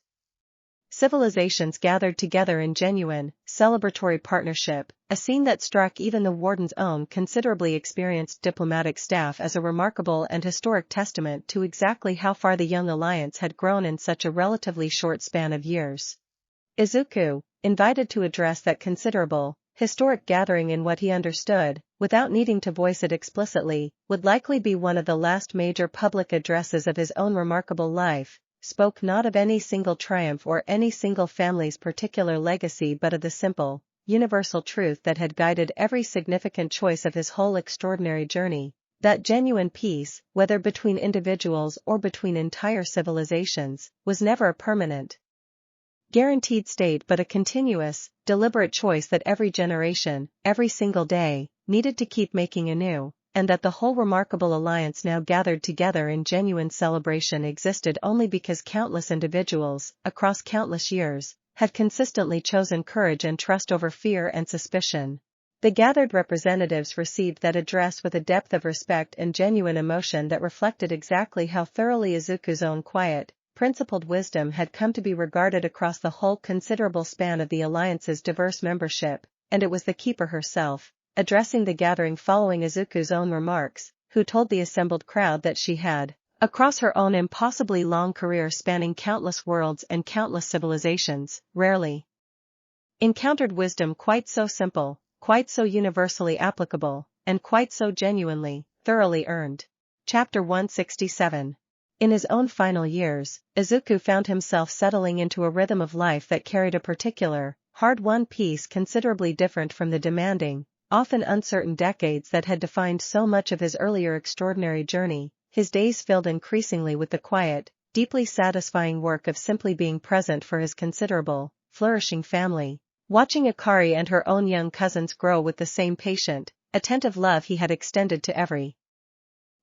civilizations gathered together in genuine, celebratory partnership, a scene that struck even the Warden's own considerably experienced diplomatic staff as a remarkable and historic testament to exactly how far the young alliance had grown in such a relatively short span of years. Izuku, invited to address that considerable, historic gathering in what he understood, without needing to voice it explicitly, would likely be one of the last major public addresses of his own remarkable life, spoke not of any single triumph or any single family's particular legacy but of the simple, universal truth that had guided every significant choice of his whole extraordinary journey, that genuine peace, whether between individuals or between entire civilizations, was never a permanent, guaranteed state but a continuous, deliberate choice that every generation, every single day, needed to keep making anew, and that the whole remarkable alliance now gathered together in genuine celebration existed only because countless individuals, across countless years, had consistently chosen courage and trust over fear and suspicion. The gathered representatives received that address with a depth of respect and genuine emotion that reflected exactly how thoroughly Izuku's own quiet, principled wisdom had come to be regarded across the whole considerable span of the Alliance's diverse membership, and it was the keeper herself, addressing the gathering following Izuku's own remarks, who told the assembled crowd that she had, Across her own impossibly long career spanning countless worlds and countless civilizations, rarely encountered wisdom quite so simple, quite so universally applicable, and quite so genuinely, thoroughly earned. Chapter 167. In his own final years, Izuku found himself settling into a rhythm of life that carried a particular, hard-won peace considerably different from the demanding, often uncertain decades that had defined so much of his earlier extraordinary journey. His days filled increasingly with the quiet, deeply satisfying work of simply being present for his considerable, flourishing family, watching Akari and her own young cousins grow with the same patient, attentive love he had extended to every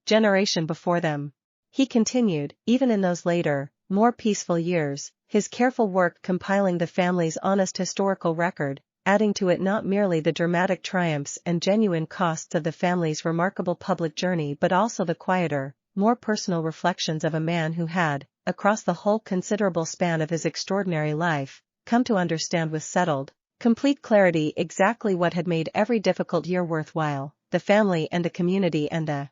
generation before them. He continued, even in those later, more peaceful years, his careful work compiling the family's honest historical record, adding to it not merely the dramatic triumphs and genuine costs of the family's remarkable public journey but also the quieter, more personal reflections of a man who had, across the whole considerable span of his extraordinary life, come to understand with settled, complete clarity exactly what had made every difficult year worthwhile, the family and the community and the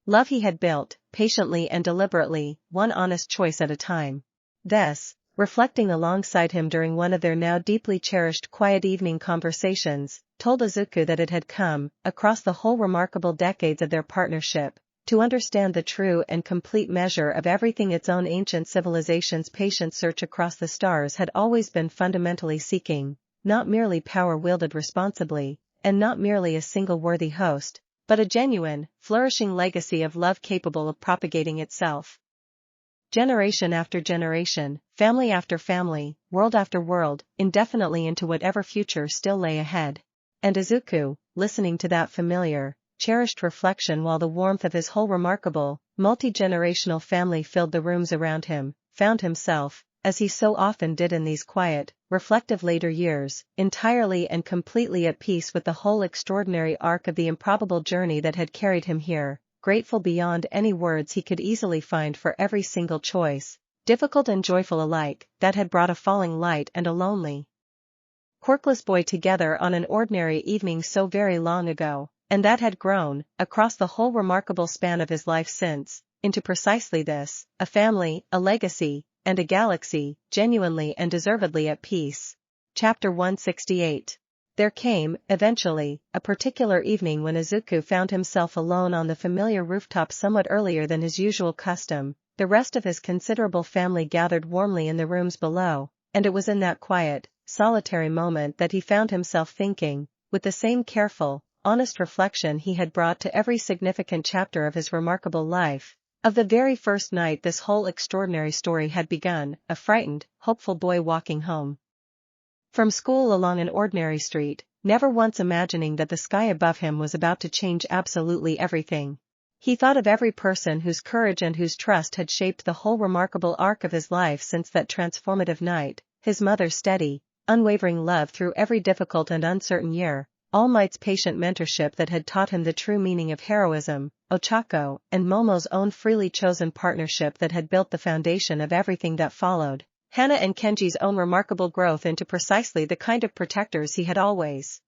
love he had built, patiently and deliberately, one honest choice at a time. This, reflecting alongside him during one of their now deeply cherished quiet evening conversations, told Izuku that it had come, across the whole remarkable decades of their partnership, to understand the true and complete measure of everything its own ancient civilization's patient search across the stars had always been fundamentally seeking, not merely power wielded responsibly, and not merely a single worthy host, but a genuine, flourishing legacy of love capable of propagating itself. Generation after generation, family after family, world after world, indefinitely into whatever future still lay ahead. And Izuku, listening to that familiar, cherished reflection while the warmth of his whole remarkable, multi-generational family filled the rooms around him, found himself, as he so often did in these quiet, reflective later years, entirely and completely at peace with the whole extraordinary arc of the improbable journey that had carried him here, grateful beyond any words he could easily find for every single choice, difficult and joyful alike, that had brought a falling light and a lonely, quirkless boy together on an ordinary evening so very long ago, and that had grown, across the whole remarkable span of his life since, into precisely this, a family, a legacy, and a galaxy, genuinely and deservedly at peace. Chapter 168. There came, eventually, a particular evening when Izuku found himself alone on the familiar rooftop somewhat earlier than his usual custom, the rest of his considerable family gathered warmly in the rooms below, and it was in that quiet, solitary moment that he found himself thinking, with the same careful, honest reflection he had brought to every significant chapter of his remarkable life, of the very first night this whole extraordinary story had begun, a frightened, hopeful boy walking home from school along an ordinary street, never once imagining that the sky above him was about to change absolutely everything. He thought of every person whose courage and whose trust had shaped the whole remarkable arc of his life since that transformative night, his mother's steady, unwavering love through every difficult and uncertain year, All Might's patient mentorship that had taught him the true meaning of heroism, Ochako, and Momo's own freely chosen partnership that had built the foundation of everything that followed, Hana and Kenji's own remarkable growth into precisely the kind of protectors he had always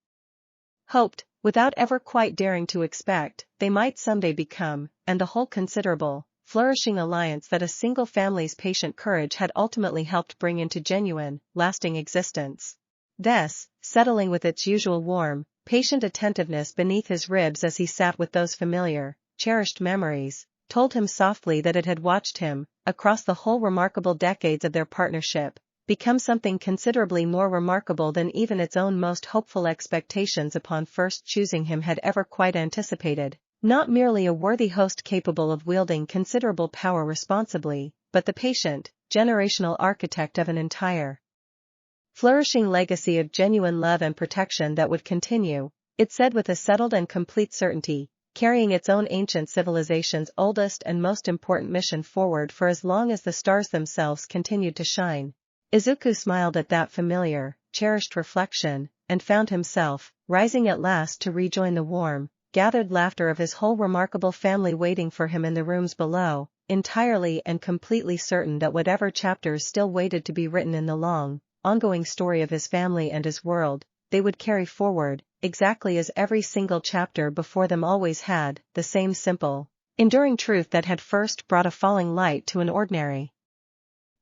hoped, without ever quite daring to expect, they might someday become, and the whole considerable, flourishing alliance that a single family's patient courage had ultimately helped bring into genuine, lasting existence. This, settling with its usual warm, patient attentiveness beneath his ribs as he sat with those familiar, cherished memories, told him softly that it had watched him, across the whole remarkable decades of their partnership, become something considerably more remarkable than even its own most hopeful expectations upon first choosing him had ever quite anticipated. Not merely a worthy host capable of wielding considerable power responsibly, but the patient, generational architect of an entire, flourishing legacy of genuine love and protection that would continue, it said with a settled and complete certainty, carrying its own ancient civilization's oldest and most important mission forward for as long as the stars themselves continued to shine. Izuku smiled at that familiar, cherished reflection, and found himself, rising at last to rejoin the warm, gathered laughter of his whole remarkable family waiting for him in the rooms below, entirely and completely certain that whatever chapters still waited to be written in the long, ongoing story of his family and his world, they would carry forward, exactly as every single chapter before them always had, the same simple, enduring truth that had first brought a falling light to an ordinary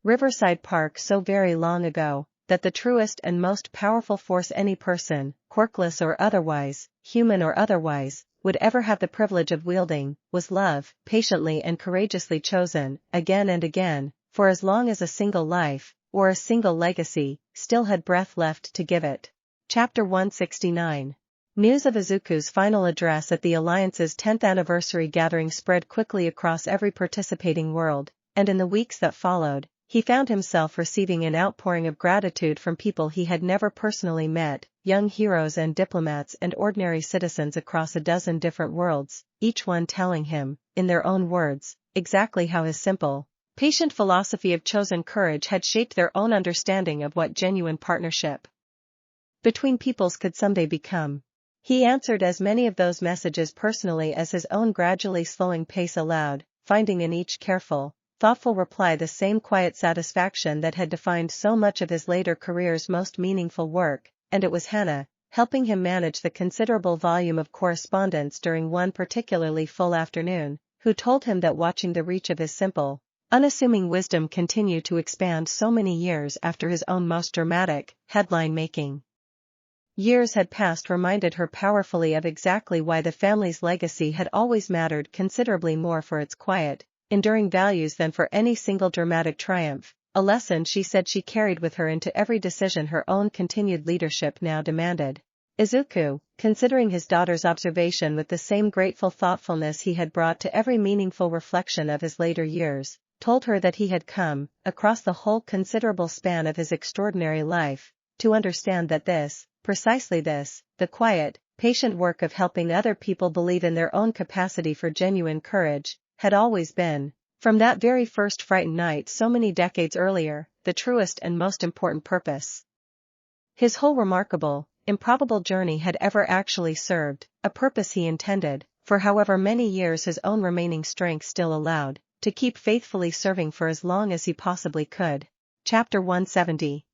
riverside park so very long ago, that the truest and most powerful force any person, quirkless or otherwise, human or otherwise, would ever have the privilege of wielding, was love, patiently and courageously chosen, again and again, for as long as a single life, or a single legacy, still had breath left to give it. Chapter 169. News of Izuku's final address at the Alliance's 10th anniversary gathering spread quickly across every participating world, and in the weeks that followed, he found himself receiving an outpouring of gratitude from people he had never personally met, young heroes and diplomats and ordinary citizens across a dozen different worlds, each one telling him, in their own words, exactly how his simple, patient philosophy of chosen courage had shaped their own understanding of what genuine partnership between peoples could someday become. He answered as many of those messages personally as his own gradually slowing pace allowed, finding in each careful, thoughtful reply the same quiet satisfaction that had defined so much of his later career's most meaningful work, and it was Hannah, helping him manage the considerable volume of correspondence during one particularly full afternoon, who told him that watching the reach of his simple, unassuming wisdom continue to expand so many years after his own most dramatic, headline-making years had passed reminded her powerfully of exactly why the family's legacy had always mattered considerably more for its quiet, enduring values than for any single dramatic triumph, a lesson she said she carried with her into every decision her own continued leadership now demanded. Izuku, considering his daughter's observation with the same grateful thoughtfulness he had brought to every meaningful reflection of his later years, told her that he had come, across the whole considerable span of his extraordinary life, to understand that this, precisely this, the quiet, patient work of helping other people believe in their own capacity for genuine courage, had always been, from that very first frightened night so many decades earlier, the truest and most important purpose his whole remarkable, improbable journey had ever actually served, a purpose he intended, for however many years his own remaining strength still allowed, to keep faithfully serving for as long as he possibly could. Chapter 170.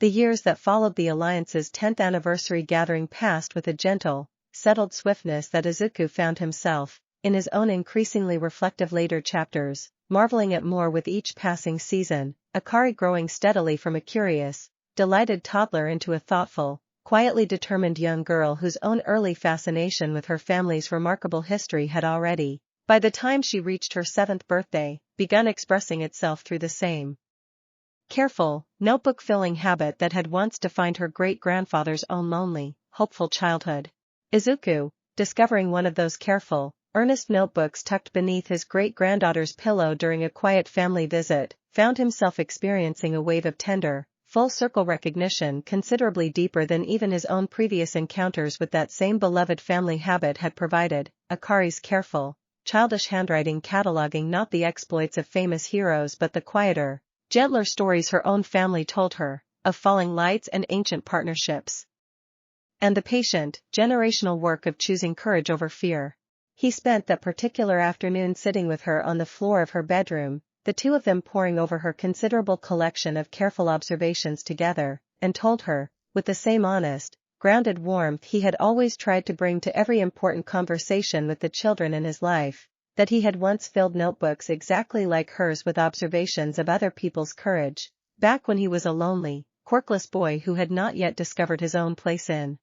The years that followed the Alliance's 10th anniversary gathering passed with a gentle, settled swiftness that Izuku found himself, in his own increasingly reflective later chapters, marveling at more with each passing season, Akari growing steadily from a curious, delighted toddler into a thoughtful, quietly determined young girl whose own early fascination with her family's remarkable history had already, by the time she reached her 7th birthday, begun expressing itself through the same careful, notebook-filling habit that had once defined her great-grandfather's own lonely, hopeful childhood. Izuku, discovering one of those careful, earnest notebooks tucked beneath his great-granddaughter's pillow during a quiet family visit, found himself experiencing a wave of tender, full-circle recognition considerably deeper than even his own previous encounters with that same beloved family habit had provided. Akari's careful, childish handwriting cataloging not the exploits of famous heroes but the quieter, gentler stories her own family told her, of falling lights and ancient partnerships, and the patient, generational work of choosing courage over fear. He spent that particular afternoon sitting with her on the floor of her bedroom, the two of them poring over her considerable collection of careful observations together, and told her, with the same honest, grounded warmth he had always tried to bring to every important conversation with the children in his life, that he had once filled notebooks exactly like hers with observations of other people's courage, back when he was a lonely, quirkless boy who had not yet discovered his own place in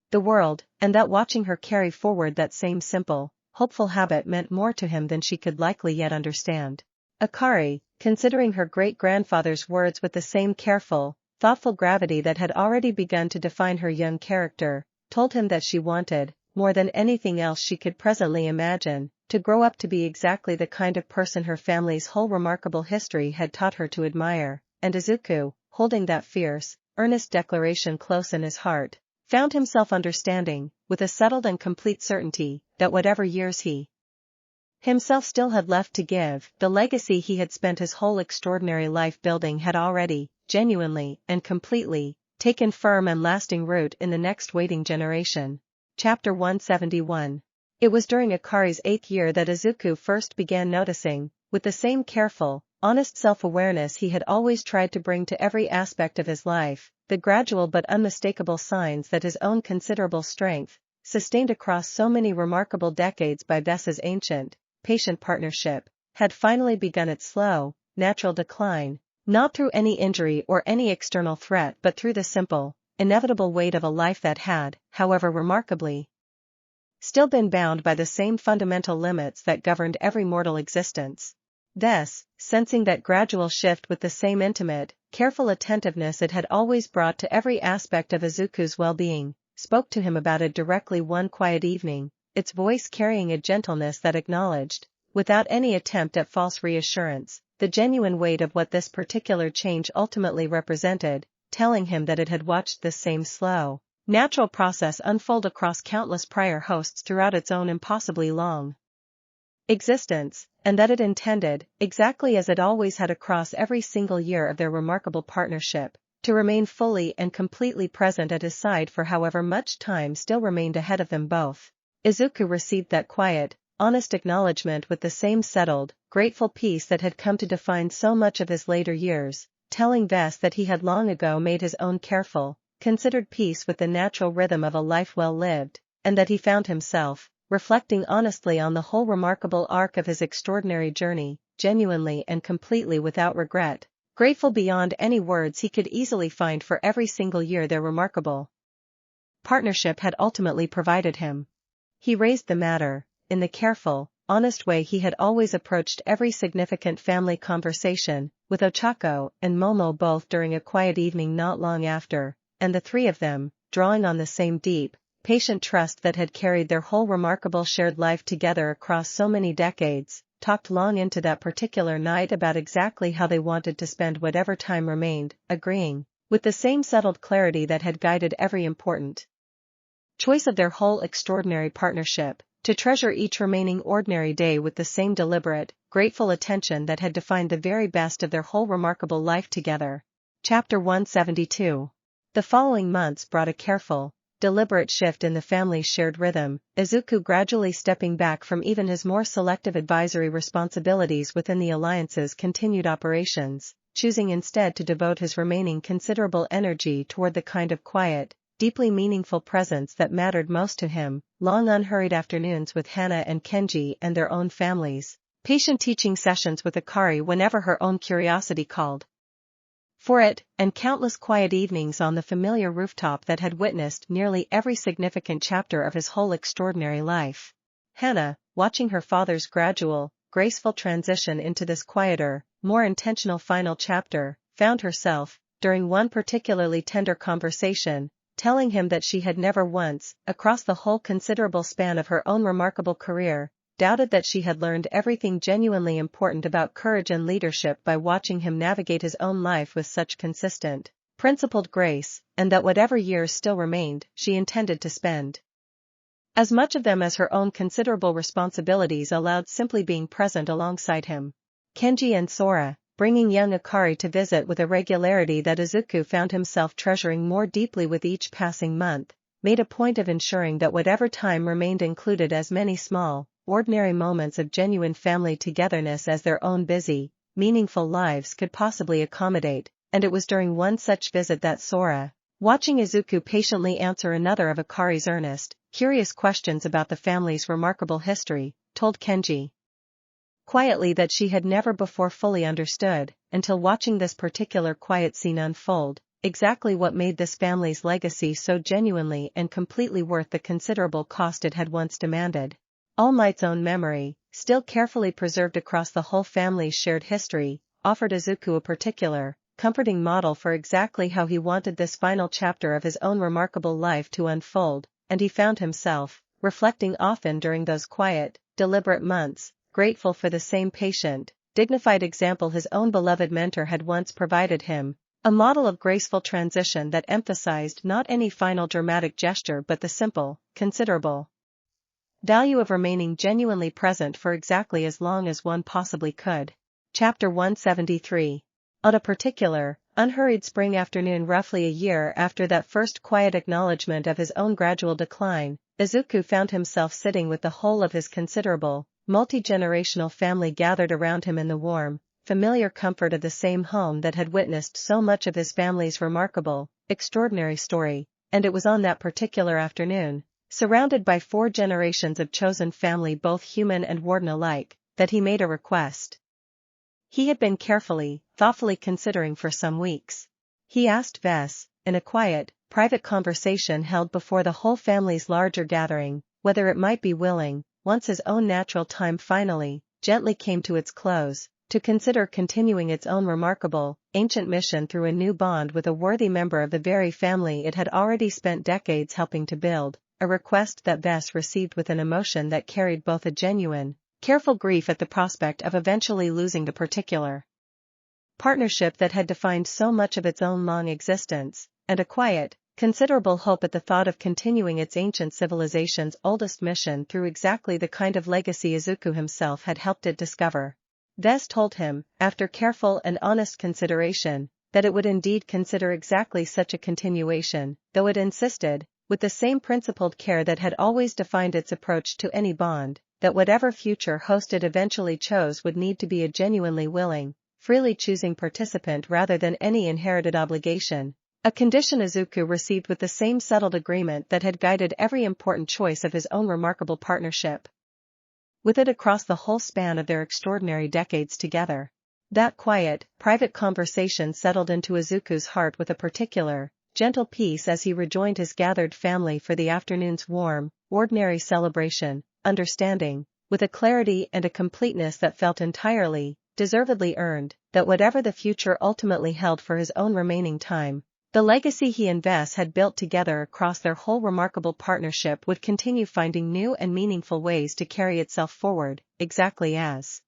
the world, and that watching her carry forward that same simple, hopeful habit meant more to him than she could likely yet understand. Akari, considering her great-grandfather's words with the same careful, thoughtful gravity that had already begun to define her young character, told him that she wanted, more than anything else she could presently imagine, to grow up to be exactly the kind of person her family's whole remarkable history had taught her to admire, and Izuku, holding that fierce, earnest declaration close in his heart, found himself understanding, with a settled and complete certainty, that whatever years he himself still had left to give, the legacy he had spent his whole extraordinary life building had already, genuinely and completely, taken firm and lasting root in the next waiting generation. Chapter 171. It was during Akari's 8th year that Izuku first began noticing, with the same careful, honest self-awareness he had always tried to bring to every aspect of his life, the gradual but unmistakable signs that his own considerable strength, sustained across so many remarkable decades by Vessa's ancient, patient partnership had finally begun its slow, natural decline, not through any injury or any external threat but through the simple, inevitable weight of a life that had, however remarkably, still been bound by the same fundamental limits that governed every mortal existence. Thus, sensing that gradual shift with the same intimate, careful attentiveness it had always brought to every aspect of Izuku's well-being, spoke to him about it directly one quiet evening, its voice carrying a gentleness that acknowledged, without any attempt at false reassurance, the genuine weight of what this particular change ultimately represented, telling him that it had watched this same slow, natural process unfold across countless prior hosts throughout its own impossibly long existence, and that it intended, exactly as it always had across every single year of their remarkable partnership, to remain fully and completely present at his side for however much time still remained ahead of them both. Izuku received that quiet, honest acknowledgement with the same settled, grateful peace that had come to define so much of his later years, telling Vess that he had long ago made his own careful, considered peace with the natural rhythm of a life well lived, and that he found himself, reflecting honestly on the whole remarkable arc of his extraordinary journey, genuinely and completely without regret, grateful beyond any words he could easily find for every single year their remarkable partnership had ultimately provided him. He raised the matter, in the careful, honest way he had always approached every significant family conversation, with Ochako and Momo both during a quiet evening not long after, and the three of them, drawing on the same deep, patient trust that had carried their whole remarkable shared life together across so many decades, talked long into that particular night about exactly how they wanted to spend whatever time remained, agreeing, with the same settled clarity that had guided every important choice of their whole extraordinary partnership, to treasure each remaining ordinary day with the same deliberate, grateful attention that had defined the very best of their whole remarkable life together. Chapter 172. The following months brought a careful, deliberate shift in the family's shared rhythm, Izuku gradually stepping back from even his more selective advisory responsibilities within the Alliance's continued operations, choosing instead to devote his remaining considerable energy toward the kind of quiet, deeply meaningful presence that mattered most to him, long unhurried afternoons with Hana and Kenji and their own families, patient teaching sessions with Akari whenever her own curiosity called for it, and countless quiet evenings on the familiar rooftop that had witnessed nearly every significant chapter of his whole extraordinary life. Hana, watching her father's gradual, graceful transition into this quieter, more intentional final chapter, found herself, during one particularly tender conversation, telling him that she had never once, across the whole considerable span of her own remarkable career, doubted that she had learned everything genuinely important about courage and leadership by watching him navigate his own life with such consistent, principled grace, and that whatever years still remained, she intended to spend as much of them as her own considerable responsibilities allowed simply being present alongside him. Kenji and Sora, bringing young Akari to visit with a regularity that Izuku found himself treasuring more deeply with each passing month, made a point of ensuring that whatever time remained included as many small, ordinary moments of genuine family togetherness as their own busy, meaningful lives could possibly accommodate, and it was during one such visit that Sora, watching Izuku patiently answer another of Akari's earnest, curious questions about the family's remarkable history, told Kenji quietly that she had never before fully understood, until watching this particular quiet scene unfold, exactly what made this family's legacy so genuinely and completely worth the considerable cost it had once demanded. All Might's own memory, still carefully preserved across the whole family's shared history, offered Izuku a particular, comforting model for exactly how he wanted this final chapter of his own remarkable life to unfold, and he found himself, reflecting often during those quiet, deliberate months, grateful for the same patient, dignified example his own beloved mentor had once provided him, a model of graceful transition that emphasized not any final dramatic gesture but the simple, considerable value of remaining genuinely present for exactly as long as one possibly could. Chapter 173. On a particular, unhurried spring afternoon roughly a year after that first quiet acknowledgement of his own gradual decline, Izuku found himself sitting with the whole of his considerable, multi-generational family gathered around him in the warm, familiar comfort of the same home that had witnessed so much of his family's remarkable, extraordinary story, and it was on that particular afternoon, surrounded by 4 generations of chosen family both human and warden alike, that he made a request. He had been thoughtfully considering for some weeks. He asked Vess, in a quiet, private conversation held before the whole family's larger gathering, whether it might be willing, once his own natural time finally, gently came to its close, to consider continuing its own remarkable, ancient mission through a new bond with a worthy member of the very family it had already spent decades helping to build, a request that Vess received with an emotion that carried both a genuine, careful grief at the prospect of eventually losing the particular partnership that had defined so much of its own long existence, and a quiet, considerable hope at the thought of continuing its ancient civilization's oldest mission through exactly the kind of legacy Izuku himself had helped it discover. Vess told him, after careful and honest consideration, that it would indeed consider exactly such a continuation, though it insisted, with the same principled care that had always defined its approach to any bond, that whatever future host it eventually chose would need to be a genuinely willing, freely choosing participant rather than any inherited obligation, a condition Izuku received with the same settled agreement that had guided every important choice of his own remarkable partnership with it across the whole span of their extraordinary decades together. That quiet, private conversation settled into Izuku's heart with a particular, gentle peace as he rejoined his gathered family for the afternoon's warm, ordinary celebration, understanding, with a clarity and a completeness that felt entirely, deservedly earned, that whatever the future ultimately held for his own remaining time, the legacy he and Vess had built together across their whole remarkable partnership would continue finding new and meaningful ways to carry itself forward, exactly as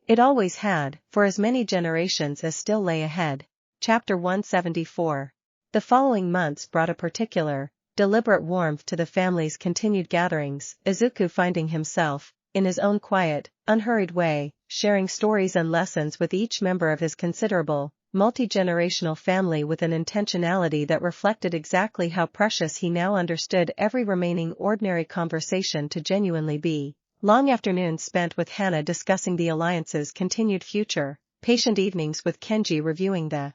it always had, for as many generations as still lay ahead. Chapter 174. The following months brought a particular, deliberate warmth to the family's continued gatherings, Izuku finding himself, in his own quiet, unhurried way, sharing stories and lessons with each member of his considerable, multi-generational family with an intentionality that reflected exactly how precious he now understood every remaining ordinary conversation to genuinely be. Long afternoons spent with Hana discussing the alliance's continued future, patient evenings with Kenji reviewing the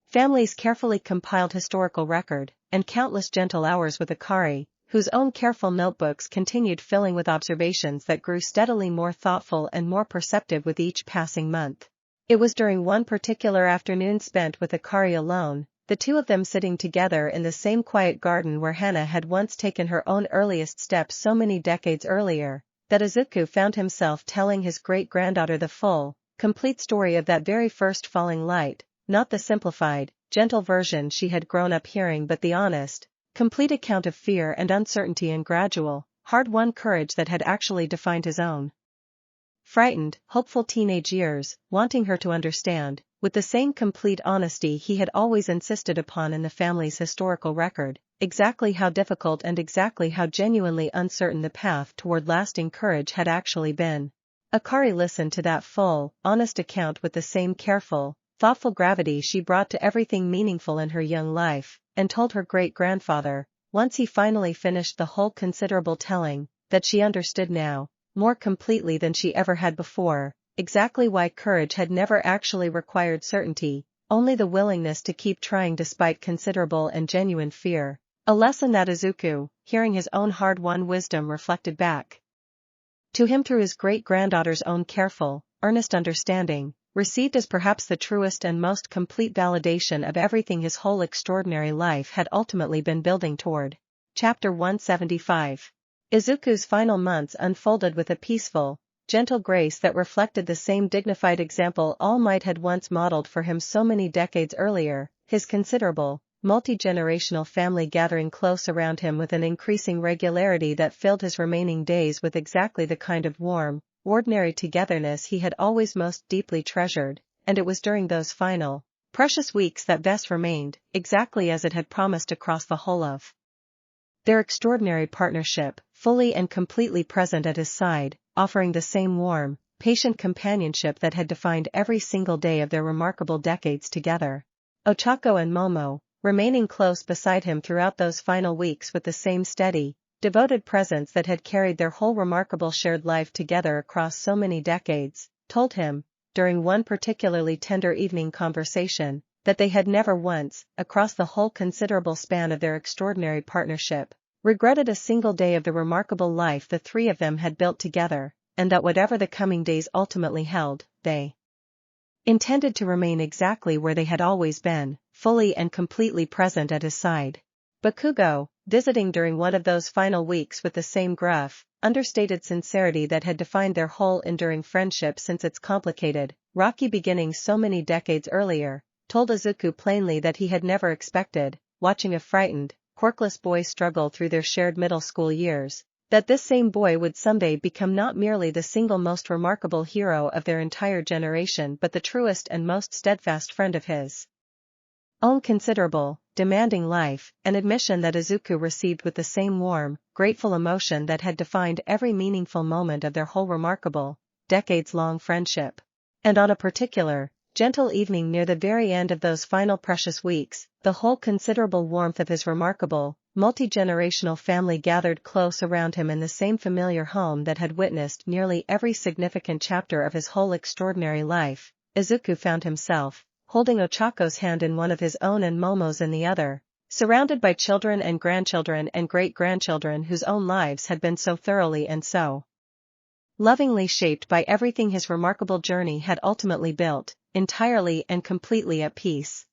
family's carefully compiled historical record, and countless gentle hours with Akari, whose own careful notebooks continued filling with observations that grew steadily more thoughtful and more perceptive with each passing month. It was during one particular afternoon spent with Akari alone, the two of them sitting together in the same quiet garden where Hana had once taken her own earliest steps so many decades earlier, that Izuku found himself telling his great-granddaughter the full, complete story of that very first falling light, not the simplified, gentle version she had grown up hearing but the honest, complete account of fear and uncertainty and gradual, hard-won courage that had actually defined his own frightened, hopeful teenage years, wanting her to understand, with the same complete honesty he had always insisted upon in the family's historical record, exactly how difficult and exactly how genuinely uncertain the path toward lasting courage had actually been. Akari listened to that full, honest account with the same careful, thoughtful gravity she brought to everything meaningful in her young life, and told her great-grandfather, once he finally finished the whole considerable telling, that she understood now, more completely than she ever had before, exactly why courage had never actually required certainty, only the willingness to keep trying despite considerable and genuine fear, a lesson that Izuku, hearing his own hard-won wisdom reflected back to him through his great-granddaughter's own careful, earnest understanding, received as perhaps the truest and most complete validation of everything his whole extraordinary life had ultimately been building toward. Chapter 175. Izuku's final months unfolded with a peaceful, gentle grace that reflected the same dignified example All Might had once modeled for him so many decades earlier, his considerable, multi-generational family gathering close around him with an increasing regularity that filled his remaining days with exactly the kind of warm, ordinary togetherness he had always most deeply treasured, and it was during those final, precious weeks that Vess remained, exactly as it had promised across the whole of their extraordinary partnership, fully and completely present at his side, offering the same warm, patient companionship that had defined every single day of their remarkable decades together. Ochako and Momo, remaining close beside him throughout those final weeks with the same steady, devoted presence that had carried their whole remarkable shared life together across so many decades, told him, during one particularly tender evening conversation, that they had never once, across the whole considerable span of their extraordinary partnership, regretted a single day of the remarkable life the three of them had built together, and that whatever the coming days ultimately held, they intended to remain exactly where they had always been, fully and completely present at his side. Bakugo, visiting during one of those final weeks with the same gruff, understated sincerity that had defined their whole enduring friendship since its complicated, rocky beginning so many decades earlier, told Izuku plainly that he had never expected, watching a frightened, quirkless boy struggle through their shared middle school years, that this same boy would someday become not merely the single most remarkable hero of their entire generation but the truest and most steadfast friend of his own considerable, demanding life, an admission that Izuku received with the same warm, grateful emotion that had defined every meaningful moment of their whole remarkable, decades-long friendship. And on a particular, gentle evening near the very end of those final precious weeks, the whole considerable warmth of his remarkable, multi-generational family gathered close around him in the same familiar home that had witnessed nearly every significant chapter of his whole extraordinary life. Izuku found himself holding Ochako's hand in one of his own and Momo's in the other, surrounded by children and grandchildren and great-grandchildren whose own lives had been so thoroughly and so lovingly shaped by everything his remarkable journey had ultimately built, entirely and completely at peace.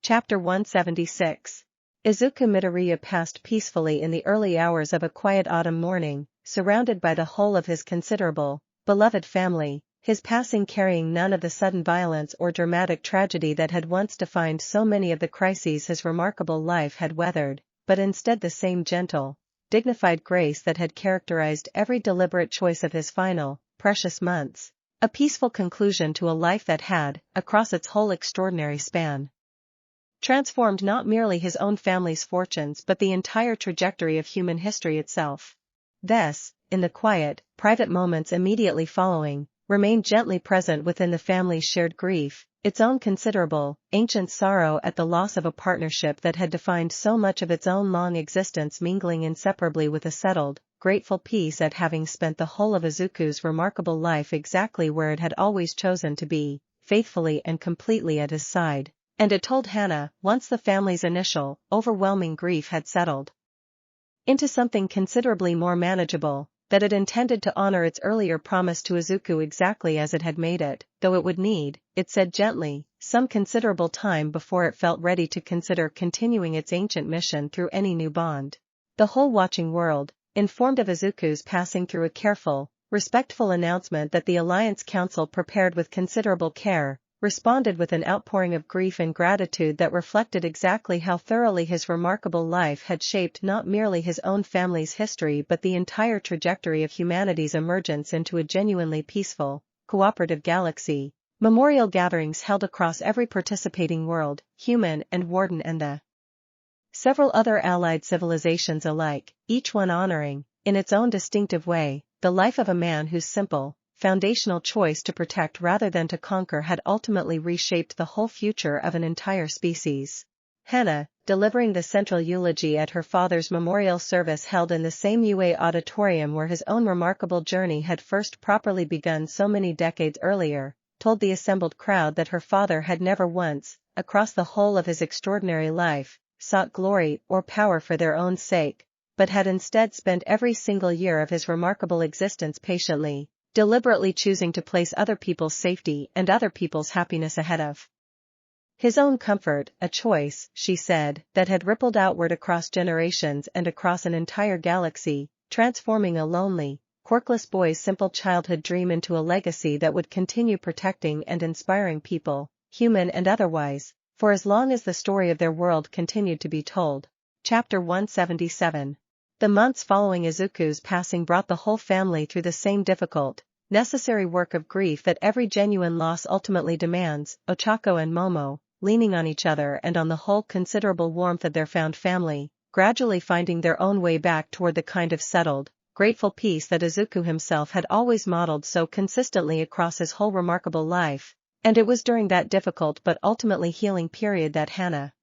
Chapter 176. Izuku Midoriya passed peacefully in the early hours of a quiet autumn morning, surrounded by the whole of his considerable, beloved family, his passing carrying none of the sudden violence or dramatic tragedy that had once defined so many of the crises his remarkable life had weathered, but instead the same gentle, dignified grace that had characterized every deliberate choice of his final, precious months, a peaceful conclusion to a life that had, across its whole extraordinary span, transformed not merely his own family's fortunes but the entire trajectory of human history itself. This, in the quiet, private moments immediately following, remained gently present within the family's shared grief, its own considerable, ancient sorrow at the loss of a partnership that had defined so much of its own long existence mingling inseparably with a settled, grateful peace at having spent the whole of Izuku's remarkable life exactly where it had always chosen to be, faithfully and completely at his side. And it told Hana, once the family's initial, overwhelming grief had settled into something considerably more manageable, that it intended to honor its earlier promise to Izuku exactly as it had made it, though it would need, it said gently, some considerable time before it felt ready to consider continuing its ancient mission through any new bond. The whole watching world, informed of Izuku's passing through a careful, respectful announcement that the Alliance Council prepared with considerable care, responded with an outpouring of grief and gratitude that reflected exactly how thoroughly his remarkable life had shaped not merely his own family's history but the entire trajectory of humanity's emergence into a genuinely peaceful, cooperative galaxy. Memorial gatherings held across every participating world, human and warden and the several other allied civilizations alike, each one honoring, in its own distinctive way, the life of a man whose simple, foundational choice to protect rather than to conquer had ultimately reshaped the whole future of an entire species. Hana, delivering the central eulogy at her father's memorial service held in the same UA auditorium where his own remarkable journey had first properly begun so many decades earlier, told the assembled crowd that her father had never once, across the whole of his extraordinary life, sought glory or power for their own sake, but had instead spent every single year of his remarkable existence patiently, deliberately choosing to place other people's safety and other people's happiness ahead of his own comfort, a choice, she said, that had rippled outward across generations and across an entire galaxy, transforming a lonely, quirkless boy's simple childhood dream into a legacy that would continue protecting and inspiring people, human and otherwise, for as long as the story of their world continued to be told. Chapter 177. The months following Izuku's passing brought the whole family through the same difficult, necessary work of grief that every genuine loss ultimately demands. Ochako and Momo, leaning on each other and on the whole considerable warmth of their found family, gradually finding their own way back toward the kind of settled, grateful peace that Izuku himself had always modeled so consistently across his whole remarkable life, and it was during that difficult but ultimately healing period that Hana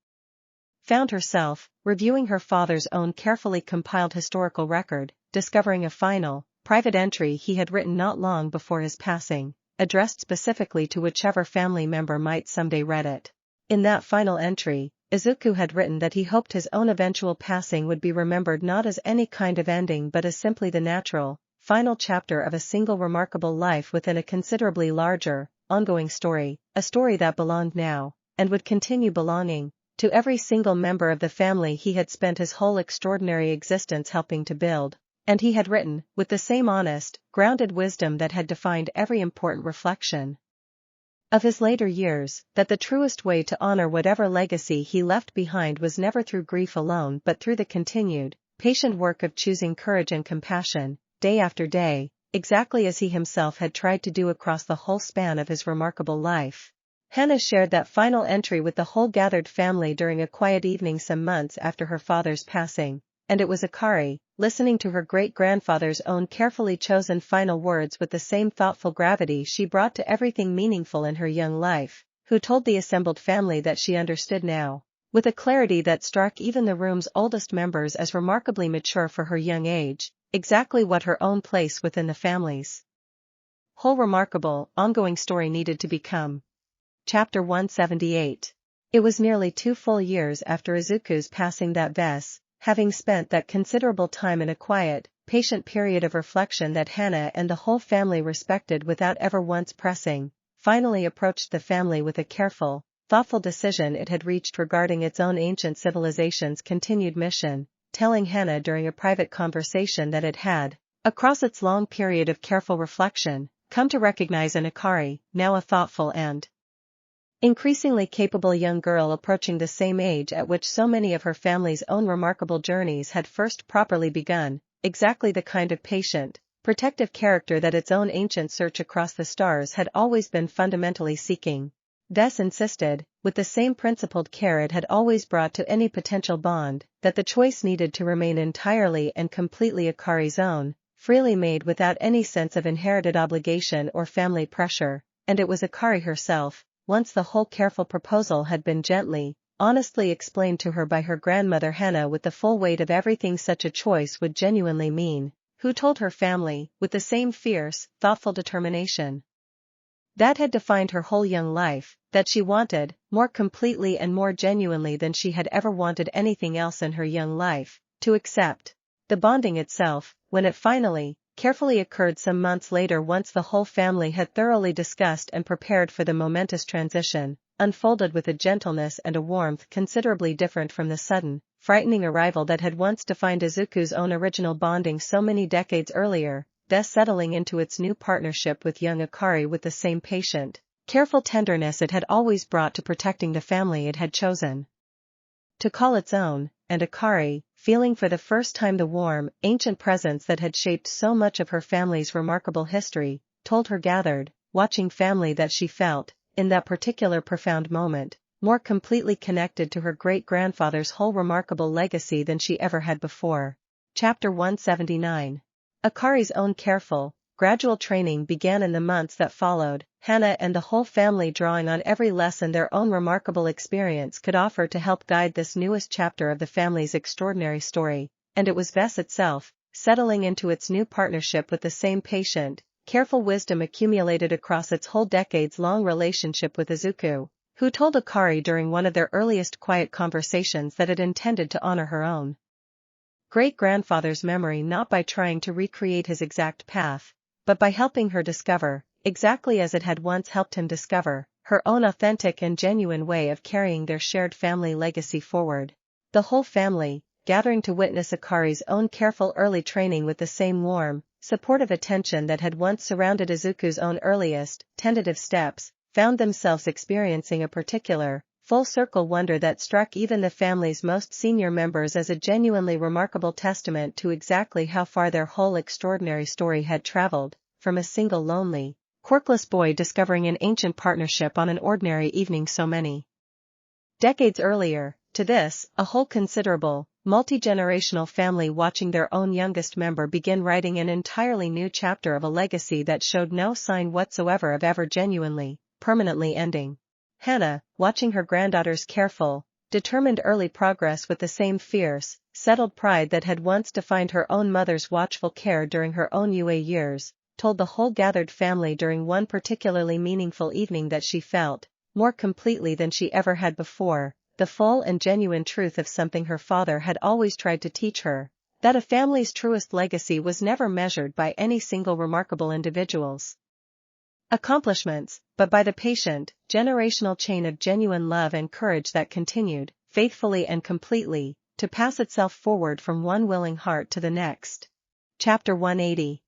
found herself, reviewing her father's own carefully compiled historical record, discovering a final, private entry he had written not long before his passing, addressed specifically to whichever family member might someday read it. In that final entry, Izuku had written that he hoped his own eventual passing would be remembered not as any kind of ending but as simply the natural, final chapter of a single remarkable life within a considerably larger, ongoing story, a story that belonged now, and would continue belonging, to every single member of the family he had spent his whole extraordinary existence helping to build. And he had written, with the same honest, grounded wisdom that had defined every important reflection of his later years, that the truest way to honor whatever legacy he left behind was never through grief alone but through the continued, patient work of choosing courage and compassion, day after day, exactly as he himself had tried to do across the whole span of his remarkable life. Hana shared that final entry with the whole gathered family during a quiet evening some months after her father's passing, and it was Akari, listening to her great-grandfather's own carefully chosen final words with the same thoughtful gravity she brought to everything meaningful in her young life, who told the assembled family that she understood now, with a clarity that struck even the room's oldest members as remarkably mature for her young age, exactly what her own place within the family's whole remarkable, ongoing story needed to become. Chapter 178. It was nearly 2 full years after Izuku's passing that Vess, having spent that considerable time in a quiet, patient period of reflection that Hana and the whole family respected without ever once pressing, finally approached the family with a careful, thoughtful decision it had reached regarding its own ancient civilization's continued mission, telling Hana during a private conversation that it had, across its long period of careful reflection, come to recognize an Akari, now a thoughtful and increasingly capable young girl approaching the same age at which so many of her family's own remarkable journeys had first properly begun, exactly the kind of patient, protective character that its own ancient search across the stars had always been fundamentally seeking. Vess insisted, with the same principled care it had always brought to any potential bond, that the choice needed to remain entirely and completely Akari's own, freely made without any sense of inherited obligation or family pressure, and it was Akari herself, once the whole careful proposal had been gently, honestly explained to her by her grandmother Hana with the full weight of everything such a choice would genuinely mean, who told her family, with the same fierce, thoughtful determination that had defined her whole young life, that she wanted, more completely and more genuinely than she had ever wanted anything else in her young life, to accept the bonding itself, when it finally, carefully occurred some months later once the whole family had thoroughly discussed and prepared for the momentous transition, unfolded with a gentleness and a warmth considerably different from the sudden, frightening arrival that had once defined Izuku's own original bonding so many decades earlier, thus settling into its new partnership with young Akari with the same patient, careful tenderness it had always brought to protecting the family it had chosen to call its own, and Akari, feeling for the first time the warm, ancient presence that had shaped so much of her family's remarkable history, told her gathered, watching family that she felt, in that particular profound moment, more completely connected to her great-grandfather's whole remarkable legacy than she ever had before. Chapter 179. Akari's own careful, gradual training began in the months that followed, Hana and the whole family drawing on every lesson their own remarkable experience could offer to help guide this newest chapter of the family's extraordinary story, and it was Vess itself, settling into its new partnership with the same patient, careful wisdom accumulated across its whole decades-long relationship with Izuku, who told Akari during one of their earliest quiet conversations that it intended to honor her own great-grandfather's memory not by trying to recreate his exact path, but by helping her discover, exactly as it had once helped him discover, her own authentic and genuine way of carrying their shared family legacy forward. The whole family, gathering to witness Akari's own careful early training with the same warm, supportive attention that had once surrounded Izuku's own earliest, tentative steps, found themselves experiencing a particular, full-circle wonder that struck even the family's most senior members as a genuinely remarkable testament to exactly how far their whole extraordinary story had traveled, from a single lonely, quirkless boy discovering an ancient partnership on an ordinary evening so many decades earlier, to this, a whole considerable, multi-generational family watching their own youngest member begin writing an entirely new chapter of a legacy that showed no sign whatsoever of ever genuinely, permanently ending. Hana, watching her granddaughter's careful, determined early progress with the same fierce, settled pride that had once defined her own mother's watchful care during her own UA years, told the whole gathered family during one particularly meaningful evening that she felt, more completely than she ever had before, the full and genuine truth of something her father had always tried to teach her, that a family's truest legacy was never measured by any single remarkable individual's accomplishments, but by the patient, generational chain of genuine love and courage that continued, faithfully and completely, to pass itself forward from one willing heart to the next. Chapter 180.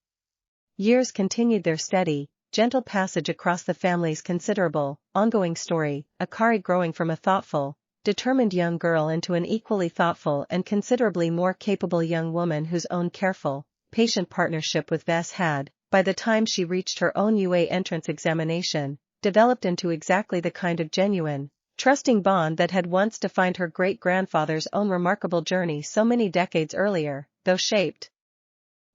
Years continued their steady, gentle passage across the family's considerable, ongoing story, Akari growing from a thoughtful, determined young girl into an equally thoughtful and considerably more capable young woman whose own careful, patient partnership with Vess had, by the time she reached her own UA entrance examination, developed into exactly the kind of genuine, trusting bond that had once defined her great-grandfather's own remarkable journey so many decades earlier, though shaped,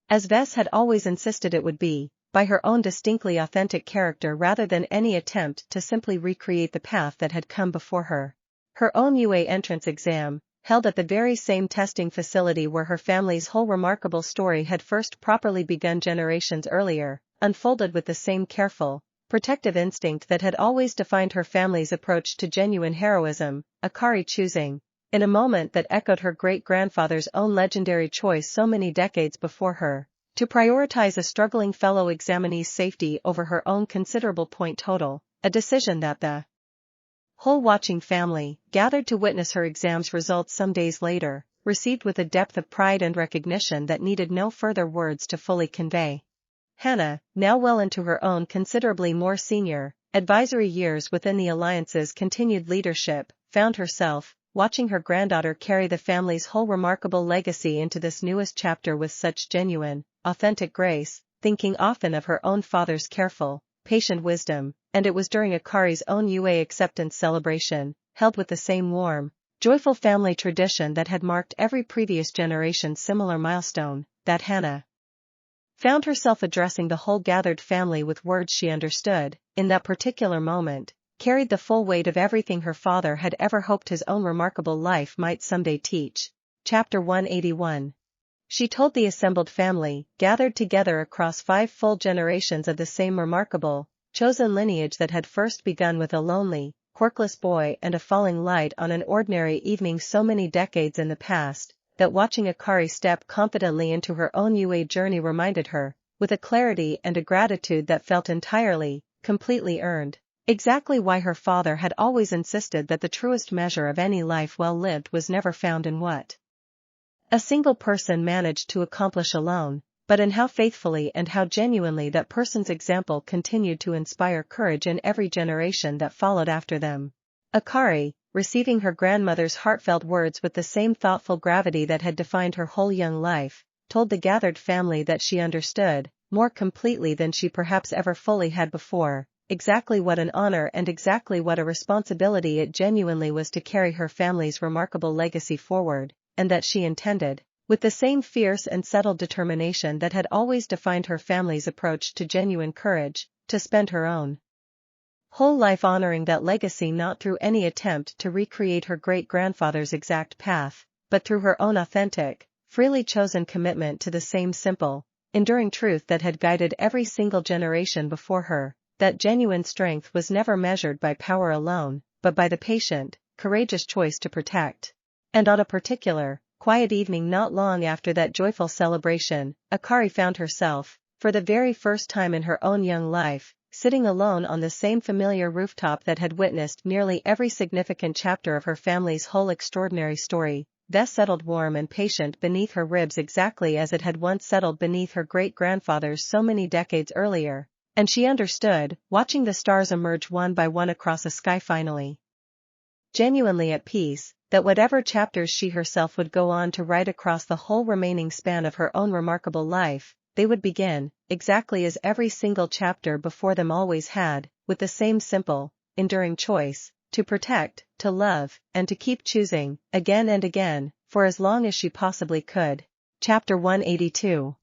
as Vess had always insisted it would be, by her own distinctly authentic character rather than any attempt to simply recreate the path that had come before her. Her own UA entrance exam, held at the very same testing facility where her family's whole remarkable story had first properly begun generations earlier, unfolded with the same careful, protective instinct that had always defined her family's approach to genuine heroism, Akari choosing, in a moment that echoed her great-grandfather's own legendary choice so many decades before her, to prioritize a struggling fellow examinee's safety over her own considerable point total, a decision that the whole watching family, gathered to witness her exam's results some days later, received with a depth of pride and recognition that needed no further words to fully convey. Hannah, now well into her own considerably more senior, advisory years within the Alliance's continued leadership, found herself, watching her granddaughter carry the family's whole remarkable legacy into this newest chapter with such genuine, authentic grace, thinking often of her own father's careful, patient wisdom, and it was during Akari's own UA acceptance celebration, held with the same warm, joyful family tradition that had marked every previous generation's similar milestone, that Hannah found herself addressing the whole gathered family with words she understood, in that particular moment, carried the full weight of everything her father had ever hoped his own remarkable life might someday teach. Chapter 181. She told the assembled family, gathered together across 5 full generations of the same remarkable, chosen lineage that had first begun with a lonely, quirkless boy and a falling light on an ordinary evening so many decades in the past, that watching Akari step confidently into her own UA journey reminded her, with a clarity and a gratitude that felt entirely, completely earned, exactly why her father had always insisted that the truest measure of any life well lived was never found in what a single person managed to accomplish alone, but in how faithfully and how genuinely that person's example continued to inspire courage in every generation that followed after them. Akari, receiving her grandmother's heartfelt words with the same thoughtful gravity that had defined her whole young life, told the gathered family that she understood, more completely than she perhaps ever fully had before, exactly what an honor and exactly what a responsibility it genuinely was to carry her family's remarkable legacy forward, and that she intended, with the same fierce and settled determination that had always defined her family's approach to genuine courage, to spend her own whole life honoring that legacy not through any attempt to recreate her great-grandfather's exact path, but through her own authentic, freely chosen commitment to the same simple, enduring truth that had guided every single generation before her, that genuine strength was never measured by power alone, but by the patient, courageous choice to protect. And on a particular, quiet evening not long after that joyful celebration, Akari found herself, for the very first time in her own young life, sitting alone on the same familiar rooftop that had witnessed nearly every significant chapter of her family's whole extraordinary story, thus settled warm and patient beneath her ribs exactly as it had once settled beneath her great-grandfather's so many decades earlier, and she understood, watching the stars emerge one by one across a sky finally genuinely at peace, that whatever chapters she herself would go on to write across the whole remaining span of her own remarkable life, they would begin, exactly as every single chapter before them always had, with the same simple, enduring choice, to protect, to love, and to keep choosing, again and again, for as long as she possibly could. Chapter 182.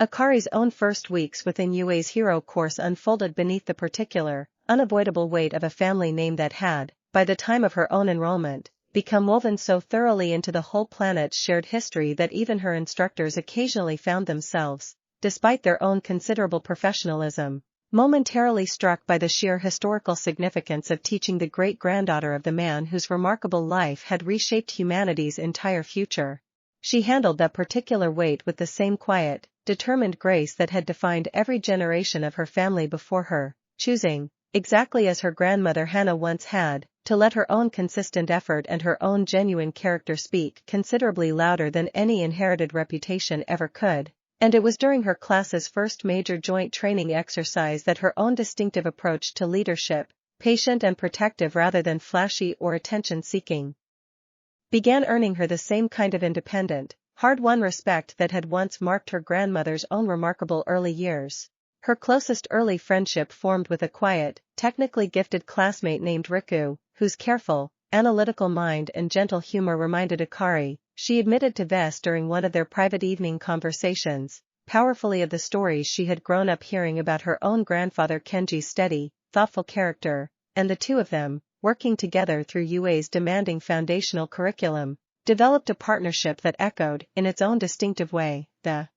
Akari's own first weeks within UA's hero course unfolded beneath the particular, unavoidable weight of a family name that had, by the time of her own enrollment, become woven so thoroughly into the whole planet's shared history that even her instructors occasionally found themselves, despite their own considerable professionalism, Momentarily struck by the sheer historical significance of teaching the great-granddaughter of the man whose remarkable life had reshaped humanity's entire future, she handled that particular weight with the same quiet, determined grace that had defined every generation of her family before her, choosing, exactly as her grandmother Hannah once had, to let her own consistent effort and her own genuine character speak considerably louder than any inherited reputation ever could. And it was during her class's first major joint training exercise that her own distinctive approach to leadership, patient and protective rather than flashy or attention-seeking, began earning her the same kind of independent, hard-won respect that had once marked her grandmother's own remarkable early years. Her closest early friendship formed with a quiet, technically gifted classmate named Riku, whose careful, analytical mind and gentle humor reminded Akari, she admitted to Vess during one of their private evening conversations, powerfully of the stories she had grown up hearing about her own grandfather Kenji's steady, thoughtful character, and the two of them, working together through UA's demanding foundational curriculum, developed a partnership that echoed, in its own distinctive way, the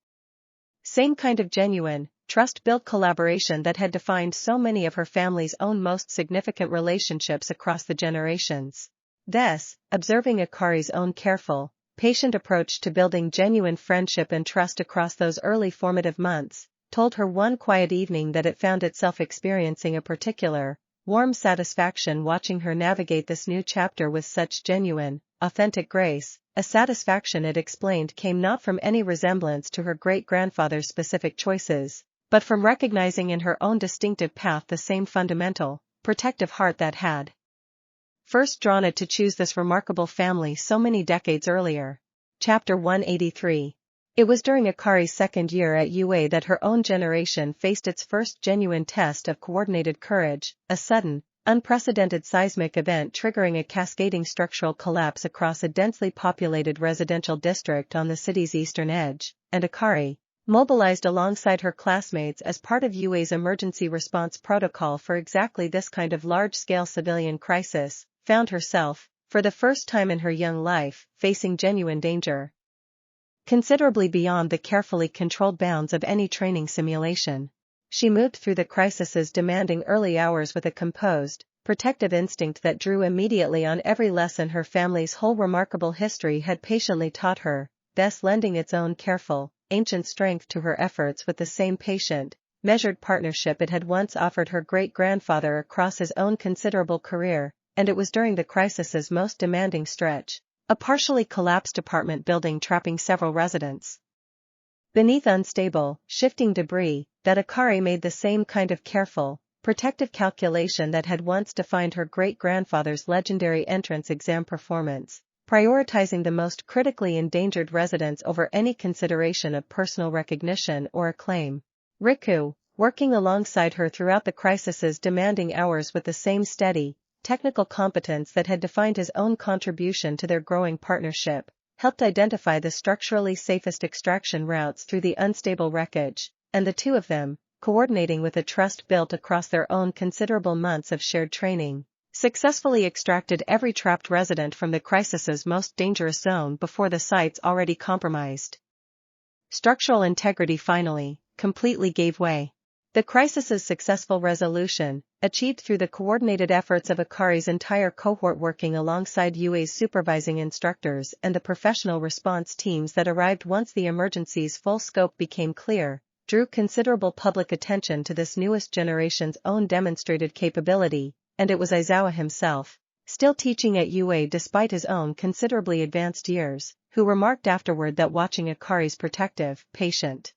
same kind of genuine, trust-built collaboration that had defined so many of her family's own most significant relationships across the generations. Vess, observing Akari's own careful, patient approach to building genuine friendship and trust across those early formative months, told her one quiet evening that it found itself experiencing a particular, warm satisfaction watching her navigate this new chapter with such genuine, authentic grace, a satisfaction it explained came not from any resemblance to her great-grandfather's specific choices, but from recognizing in her own distinctive path the same fundamental, protective heart that had first drawn it to choose this remarkable family so many decades earlier. Chapter 183. It was during Akari's second year at UA that her own generation faced its first genuine test of coordinated courage, a sudden, unprecedented seismic event triggering a cascading structural collapse across a densely populated residential district on the city's eastern edge, and Akari, mobilized alongside her classmates as part of UA's emergency response protocol for exactly this kind of large-scale civilian crisis, found herself, for the first time in her young life, facing genuine danger, considerably beyond the carefully controlled bounds of any training simulation. She moved through the crisis's demanding early hours with a composed, protective instinct that drew immediately on every lesson her family's whole remarkable history had patiently taught her, thus lending its own careful, ancient strength to her efforts with the same patient, measured partnership it had once offered her great-grandfather across his own considerable career, and it was during the crisis's most demanding stretch, a partially collapsed apartment building trapping several residents beneath unstable, shifting debris, that Akari made the same kind of careful, protective calculation that had once defined her great-grandfather's legendary entrance exam performance, prioritizing the most critically endangered residents over any consideration of personal recognition or acclaim. Riku, working alongside her throughout the crisis's demanding hours with the same steady, technical competence that had defined his own contribution to their growing partnership, helped identify the structurally safest extraction routes through the unstable wreckage, and the two of them, coordinating with a trust built across their own considerable months of shared training, successfully extracted every trapped resident from the crisis's most dangerous zone before the site's already compromised structural integrity finally, completely gave way. The crisis's successful resolution, achieved through the coordinated efforts of Akari's entire cohort working alongside UA's supervising instructors and the professional response teams that arrived once the emergency's full scope became clear, drew considerable public attention to this newest generation's own demonstrated capability, and it was Aizawa himself, still teaching at UA despite his own considerably advanced years, who remarked afterward that watching Akari's protective, patient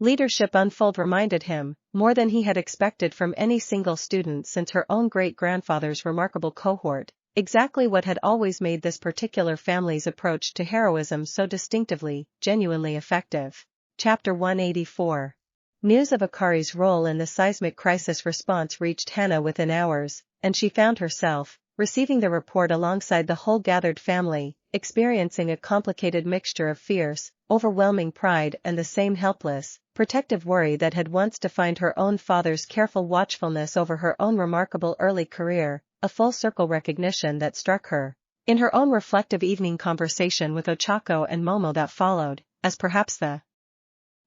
leadership unfold reminded him, more than he had expected from any single student since her own great-grandfather's remarkable cohort, exactly what had always made this particular family's approach to heroism so distinctively, genuinely effective. Chapter 184. News of Akari's role in the seismic crisis response reached Hannah within hours, and she found herself, receiving the report alongside the whole gathered family, experiencing a complicated mixture of fierce, overwhelming pride and the same helpless, protective worry that had once defined her own father's careful watchfulness over her own remarkable early career, a full-circle recognition that struck her, in her own reflective evening conversation with Ochako and Momo that followed, as perhaps the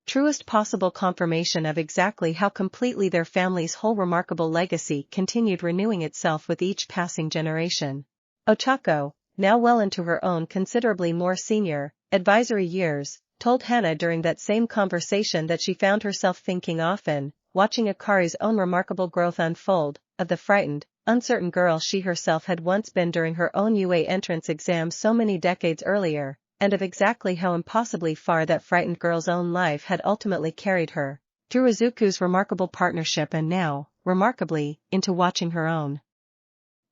truest possible confirmation of exactly how completely their family's whole remarkable legacy continued renewing itself with each passing generation. Ochako, now well into her own considerably more senior, advisory years, told Hana during that same conversation that she found herself thinking often, watching Akari's own remarkable growth unfold, of the frightened, uncertain girl she herself had once been during her own UA entrance exam so many decades earlier, and of exactly how impossibly far that frightened girl's own life had ultimately carried her, through Izuku's remarkable partnership and now, remarkably, into watching her own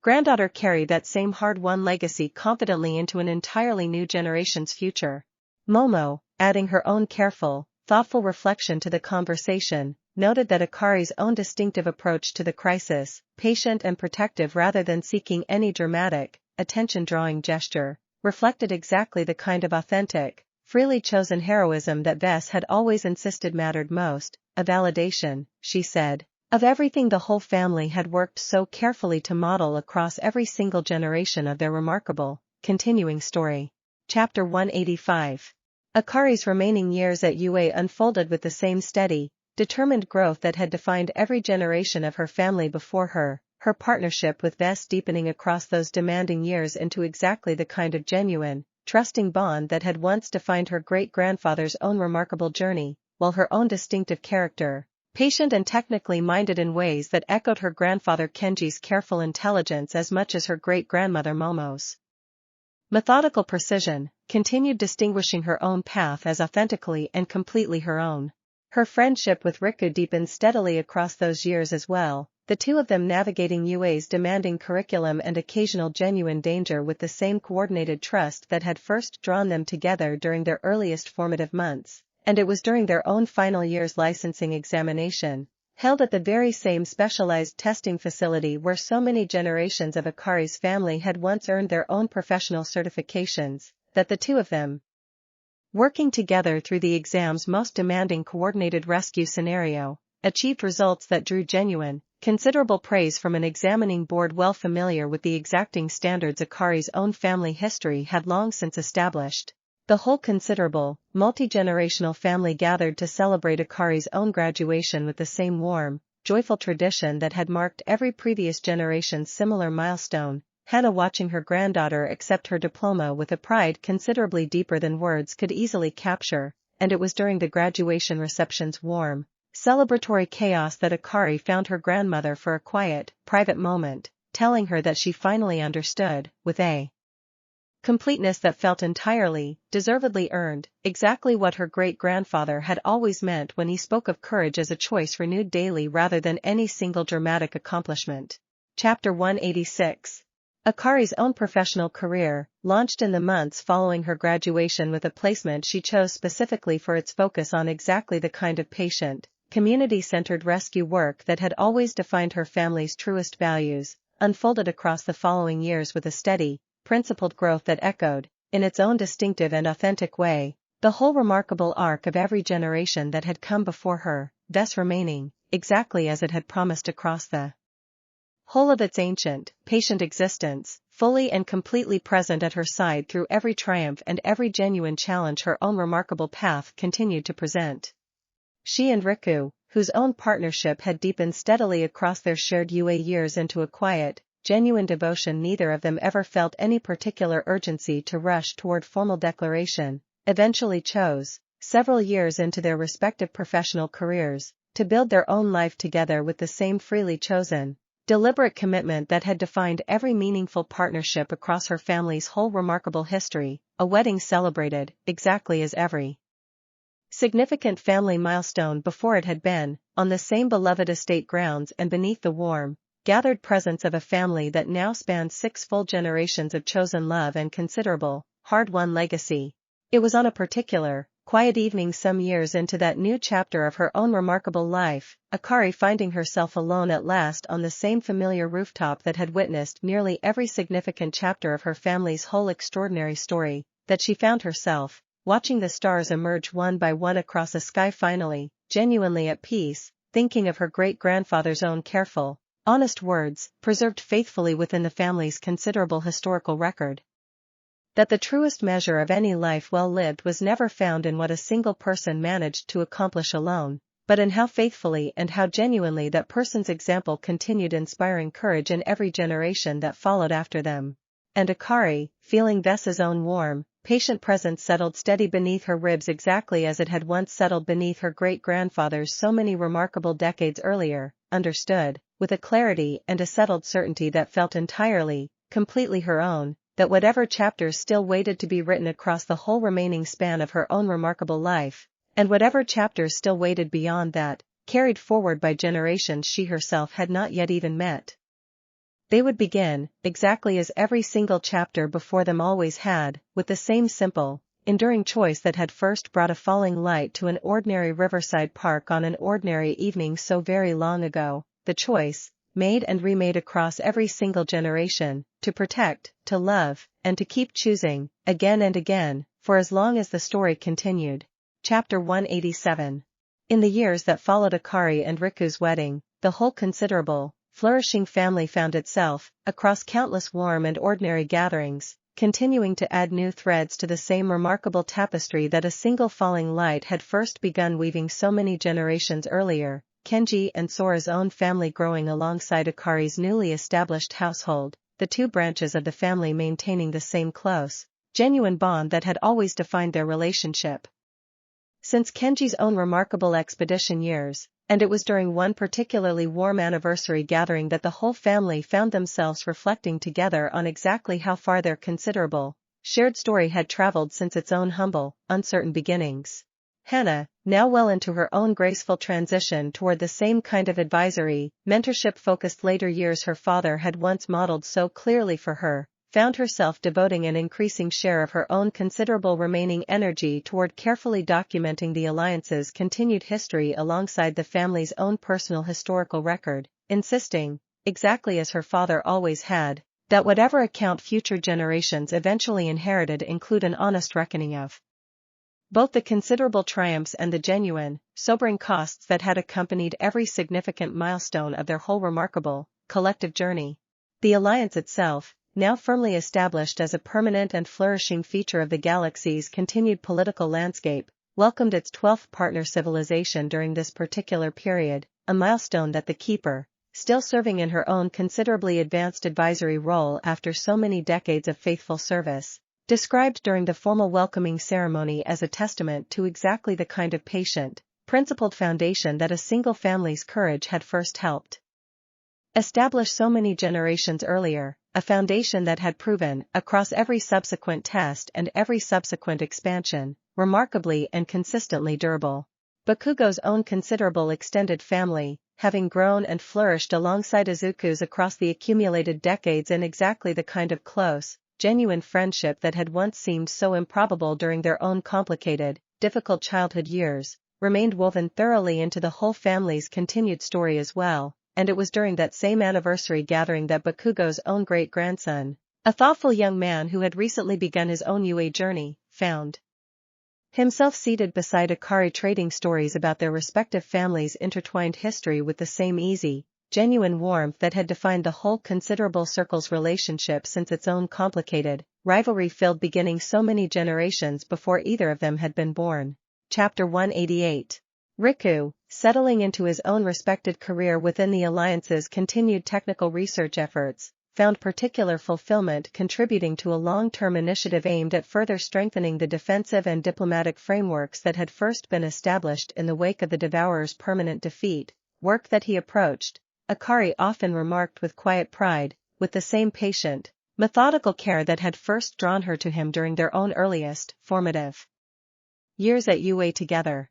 granddaughter carry that same hard-won legacy confidently into an entirely new generation's future. Momo, adding her own careful, thoughtful reflection to the conversation, noted that Akari's own distinctive approach to the crisis, patient and protective rather than seeking any dramatic, attention-drawing gesture, reflected exactly the kind of authentic, freely chosen heroism that Vess had always insisted mattered most, a validation, she said, of everything the whole family had worked so carefully to model across every single generation of their remarkable, continuing story. Chapter 185. Akari's remaining years at UA unfolded with the same steady, determined growth that had defined every generation of her family before her, her partnership with Vess deepening across those demanding years into exactly the kind of genuine, trusting bond that had once defined her great-grandfather's own remarkable journey, while her own distinctive character, patient and technically minded in ways that echoed her grandfather Kenji's careful intelligence as much as her great-grandmother Momo's methodical precision, continued distinguishing her own path as authentically and completely her own. Her friendship with Riku deepened steadily across those years as well, the two of them navigating UA's demanding curriculum and occasional genuine danger with the same coordinated trust that had first drawn them together during their earliest formative months, and it was during their own final year's licensing examination, held at the very same specialized testing facility where so many generations of Akari's family had once earned their own professional certifications, that the two of them, working together through the exam's most demanding coordinated rescue scenario, achieved results that drew genuine, considerable praise from an examining board well familiar with the exacting standards Akari's own family history had long since established. The whole considerable, multi-generational family gathered to celebrate Akari's own graduation with the same warm, joyful tradition that had marked every previous generation's similar milestone, Hana watching her granddaughter accept her diploma with a pride considerably deeper than words could easily capture, and it was during the graduation reception's warm, celebratory chaos that Akari found her grandmother for a quiet, private moment, telling her that she finally understood, with a completeness that felt entirely, deservedly earned, exactly what her great-grandfather had always meant when he spoke of courage as a choice renewed daily rather than any single dramatic accomplishment. Chapter 186. Akari's own professional career, launched in the months following her graduation with a placement she chose specifically for its focus on exactly the kind of patient, community-centered rescue work that had always defined her family's truest values, unfolded across the following years with a steady, principled growth that echoed, in its own distinctive and authentic way, the whole remarkable arc of every generation that had come before her, thus remaining, exactly as it had promised across the whole of its ancient, patient existence, fully and completely present at her side through every triumph and every genuine challenge her own remarkable path continued to present. She and Riku, whose own partnership had deepened steadily across their shared UA years into a quiet, genuine devotion neither of them ever felt any particular urgency to rush toward formal declaration, eventually chose, several years into their respective professional careers, to build their own life together with the same freely chosen, deliberate commitment that had defined every meaningful partnership across her family's whole remarkable history, a wedding celebrated, exactly as every significant family milestone before it had been, on the same beloved estate grounds and beneath the warm, gathered presence of a family that now spanned 6 full generations of chosen love and considerable, hard-won legacy. It was on a particular, quiet evening some years into that new chapter of her own remarkable life, Akari finding herself alone at last on the same familiar rooftop that had witnessed nearly every significant chapter of her family's whole extraordinary story, that she found herself, watching the stars emerge one by one across a sky finally, genuinely at peace, thinking of her great-grandfather's own careful, honest words, preserved faithfully within the family's considerable historical record. That the truest measure of any life well lived was never found in what a single person managed to accomplish alone, but in how faithfully and how genuinely that person's example continued inspiring courage in every generation that followed after them. And Akari, feeling Vessa's own warm, patient presence settled steady beneath her ribs exactly as it had once settled beneath her great-grandfather's so many remarkable decades earlier, understood, with a clarity and a settled certainty that felt entirely, completely her own, that whatever chapters still waited to be written across the whole remaining span of her own remarkable life, and whatever chapters still waited beyond that, carried forward by generations she herself had not yet even met. They would begin, exactly as every single chapter before them always had, with the same simple, enduring choice that had first brought a falling light to an ordinary riverside park on an ordinary evening so very long ago, the choice, made and remade across every single generation, to protect, to love, and to keep choosing, again and again, for as long as the story continued. Chapter 187. In the years that followed Akari and Riku's wedding, the whole considerable, flourishing family found itself, across countless warm and ordinary gatherings, continuing to add new threads to the same remarkable tapestry that a single falling light had first begun weaving so many generations earlier, Kenji and Sora's own family growing alongside Akari's newly established household, the two branches of the family maintaining the same close, genuine bond that had always defined their relationship. Since Kenji's own remarkable expedition years, and it was during one particularly warm anniversary gathering that the whole family found themselves reflecting together on exactly how far their considerable, shared story had traveled since its own humble, uncertain beginnings. Hana, now well into her own graceful transition toward the same kind of advisory, mentorship-focused later years her father had once modeled so clearly for her, found herself devoting an increasing share of her own considerable remaining energy toward carefully documenting the alliance's continued history alongside the family's own personal historical record, insisting, exactly as her father always had, that whatever account future generations eventually inherited include an honest reckoning of both the considerable triumphs and the genuine, sobering costs that had accompanied every significant milestone of their whole remarkable, collective journey. The alliance itself, now firmly established as a permanent and flourishing feature of the galaxy's continued political landscape, welcomed its 12th partner civilization during this particular period, a milestone that the Keeper, still serving in her own considerably advanced advisory role after so many decades of faithful service, described during the formal welcoming ceremony as a testament to exactly the kind of patient, principled foundation that a single family's courage had first helped establish so many generations earlier, a foundation that had proven, across every subsequent test and every subsequent expansion, remarkably and consistently durable. Bakugo's own considerable extended family, having grown and flourished alongside Izuku's across the accumulated decades in exactly the kind of close, genuine friendship that had once seemed so improbable during their own complicated, difficult childhood years, remained woven thoroughly into the whole family's continued story as well. And it was during that same anniversary gathering that Bakugo's own great-grandson, a thoughtful young man who had recently begun his own UA journey, found himself seated beside Akari trading stories about their respective families' intertwined history with the same easy, genuine warmth that had defined the whole considerable circle's relationship since its own complicated, rivalry-filled beginning so many generations before either of them had been born. Chapter 188. Riku, settling into his own respected career within the Alliance's continued technical research efforts, found particular fulfillment contributing to a long-term initiative aimed at further strengthening the defensive and diplomatic frameworks that had first been established in the wake of the Devourer's permanent defeat, work that he approached, Akari often remarked with quiet pride, with the same patient, methodical care that had first drawn her to him during their own earliest, formative years at UA together.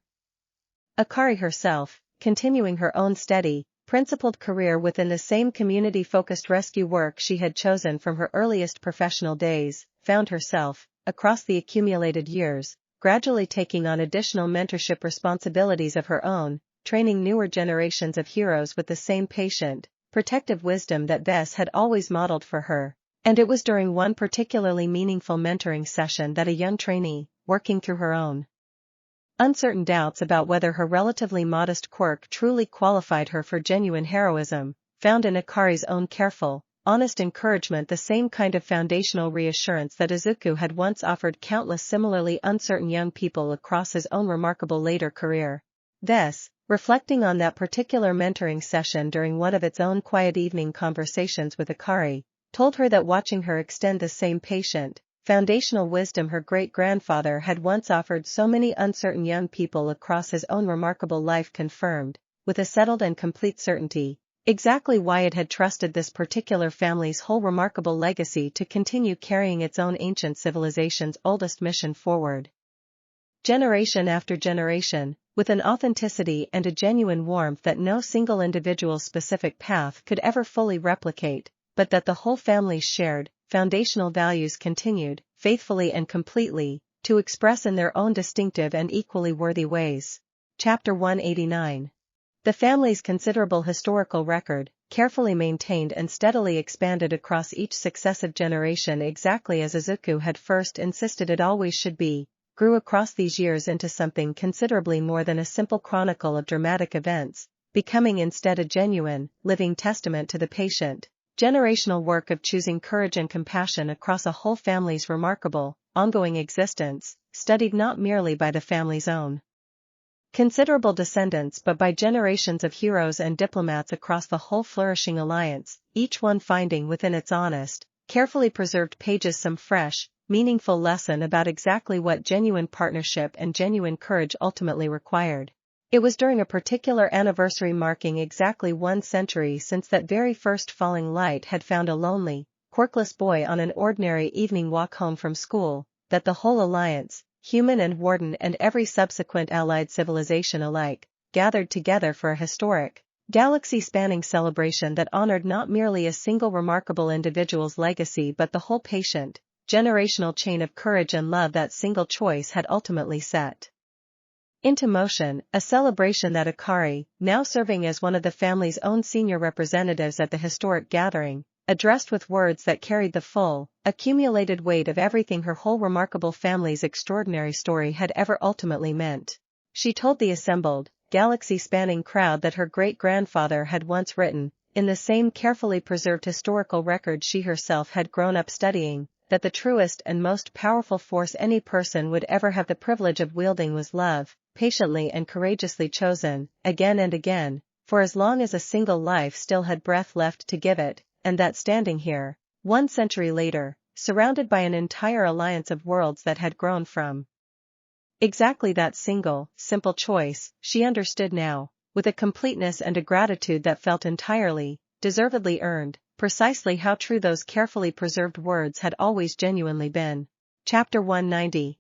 Akari herself, continuing her own steady, principled career within the same community-focused rescue work she had chosen from her earliest professional days, found herself, across the accumulated years, gradually taking on additional mentorship responsibilities of her own, training newer generations of heroes with the same patient, protective wisdom that Vess had always modeled for her. And it was during one particularly meaningful mentoring session that a young trainee, working through her own uncertain doubts about whether her relatively modest quirk truly qualified her for genuine heroism, found in Akari's own careful, honest encouragement, the same kind of foundational reassurance that Izuku had once offered countless similarly uncertain young people across his own remarkable later career. This, reflecting on that particular mentoring session during one of its own quiet evening conversations with Akari, told her that watching her extend the same patient, foundational wisdom her great-grandfather had once offered so many uncertain young people across his own remarkable life confirmed, with a settled and complete certainty, exactly why it had trusted this particular family's whole remarkable legacy to continue carrying its own ancient civilization's oldest mission forward. Generation after generation, with an authenticity and a genuine warmth that no single individual's specific path could ever fully replicate, but that the whole family's shared, foundational values continued, faithfully and completely, to express in their own distinctive and equally worthy ways. Chapter 189. The family's considerable historical record, carefully maintained and steadily expanded across each successive generation exactly as Izuku had first insisted it always should be, grew across these years into something considerably more than a simple chronicle of dramatic events, becoming instead a genuine, living testament to the patient, generational work of choosing courage and compassion across a whole family's remarkable, ongoing existence, studied not merely by the family's own considerable descendants but by generations of heroes and diplomats across the whole flourishing alliance, each one finding within its honest, carefully preserved pages some fresh, meaningful lesson about exactly what genuine partnership and genuine courage ultimately required. It was during a particular anniversary marking exactly 1 century since that very first falling light had found a lonely, quirkless boy on an ordinary evening walk home from school, that the whole alliance, human and warden and every subsequent allied civilization alike, gathered together for a historic, galaxy-spanning celebration that honored not merely a single remarkable individual's legacy but the whole patient, generational chain of courage and love that single choice had ultimately set into motion, a celebration that Akari, now serving as one of the family's own senior representatives at the historic gathering, addressed with words that carried the full, accumulated weight of everything her whole remarkable family's extraordinary story had ever ultimately meant. She told the assembled, galaxy-spanning crowd that her great-grandfather had once written, in the same carefully preserved historical record she herself had grown up studying, that the truest and most powerful force any person would ever have the privilege of wielding was love, patiently and courageously chosen, again and again, for as long as a single life still had breath left to give it, and that standing here, 1 century later, surrounded by an entire alliance of worlds that had grown from exactly that single, simple choice, she understood now, with a completeness and a gratitude that felt entirely, deservedly earned, precisely how true those carefully preserved words had always genuinely been. Chapter 190.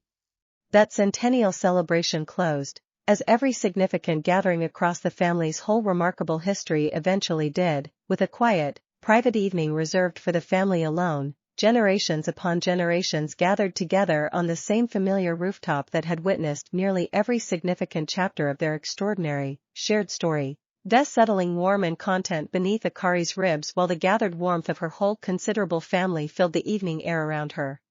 That centennial celebration closed, as every significant gathering across the family's whole remarkable history eventually did, with a quiet, private evening reserved for the family alone. Generations upon generations gathered together on the same familiar rooftop that had witnessed nearly every significant chapter of their extraordinary, shared story, thus settling warm and content beneath Akari's ribs while the gathered warmth of her whole considerable family filled the evening air around her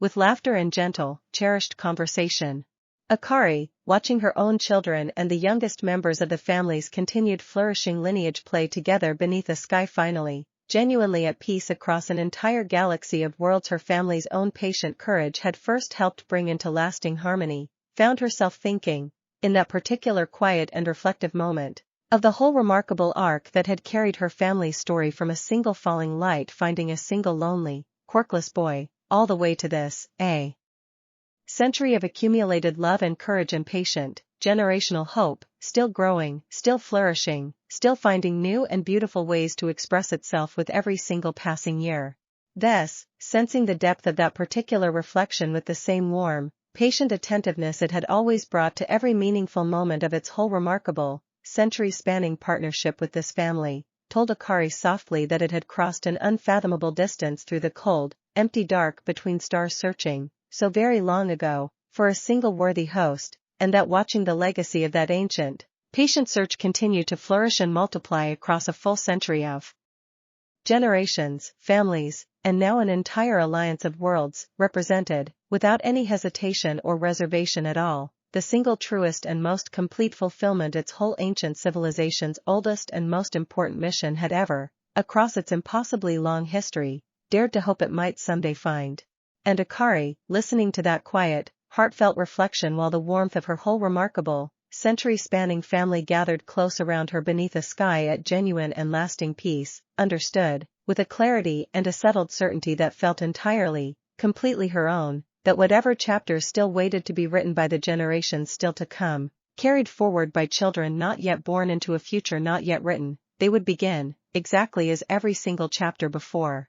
with laughter and gentle, cherished conversation. Akari, watching her own children and the youngest members of the family's continued flourishing lineage play together beneath a sky finally, genuinely at peace across an entire galaxy of worlds her family's own patient courage had first helped bring into lasting harmony, found herself thinking, in that particular quiet and reflective moment, of the whole remarkable arc that had carried her family's story from a single falling light finding a single lonely, quirkless boy, all the way to this, a century of accumulated love and courage and patient, generational hope, still growing, still flourishing, still finding new and beautiful ways to express itself with every single passing year. This, sensing the depth of that particular reflection with the same warm, patient attentiveness it had always brought to every meaningful moment of its whole remarkable, century-spanning partnership with this family, told Akari softly that it had crossed an unfathomable distance through the cold, empty dark between stars searching, so very long ago, for a single worthy host, and that watching the legacy of that ancient, patient search continue to flourish and multiply across a full century of generations, families, and now an entire alliance of worlds, represented, without any hesitation or reservation at all, the single truest and most complete fulfillment its whole ancient civilization's oldest and most important mission had ever, across its impossibly long history, dared to hope it might someday find. And Akari, listening to that quiet, heartfelt reflection while the warmth of her whole remarkable, century-spanning family gathered close around her beneath a sky at genuine and lasting peace, understood, with a clarity and a settled certainty that felt entirely, completely her own, that whatever chapters still waited to be written by the generations still to come, carried forward by children not yet born into a future not yet written, they would begin, exactly as every single chapter before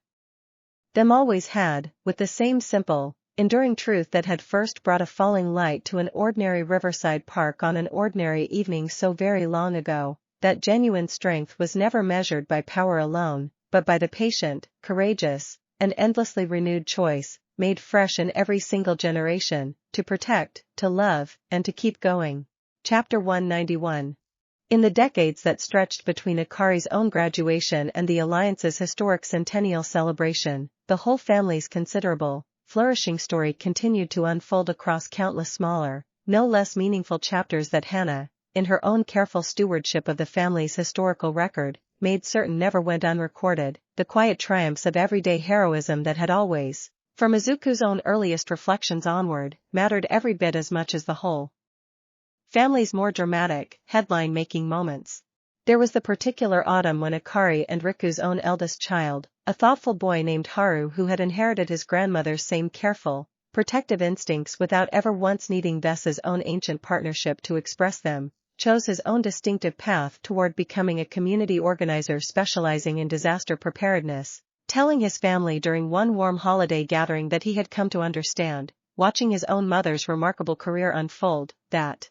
them always had, with the same simple, enduring truth that had first brought a falling light to an ordinary riverside park on an ordinary evening so very long ago, that genuine strength was never measured by power alone, but by the patient, courageous, and endlessly renewed choice, made fresh in every single generation, to protect, to love, and to keep going. Chapter 191. In the decades that stretched between Akari's own graduation and the Alliance's historic centennial celebration, the whole family's considerable, flourishing story continued to unfold across countless smaller, no less meaningful chapters that Hana, in her own careful stewardship of the family's historical record, made certain never went unrecorded, the quiet triumphs of everyday heroism that had always, from Izuku's own earliest reflections onward, mattered every bit as much as the whole family's more dramatic, headline-making moments. There was the particular autumn when Akari and Riku's own eldest child, a thoughtful boy named Haru who had inherited his grandmother's same careful, protective instincts without ever once needing Vessa's own ancient partnership to express them, chose his own distinctive path toward becoming a community organizer specializing in disaster preparedness, telling his family during one warm holiday gathering that he had come to understand, watching his own mother's remarkable career unfold, that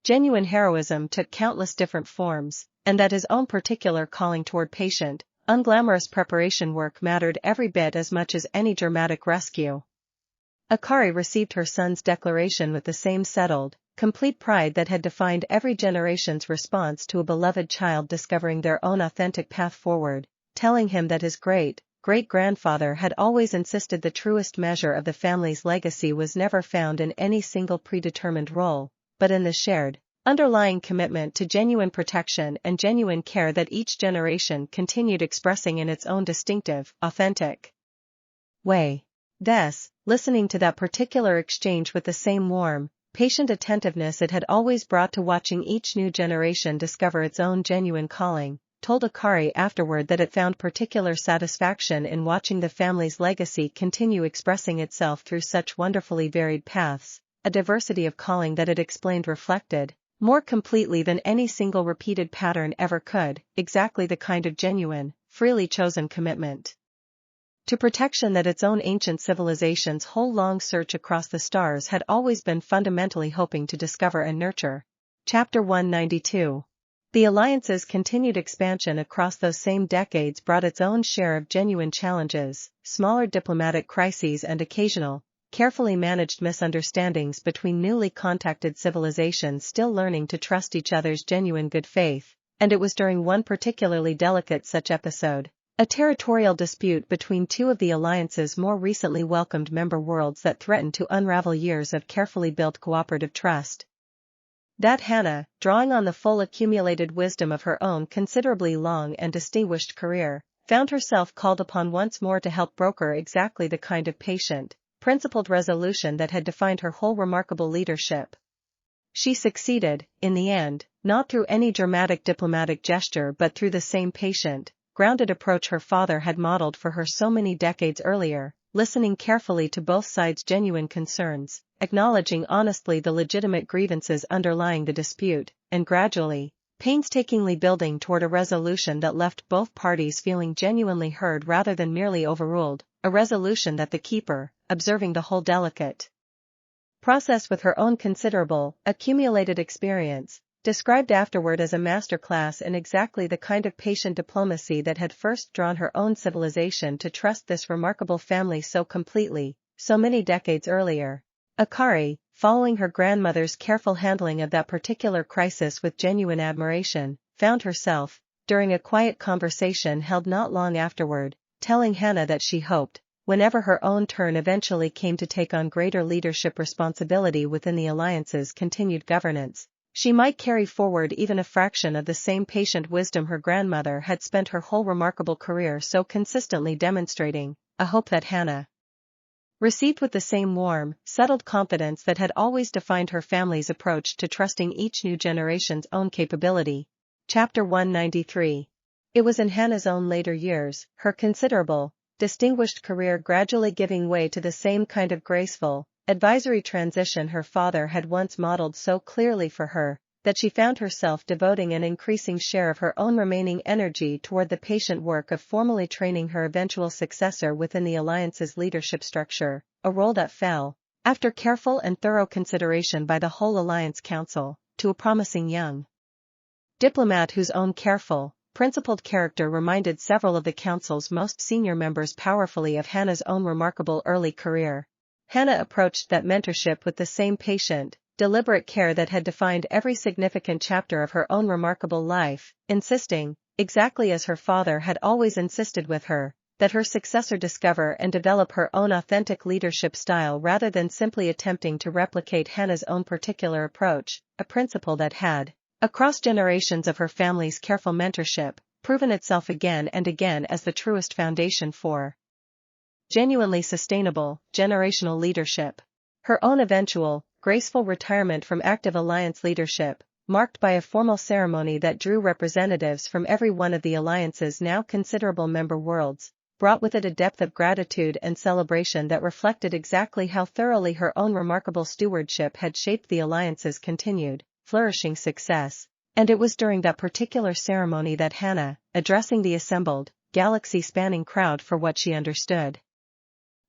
genuine heroism took countless different forms, and that his own particular calling toward patient, unglamorous preparation work mattered every bit as much as any dramatic rescue. Akari received her son's declaration with the same settled, complete pride that had defined every generation's response to a beloved child discovering their own authentic path forward, telling him that his great-grandfather had always insisted the truest measure of the family's legacy was never found in any single predetermined role, but in the shared, underlying commitment to genuine protection and genuine care that each generation continued expressing in its own distinctive, authentic way. Thus, listening to that particular exchange with the same warm, patient attentiveness it had always brought to watching each new generation discover its own genuine calling, told Akari afterward that it found particular satisfaction in watching the family's legacy continue expressing itself through such wonderfully varied paths, a diversity of calling that it explained reflected, more completely than any single repeated pattern ever could, exactly the kind of genuine, freely chosen commitment to protection that its own ancient civilization's whole long search across the stars had always been fundamentally hoping to discover and nurture. Chapter 192. The Alliance's continued expansion across those same decades brought its own share of genuine challenges, smaller diplomatic crises and occasional, carefully managed misunderstandings between newly contacted civilizations still learning to trust each other's genuine good faith, and it was during one particularly delicate such episode, a territorial dispute between two of the Alliance's more recently welcomed member worlds that threatened to unravel years of carefully built cooperative trust, that Hana, drawing on the full accumulated wisdom of her own considerably long and distinguished career, found herself called upon once more to help broker exactly the kind of patient, principled resolution that had defined her whole remarkable leadership. She succeeded, in the end, not through any dramatic diplomatic gesture but through the same patient, grounded approach her father had modeled for her so many decades earlier, listening carefully to both sides' genuine concerns, acknowledging honestly the legitimate grievances underlying the dispute, and gradually, painstakingly building toward a resolution that left both parties feeling genuinely heard rather than merely overruled, a resolution that the keeper, observing the whole delicate process with her own considerable, accumulated experience, described afterward as a masterclass in exactly the kind of patient diplomacy that had first drawn her own civilization to trust this remarkable family so completely, so many decades earlier. Akari, following her grandmother's careful handling of that particular crisis with genuine admiration, found herself, during a quiet conversation held not long afterward, telling Hana that she hoped, whenever her own turn eventually came to take on greater leadership responsibility within the Alliance's continued governance, She might carry forward even a fraction of the same patient wisdom her grandmother had spent her whole remarkable career so consistently demonstrating, a hope that Hana received with the same warm, settled confidence that had always defined her family's approach to trusting each new generation's own capability. Chapter 193. It was in Hana's own later years, her considerable, distinguished career gradually giving way to the same kind of graceful, advisory transition her father had once modeled so clearly for her, that she found herself devoting an increasing share of her own remaining energy toward the patient work of formally training her eventual successor within the Alliance's leadership structure, a role that fell, after careful and thorough consideration by the whole Alliance Council, to a promising young diplomat whose own careful, principled character reminded several of the Council's most senior members powerfully of Hana's own remarkable early career. Hana approached that mentorship with the same patient, deliberate care that had defined every significant chapter of her own remarkable life, insisting, exactly as her father had always insisted with her, that her successor discover and develop her own authentic leadership style rather than simply attempting to replicate Hana's own particular approach, a principle that had, across generations of her family's careful mentorship, proven itself again and again as the truest foundation for genuinely sustainable, generational leadership. Her own eventual, graceful retirement from active Alliance leadership, marked by a formal ceremony that drew representatives from every one of the Alliance's now considerable member worlds, brought with it a depth of gratitude and celebration that reflected exactly how thoroughly her own remarkable stewardship had shaped the Alliance's continued, flourishing success. And it was during that particular ceremony that Hana, addressing the assembled, galaxy-spanning crowd for what she understood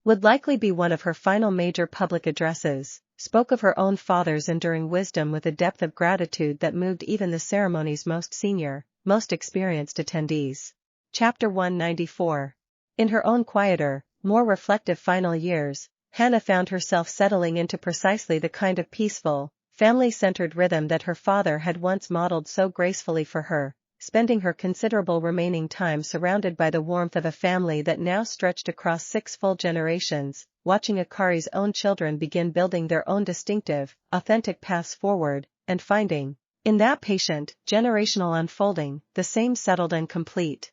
would likely be one of her final major public addresses, spoke of her own father's enduring wisdom with a depth of gratitude that moved even the ceremony's most senior, most experienced attendees. Chapter 194. In her own quieter, more reflective final years, Hana found herself settling into precisely the kind of peaceful, family-centered rhythm that her father had once modeled so gracefully for her, spending her considerable remaining time surrounded by the warmth of a family that now stretched across 6 full generations, watching Akari's own children begin building their own distinctive, authentic paths forward, and finding, in that patient, generational unfolding, the same settled and complete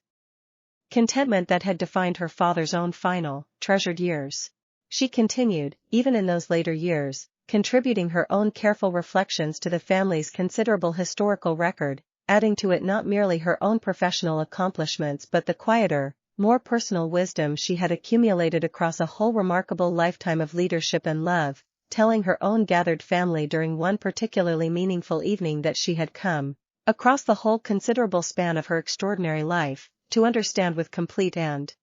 contentment that had defined her father's own final, treasured years. She continued, even in those later years, contributing her own careful reflections to the family's considerable historical record, adding to it not merely her own professional accomplishments but the quieter, more personal wisdom she had accumulated across a whole remarkable lifetime of leadership and love, telling her own gathered family during one particularly meaningful evening that she had come, across the whole considerable span of her extraordinary life, to understand with complete and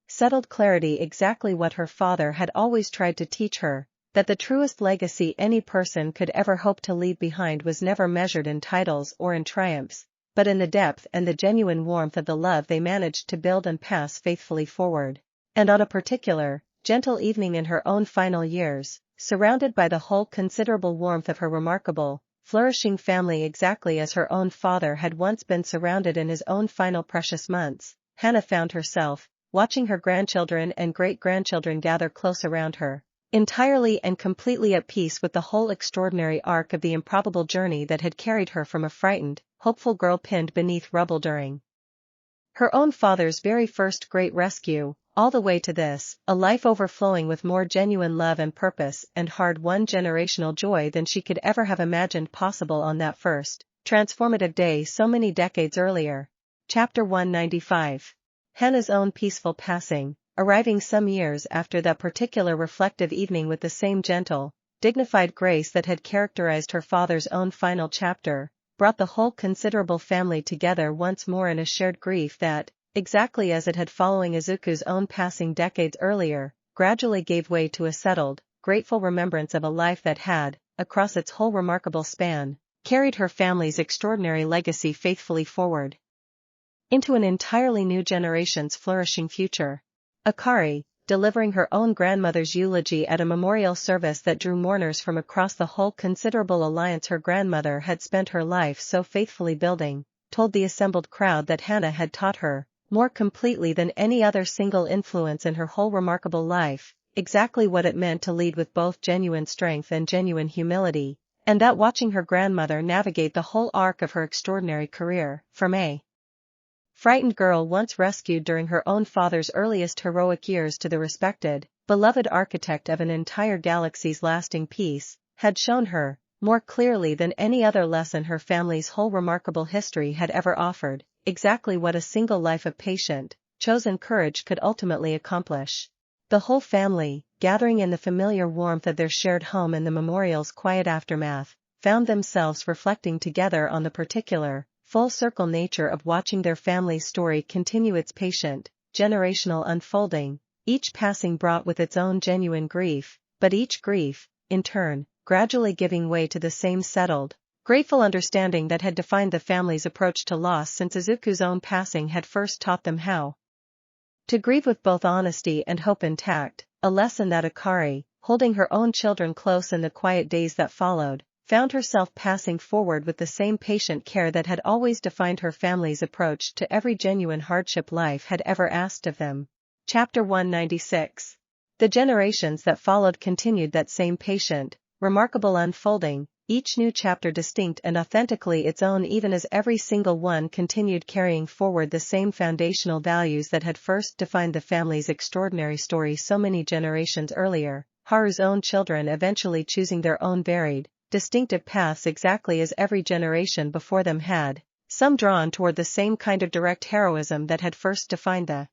settled clarity exactly what her father had always tried to teach her, that the truest legacy any person could ever hope to leave behind was never measured in titles or in triumphs, but in the depth and the genuine warmth of the love they managed to build and pass faithfully forward. And on a particular, gentle evening in her own final years, surrounded by the whole considerable warmth of her remarkable, flourishing family exactly as her own father had once been surrounded in his own final precious months, Hana found herself, watching her grandchildren and great-grandchildren gather close around her, entirely and completely at peace with the whole extraordinary arc of the improbable journey that had carried her from a frightened, hopeful girl pinned beneath rubble during her own father's very first great rescue, all the way to this, a life overflowing with more genuine love and purpose and hard-won generational joy than she could ever have imagined possible on that first, transformative day so many decades earlier. Chapter 195. Hana's own peaceful passing, arriving some years after that particular reflective evening with the same gentle, dignified grace that had characterized her father's own final chapter, brought the whole considerable family together once more in a shared grief that, exactly as it had following Izuku's own passing decades earlier, gradually gave way to a settled, grateful remembrance of a life that had, across its whole remarkable span, carried her family's extraordinary legacy faithfully forward into an entirely new generation's flourishing future. Akari, delivering her own grandmother's eulogy at a memorial service that drew mourners from across the whole considerable alliance her grandmother had spent her life so faithfully building, told the assembled crowd that Hana had taught her, more completely than any other single influence in her whole remarkable life, exactly what it meant to lead with both genuine strength and genuine humility, And that watching her grandmother navigate the whole arc of her extraordinary career, from a frightened girl once rescued during her own father's earliest heroic years to the respected, beloved architect of an entire galaxy's lasting peace, had shown her, more clearly than any other lesson her family's whole remarkable history had ever offered, exactly what a single life of patient, chosen courage could ultimately accomplish. The whole family, gathering in the familiar warmth of their shared home in the memorial's quiet aftermath, found themselves reflecting together on the particular, full-circle nature of watching their family's story continue its patient, generational unfolding, each passing brought with its own genuine grief, but each grief, in turn, gradually giving way to the same settled, grateful understanding that had defined the family's approach to loss since Izuku's own passing had first taught them how to grieve with both honesty and hope intact, a lesson that Akari, holding her own children close in the quiet days that followed, found herself passing forward with the same patient care that had always defined her family's approach to every genuine hardship life had ever asked of them. Chapter 196. The generations that followed continued that same patient, remarkable unfolding, each new chapter distinct and authentically its own, even as every single one continued carrying forward the same foundational values that had first defined the family's extraordinary story so many generations earlier, Haru's own children eventually choosing their own varied, distinctive paths exactly as every generation before them had, some drawn toward the same kind of direct heroism that had first defined the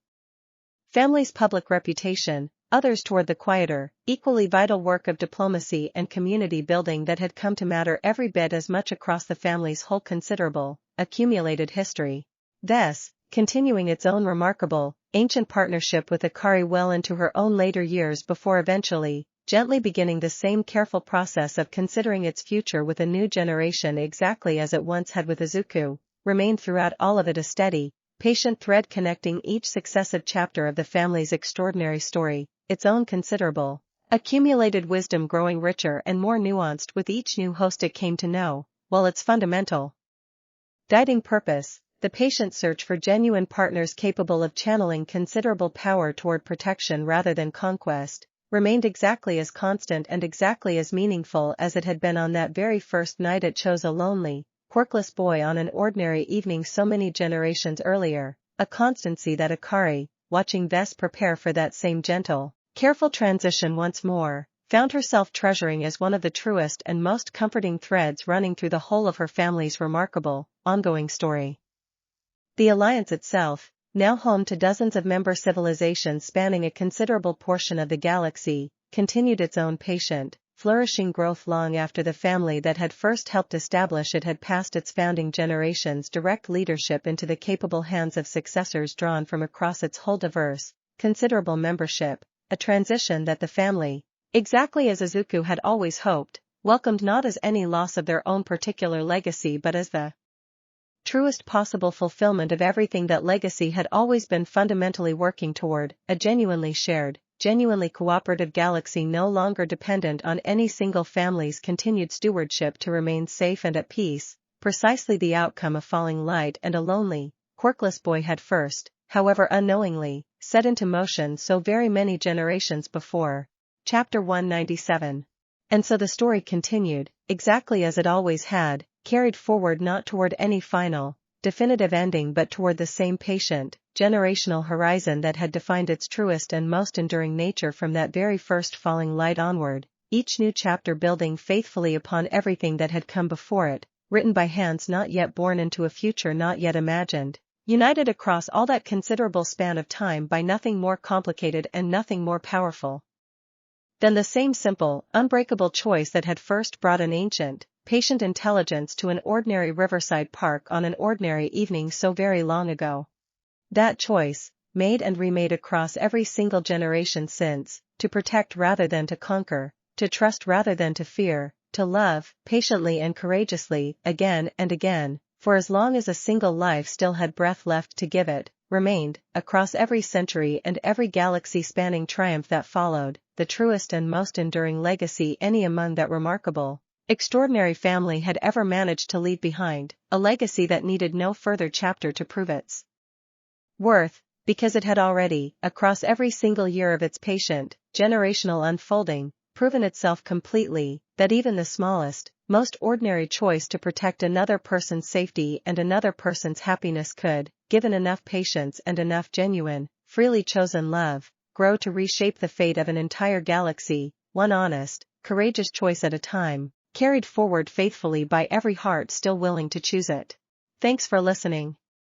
family's public reputation, others toward the quieter, equally vital work of diplomacy and community building that had come to matter every bit as much across the family's whole considerable, accumulated history. This, continuing its own remarkable, ancient partnership with Akari well into her own later years before eventually, gently beginning the same careful process of considering its future with a new generation exactly as it once had with Izuku, remained throughout all of it a steady, patient thread connecting each successive chapter of the family's extraordinary story, its own considerable, accumulated wisdom growing richer and more nuanced with each new host it came to know, while its fundamental guiding purpose, the patient search for genuine partners capable of channeling considerable power toward protection rather than conquest, remained exactly as constant and exactly as meaningful as it had been on that very first night it chose a lonely, quirkless boy on an ordinary evening so many generations earlier, a constancy that Akari, watching Vess prepare for that same gentle, careful transition once more, found herself treasuring as one of the truest and most comforting threads running through the whole of her family's remarkable, ongoing story. The alliance itself, now home to dozens of member civilizations spanning a considerable portion of the galaxy, continued its own patient, flourishing growth long after the family that had first helped establish it had passed its founding generation's direct leadership into the capable hands of successors drawn from across its whole diverse, considerable membership, a transition that the family, exactly as Izuku had always hoped, welcomed not as any loss of their own particular legacy but as the truest possible fulfillment of everything that legacy had always been fundamentally working toward, a genuinely shared, genuinely cooperative galaxy no longer dependent on any single family's continued stewardship to remain safe and at peace, precisely the outcome of falling light and a lonely, quirkless boy had first, however unknowingly, set into motion so very many generations before. Chapter 197. And so the story continued, exactly as it always had, carried forward not toward any final, definitive ending but toward the same patient, generational horizon that had defined its truest and most enduring nature from that very first falling light onward, each new chapter building faithfully upon everything that had come before it, written by hands not yet born into a future not yet imagined, united across all that considerable span of time by nothing more complicated and nothing more powerful than the same simple, unbreakable choice that had first brought an ancient, patient intelligence to an ordinary riverside park on an ordinary evening so very long ago. That choice, made and remade across every single generation since, to protect rather than to conquer, to trust rather than to fear, to love, patiently and courageously, again and again, for as long as a single life still had breath left to give it, remained, across every century and every galaxy-spanning triumph that followed, the truest and most enduring legacy any among that remarkable, extraordinary family had ever managed to leave behind, a legacy that needed no further chapter to prove its worth, because it had already, across every single year of its patient, generational unfolding, proven itself completely, that even the smallest, most ordinary choice to protect another person's safety and another person's happiness could, given enough patience and enough genuine, freely chosen love, grow to reshape the fate of an entire galaxy, one honest, courageous choice at a time, carried forward faithfully by every heart still willing to choose it. Thanks for listening.